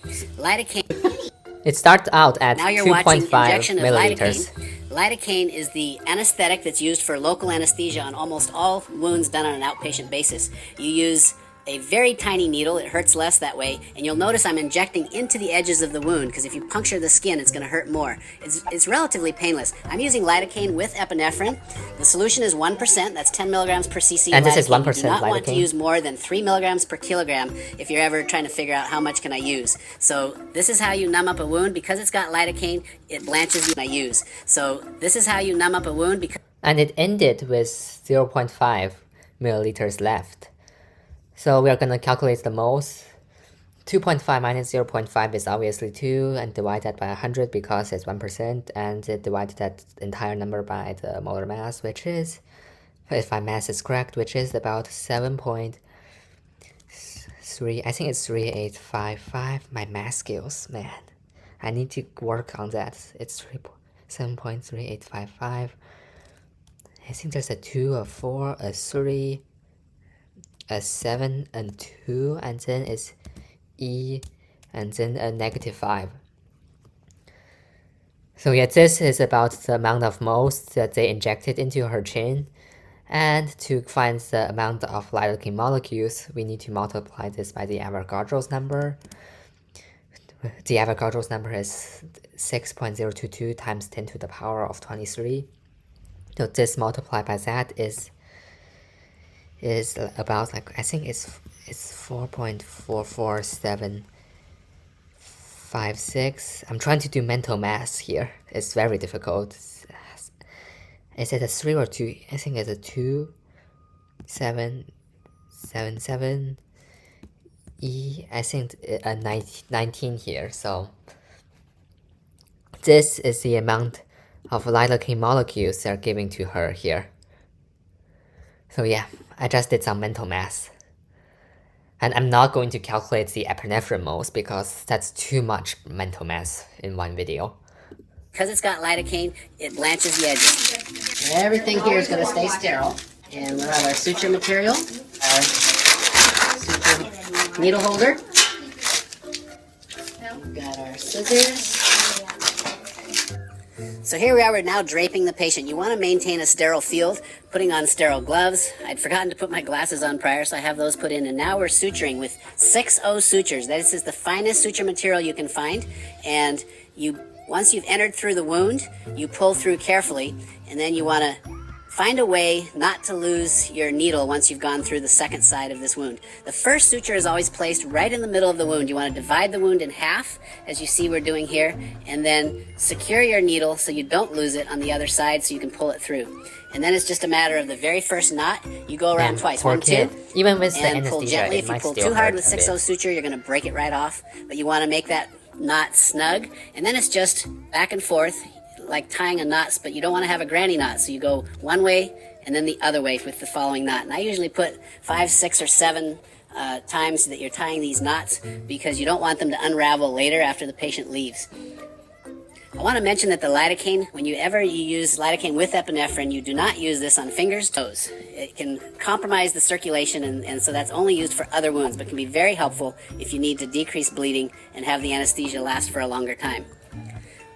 It starts out at now you're watching 2.5 injection of milliliters. Lidocaine is the anesthetic that's used for local anesthesia on almost all wounds done on an outpatient basis. You use a very tiny needle, it hurts less that way, and you'll notice I'm injecting into the edges of the wound because if you puncture the skin, it's going to hurt more. It's relatively painless. I'm using lidocaine with epinephrine. The solution is 1%, that's 10 milligrams per cc. And this is 1% You do not want to lidocaine. use more than 3 milligrams per kilogram if you're ever trying to figure out how much can I use. So this is how you numb up a wound. Because it's got lidocaine, it blanches when I use. So this is how you numb up a wound. And it ended with 0.5 milliliters left. So we are going to calculate the moles. 2.5 minus 0.5 is obviously 2, and divide that by 100 because it's 1%, and it divided that entire number by the molar mass, which is, if my math is correct, which is about 7.3, I think it's 3855. My math skills, man. I need to work on that. It's 7.3855. I think there's a 2, a 4, a 3, a 7 and 2, and then it's E, and then a -5. So yeah, this is about the amount of moles that they injected into her chin. And to find the amount of lidocaine molecules, we need to multiply this by the Avogadro's number. The Avogadro's number is 6.022 times 10 to the power of 23. So this multiplied by that is about, like, I think it's 4.44756. I'm trying to do mental math here. It's very difficult. Is it a 3 or 2? I think it's a 2, 7, 7, 7, E. I think a 19 here. So this is the amount of lidocaine molecules they're giving to her here. So yeah, I just did some mental math. And I'm not going to calculate the epinephrine moles because that's too much mental math in one video. Because it's got lidocaine, it blanches the edges. Everything here is going to stay sterile. And we'll have our suture material, our suture needle holder. We've got our scissors. So here we are, we're now draping the patient. You want to maintain a sterile field, putting on sterile gloves. I'd forgotten to put my glasses on prior, so I have those put in. And now we're suturing with 6.0 sutures. This is the finest suture material you can find. And once you've entered through the wound, you pull through carefully, and then you want to find a way not to lose your needle once you've gone through the second side of this wound. The first suture is always placed right in the middle of the wound. You want to divide the wound in half, as you see we're doing here, and then secure your needle so you don't lose it on the other side so you can pull it through. And then it's just a matter of the very first knot. You go around twice, 1, 2, even with the and pull anesthesia, gently. it If you might pull still too hard hurt with a 6.0 bit. suture, you're going to break it right off. But you want to make that knot snug, and then it's just back and forth, like tying a knot, but you don't want to have a granny knot, so you go one way and then the other way with the following knot. And I usually put 5, 6, or 7 times that you're tying these knots because you don't want them to unravel later after the patient leaves. I want to mention that the lidocaine, when you use lidocaine with epinephrine, you do not use this on fingers, toes. It can compromise the circulation, and so that's only used for other wounds, but can be very helpful if you need to decrease bleeding and have the anesthesia last for a longer time.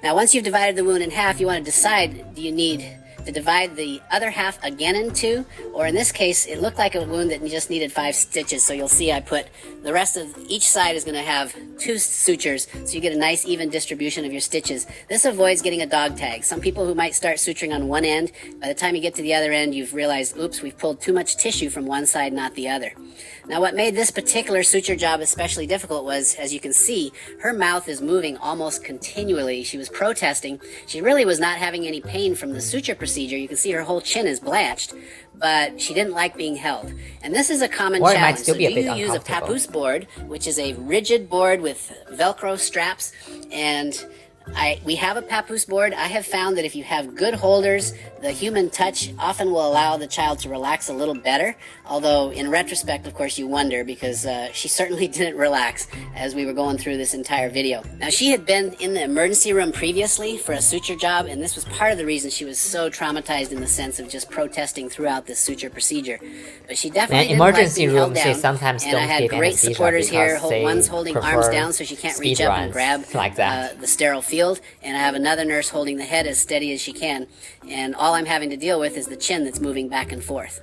Now, once you've divided the wound in half, you want to decide, do you need to divide the other half again in two? Or in this case, it looked like a wound that just needed 5 stitches, so you'll see I put the rest of each side is going to have 2 sutures, so you get a nice even distribution of your stitches. This avoids getting a dog tag. Some people who might start suturing on one end, by the time you get to the other end, you've realized, oops, we've pulled too much tissue from one side, not the other. Now, what made this particular suture job especially difficult was, as you can see, her mouth is moving almost continually. She was protesting. She really was not having any pain from the suture procedure. You can see her whole chin is blanched, but she didn't like being held. And this is a common Or it might challenge. still So be a do bit you use a uncomfortable. papoose board, which is a rigid board with Velcro straps, and we have a papoose board. I have found that if you have good holders, the human touch often will allow the child to relax a little better. Although, in retrospect, of course, you wonder because she certainly didn't relax as we were going through this entire video. Now, she had been in the emergency room previously for a suture job, and this was part of the reason she was so traumatized in the sense of just protesting throughout this suture procedure. But she definitely didn't like emergency being held rooms, they down, sometimes and don't I had give great anesthesia supporters here. because they One's holding arms prefer down so she can't reach speed up and runs grab like that. the sterile field, and I have another nurse holding the head as steady as she can, and all I'm having to deal with is the chin that's moving back and forth.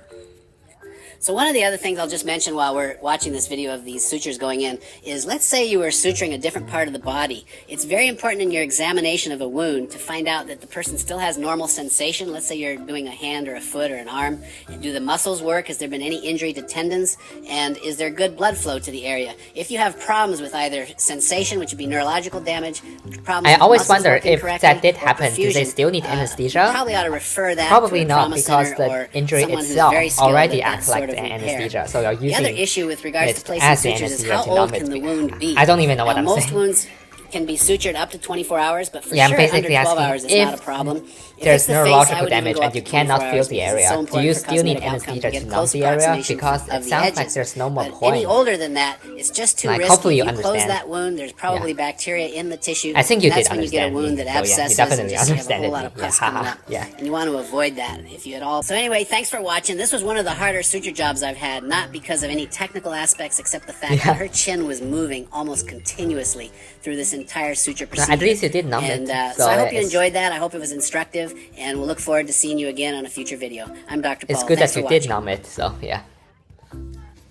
So one of the other things I'll just mention while we're watching this video of these sutures going in is, let's say you were suturing a different part of the body. It's very important in your examination of a wound to find out that the person still has normal sensation. Let's say you're doing a hand or a foot or an arm. Do the muscles work? Has there been any injury to tendons? And is there good blood flow to the area? If you have problems with either sensation, which would be neurological damage, problems I with always muscles wonder working if correctly, that did or happen. Do they perfusion, still need you anesthesia? probably ought to refer that Probably to a not, trauma because center the or injury someone who's itself very skilled already at that acts like sort of the repair. anesthesia. So you're The using other issue with regards to it placing as the sutures is anesthesia how to old numb can it. the wound be? I don't even know what Now, I'm most saying. wounds can be sutured up to 24 hours, but for Yeah, I'm sure basically under 12 asking hours is if not a problem. If there's it's the face, I neurological would even damage go up and you to cannot 24 feel hours the because it's area. so Do important you for still need cosmetic outcome anesthesia to to get numb close the area? approximation Because of it the sounds like edges. there's no more But point. any older than that, it's just too Like, risky. hopefully you If you close understand. that wound, there's probably bacteria in the tissue. I think you and that's did when you get a understand wound me. that So yeah, abscesses you definitely and just you have a understood whole lot me. of pus Yeah, coming haha, up. yeah. And you want to avoid that if you at all. So anyway, thanks for watching. This was one of the harder suture jobs I've had, not because of any technical aspects except the fact that her chin was moving almost continuously through this entire suture procedure. At least you did numb And it. so I hope you it's- enjoyed that. I hope it was instructive, and we'll look forward to seeing you again on a future video. I'm Dr. Paul. It's good Thanks that you for did watching. numb it, so yeah.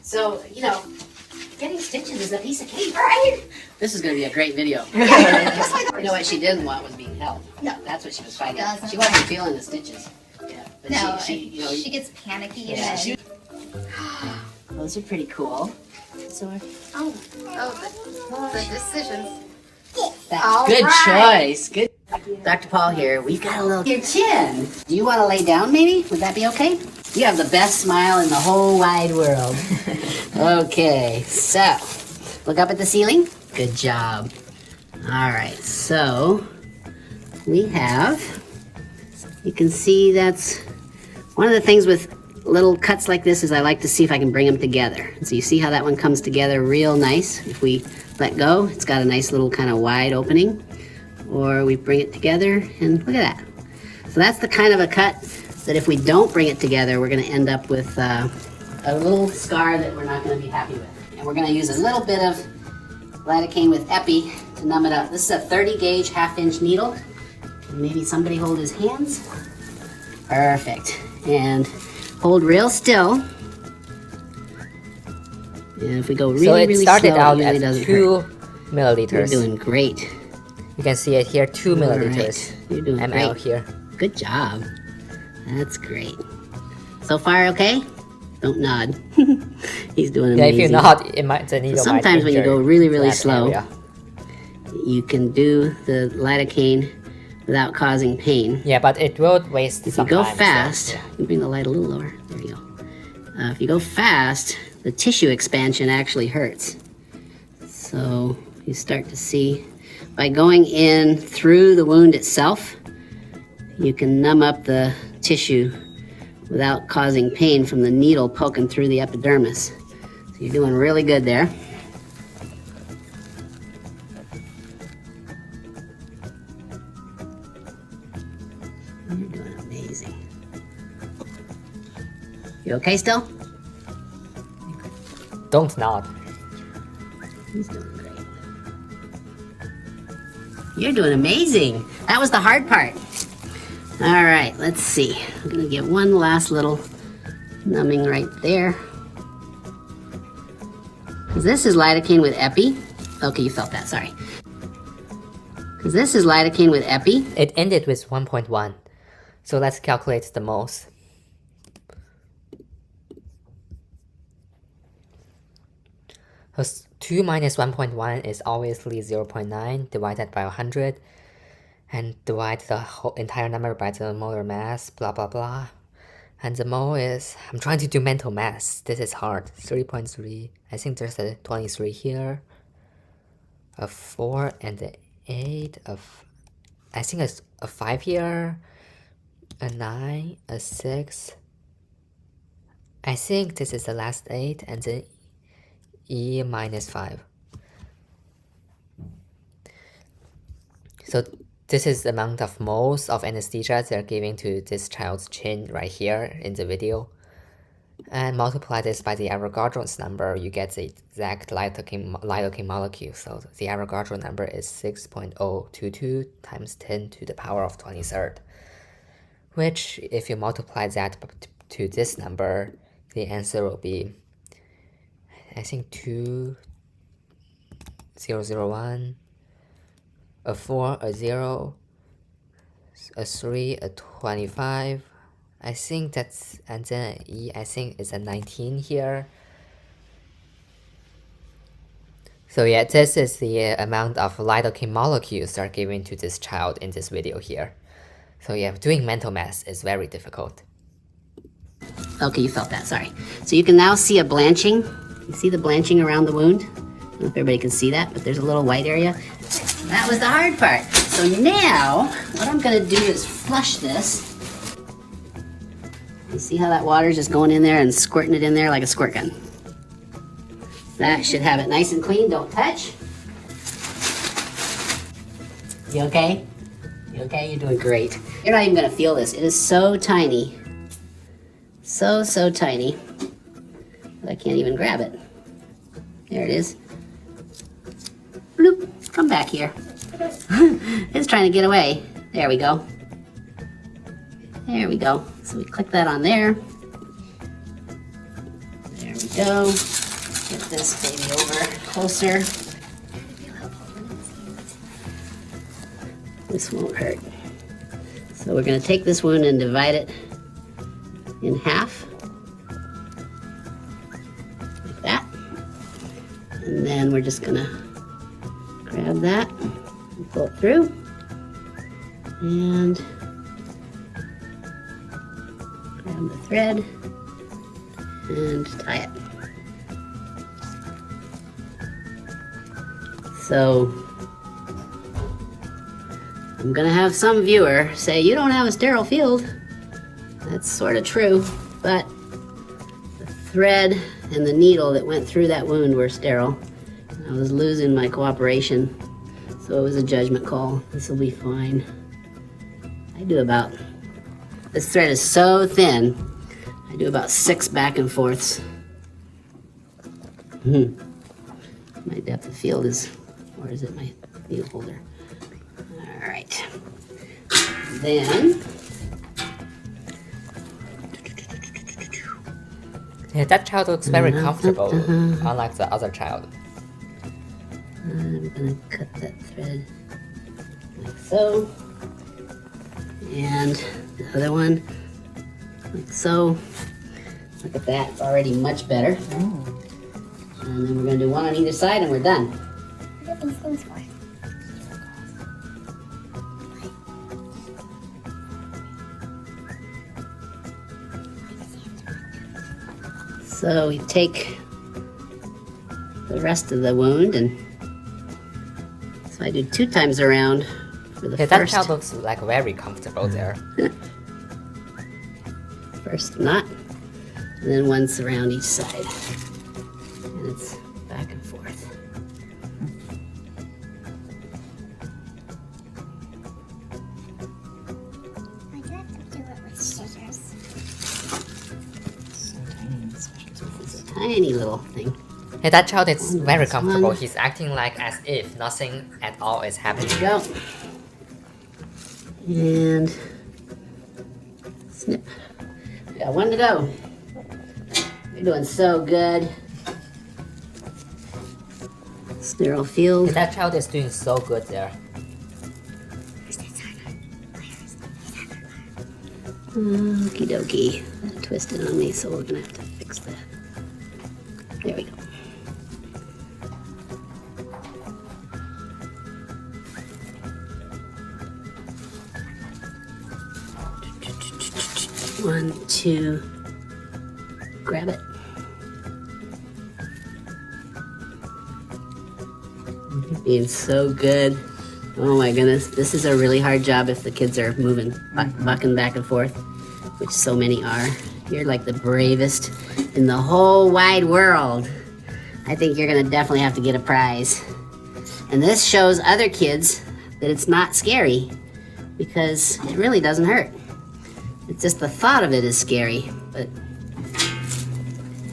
So, you know, getting stitches is a piece of cake. This is going to be a great video. You know what she didn't want was being held. No, that's what she was fighting. She wasn't feeling the stitches. Yeah, but No, you know, she gets panicky yeah, and she- then. those are pretty cool. So The decisions. good choice. Good. Dr. Paul here. We've got a little your chin. Do you want to lay down maybe? Would that be okay? You have the best smile in the whole wide world. Okay, so look up at the ceiling. Good job. All right, so we have You can see that's one of the things with little cuts like this is I like to see if I can bring them together. So you see how that one comes together real nice. If we let go, it's got a nice little kind of wide opening. Or we bring it together and look at that. So that's the kind of a cut that if we don't bring it together, we're gonna end up with a little scar that we're not gonna be happy with. And we're gonna use a little bit of lidocaine with epi to numb it up. This is a 30 gauge 1/2" needle. Maybe somebody hold his hands. Perfect. And hold real still. And if we go really, so it really started slow, out it usually at doesn't 2 hurt. milliliters. You're doing great. You can see it here, 2 milliliters. Right. You're doing ml great. here. Good job. That's great. So far, okay? Don't nod. He's doing amazing. Yeah, if you nod, it might, the needle So sometimes might when you go really, really that slow, area. you can do the lidocaine without causing pain. Yeah, but it will waste If some you go time, fast, so, yeah. you can bring the light a little lower. There you go. If you go fast, the tissue expansion actually hurts. So you start to see, by going in through the wound itself, you can numb up the tissue without causing pain from the needle poking through the epidermis. So you're doing really good there. You're doing amazing. You okay still? Don't nod. He's doing great. You're doing amazing. That was the hard part. All right, let's see. I'm gonna get one last little numbing right there. This is lidocaine with epi. Okay, you felt that, sorry. Because this is lidocaine with epi. It ended with 1.1. So let's calculate the moles. So 2 minus 1.1 is obviously 0.9 divided by 100. And divide the whole entire number by the molar mass, blah blah blah. And the mole is, I'm trying to do mental math. This is hard. 3.3. I think there's a 23 here. A 4 and a 8. I think it's a 5 here. A 9. A 6. I think this is the last 8. And then E minus 5. So this is the amount of moles of anesthesia they're giving to this child's chin right here in the video. And multiply this by the Avogadro's number, you get the exact lidocaine molecule. So the Avogadro number is 6.022 times 10 to the power of 23rd. Which, if you multiply that to this number, the answer will be, I think 2001. A 4, a 0, a 3, a 25. I think that's, and then an E, I think it's a 19 here. So yeah, this is the amount of lidocaine molecules are given to this child in this video here. So yeah, doing mental math is very difficult. Okay, you felt that, sorry. So you can now see a blanching. You see the blanching around the wound? I don't know if everybody can see that, but there's a little white area. That was the hard part. So now, what I'm gonna do is flush this. You see how that water's just going in there and squirting it in there like a squirt gun? That should have it nice and clean, don't touch. You okay? You okay? You're doing great. You're not even gonna feel this. It is so tiny. So tiny that I can't even grab it. There it is. Bloop, come back here. It's trying to get away. There we go. There we go. So we click that on there. There we go. Get this baby over closer. This won't hurt. So we're gonna take this wound and divide it in half. Like that. And then we're just gonna grab that and pull it through. And grab the thread and tie it. So I'm gonna have some viewer say, you don't have a sterile field. That's sort of true, but the thread and the needle that went through that wound were sterile. I was losing my cooperation, so it was a judgment call. This will be fine. I do about, this thread is so thin, I do about 6 back and forths. My depth of field is, where is it, my needle holder? All right. Then, yeah, that child looks very comfortable, unlike the other child. I'm gonna cut that thread like so. And the other one, like so. Look at that, it's already much better. And then we're gonna do one on either side and we're done. What are these things for? So we take the rest of the wound, and so I do 2 times around for the Yeah, that first. child looks like very comfortable there. First knot, and then once around each side. And it's back and forth. I do have to do it with scissors. This is a tiny little thing. Yeah, that child is very This comfortable. one. He's acting like as if nothing at all is happening. There you go. And snip. We got 1 to go. You're doing so good. Sterile field. Yeah, that child is doing so good there. Okie dokie. That twisted on me, so we're gonna have to fix that. There we go. One, two, grab it. You're being so good. Oh my goodness, this is a really hard job if the kids are moving, bucking back and forth, which so many are. You're like the bravest in the whole wide world. I think you're gonna definitely have to get a prize. And this shows other kids that it's not scary, because it really doesn't hurt. It's just the thought of it is scary, but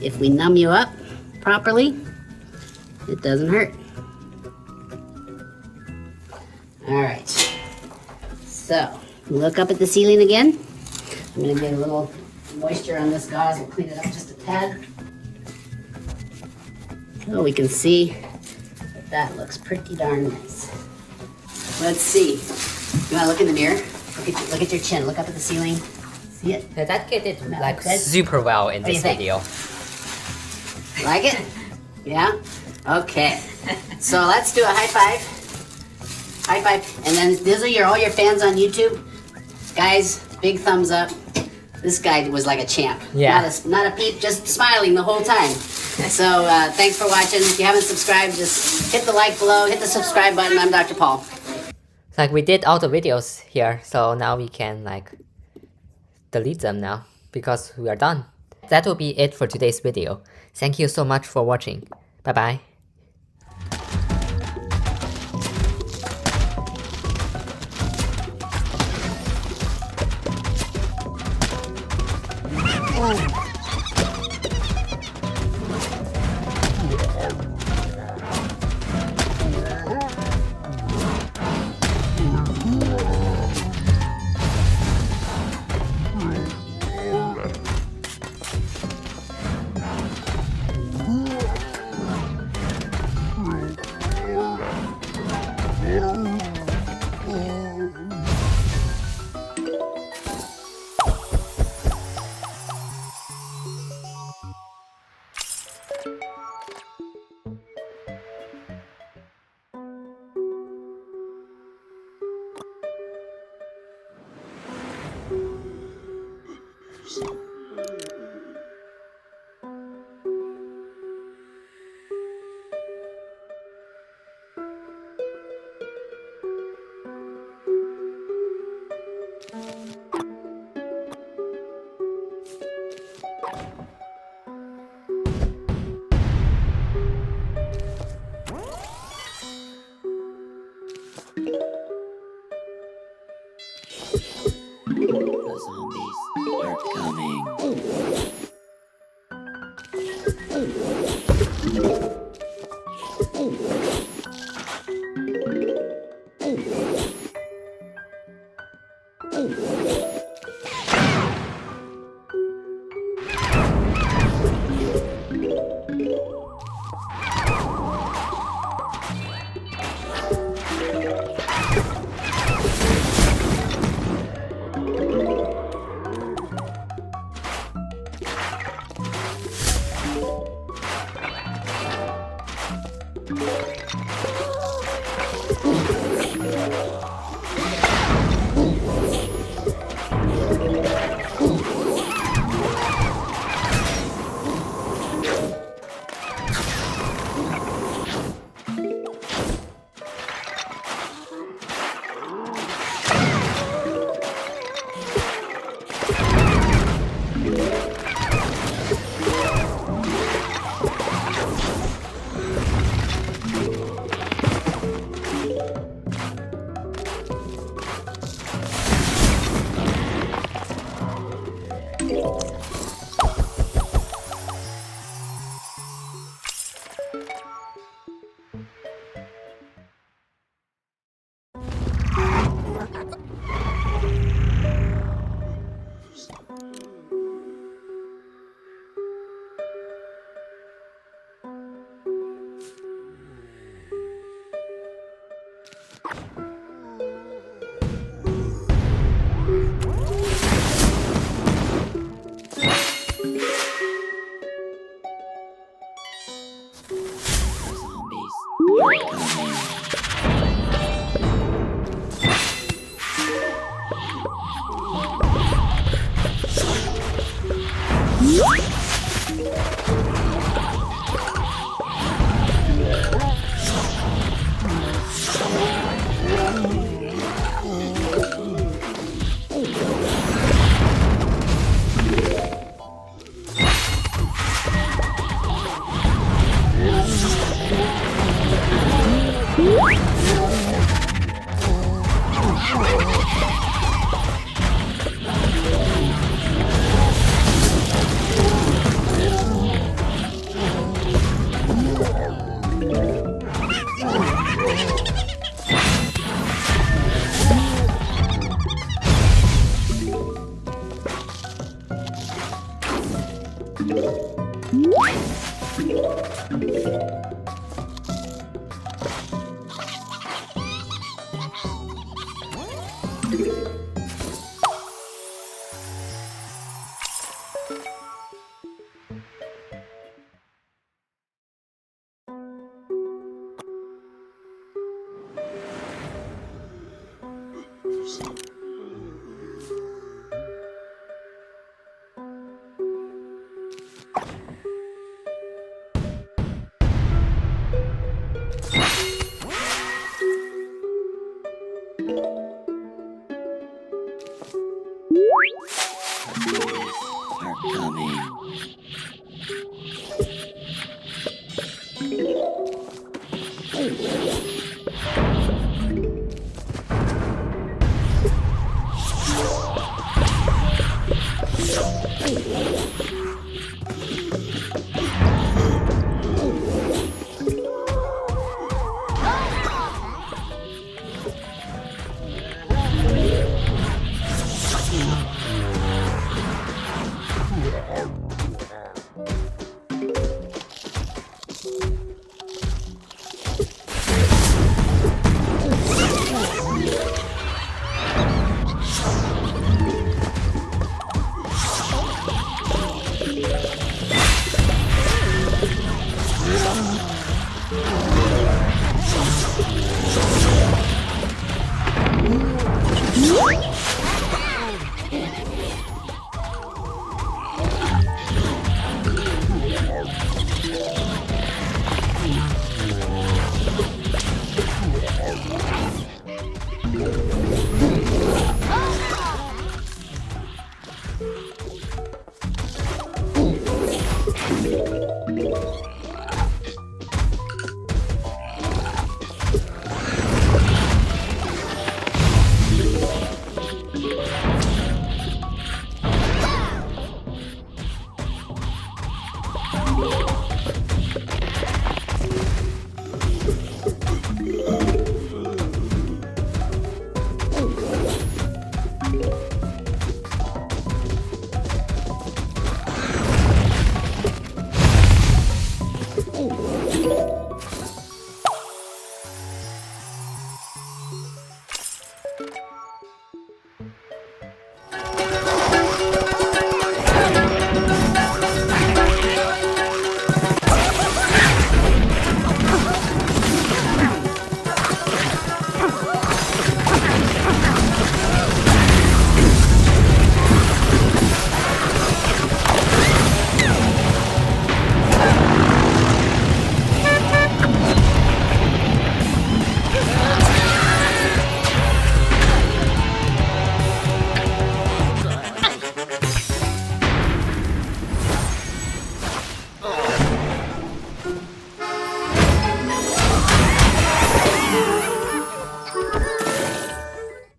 if we numb you up properly, it doesn't hurt. All right, so look up at the ceiling again. I'm gonna get a little moisture on this gauze and clean it up just a tad. So we can see that looks pretty darn nice. Let's see. You wanna look in the mirror? Look at your chin, look up at the ceiling. See it? Yeah, that kid did like good? super well in What do this you think? video. Like it? Yeah? Okay. So let's do a high five. High five. And then these are all your fans on YouTube. Guys, big thumbs up. This guy was like a champ. Yeah. Not a peep, just smiling the whole time. So thanks for watching. If you haven't subscribed, just hit the like below, hit the subscribe button. I'm Dr. Paul. Like we did all the videos here, so now we can like delete them now because we are done. That will be it for today's video. Thank you so much for watching. Bye bye. The zombies are coming.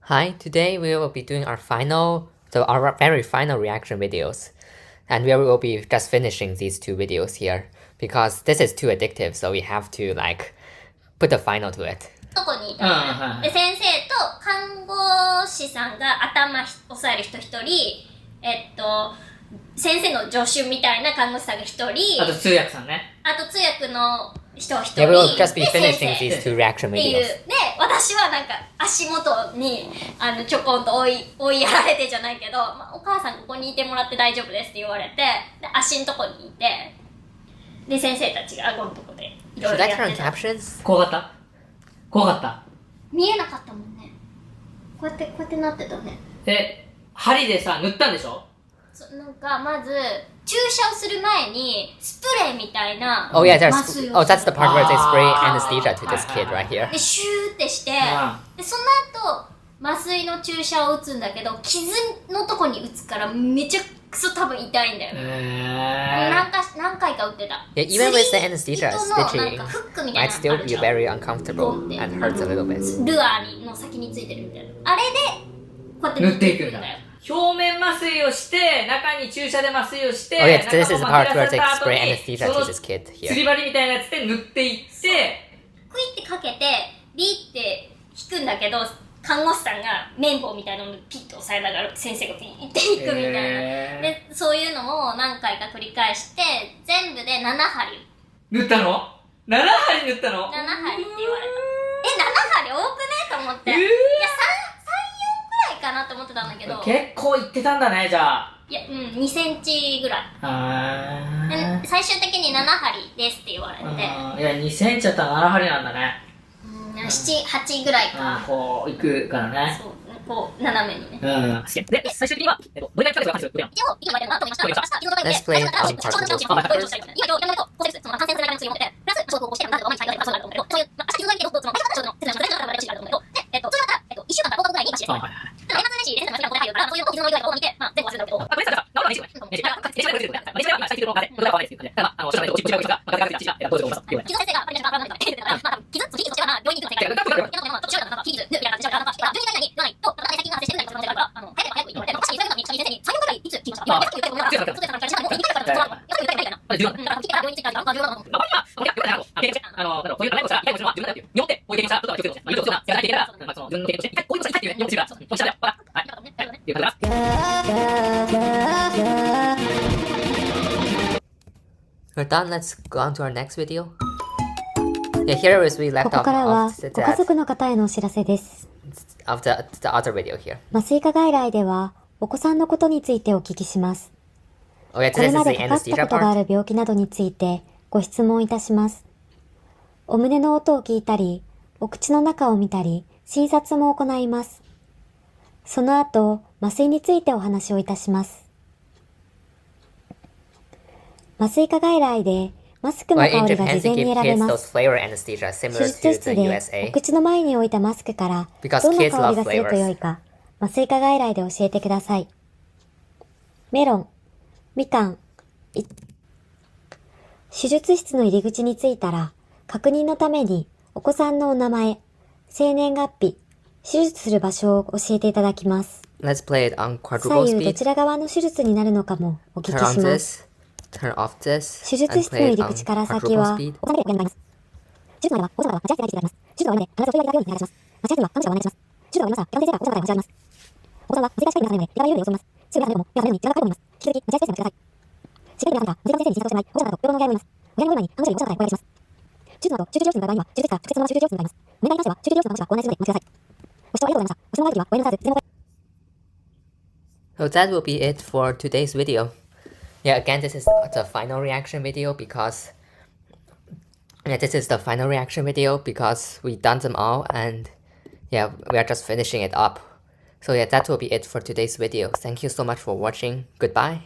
Hi, today we will be doing our very final reaction videos. And we will be just finishing these 2 videos here because this is too addictive, so we have to like put a final to it. とこにいたのね。で、先生と看護師さんが頭押さえる人1人、先生の助手みたいな看護師さんが1人、あと通訳さんね。あと通訳の人1人、 Yeah, we will just be finishing these 2 reaction っていう。 videos. で、私はなんか足元にちょこんと追いやられてじゃないけど、お母さんここにいてもらって大丈夫ですって言われて、で足のとこにいて、で先生たちが顎のとこでいろいろやってた。怖かった。見えなかったもんね。こうやってなってたね。針でさ塗ったんでしょ？なんかまず注射をする前にスプレーみたいな Oh yeah, 麻酔を that's the part where they spray anesthesia to this kid right here. でシューってして、でその後麻酔の注射を打つんだけど、傷のとこに打つからめちゃくそ多分痛いんだよ。何回か打ってた。Yeah, even with the anesthesia, stitching might still be very uncomfortable and hurts a little bit. ルアーの先についてるみたいな。あれでこうやって塗っていくんだよ。表面麻酔をして、中に注射で麻酔をして、Oh yeah, this is the part where they spray anesthesia to this kid here. 釣り針みたいなやつで塗っていって、クイってかけて、ビーって引くんだけど、看護師さんが綿棒みたいなのをピッと押さえながら先生がピーっていくみたいな。で、そういうのを何回か繰り返して、全部で7針。塗ったの？ 7 針塗ったの？ 7針って言われた。7針多くねと思って。いや、3、4くらいかなと思ってたんだけど。結構いってたんだね、じゃあ。いや、2センチぐらい。最終的に7針ですって言われて。いや、2センチだったら7針なんだね。7、8ぐらいか。こう、いくからね。そう、こう、斜めにね。で、最終的には、どれだけかかるんですよ、Let's play it on part We're done. Let's go on to our next video. Yeah, here is we left ここ off からは of ご家族の方へのお知らせです。the other video here. 麻酔科外来ではお子さんのことについてお聞きします。 Oh yeah, これ this ま is で the かかった anesthesia ことがあ part. る病気などについてご質問いたします。お胸の音を聞いたり、お口の中を見たり、診察も行います。その後、麻酔についてお話をいたします。麻酔科外来でマスクの Well, 香 in りが Japan, 事前 they に give 選べ kids ま those す。 flavor anesthesia 手 similar 術 to 室 the で USA. お口の前に置いたマスクからどん Because な kids 香り love がすると良い flavors. か、麻酔科外来で教えてください。メロン、みかん、手術室の入り口に着いたら、確認のためにお子さんのお名前、生年月日、手術する場所を教えていただきます。 Let's play it on 左 quadruple 右ど speed. ちら側の手術になるのかもお聞き Turn on します。 this, turn off this, 手術 and 室の play 入 it り on 口から先 quadruple は、 speed. お子さんだけでお願いします。手術の間は、お子様は待合室であります。手術の上で、必ずお祝いがあるようにお願いします。待合室には、看護師がお願いします。手術が終わりましたら、基本先生がお子様からお話し上げます。お子さんは、麻酔がしたい皆さんので、やばいように様子を見ます。すぐに朝のも、やばいように時間がかかると思います。引き続き、待合室でお待ちください。しっかり皆さんが、麻酔科の先生に診察をしてもらい、保護者など、病棟のお願いを思います。お願いの前に、看護師よりお子様からお願いします。手術の後、集中治療室に向かう場合には、手術室から直接そのまま集中治療室に向かいます。お願いに関しては、集中治療室の看護師がご案内するので、お待ちください。ご視聴ありがとうございました。ご質問があるときは、お遠慮なさらず、いつでも So that will be it for today's video. Yeah, again, this is the final reaction video because we've done them all and yeah, we are just finishing it up. So yeah, that will be it for today's video. Thank you so much for watching. Goodbye.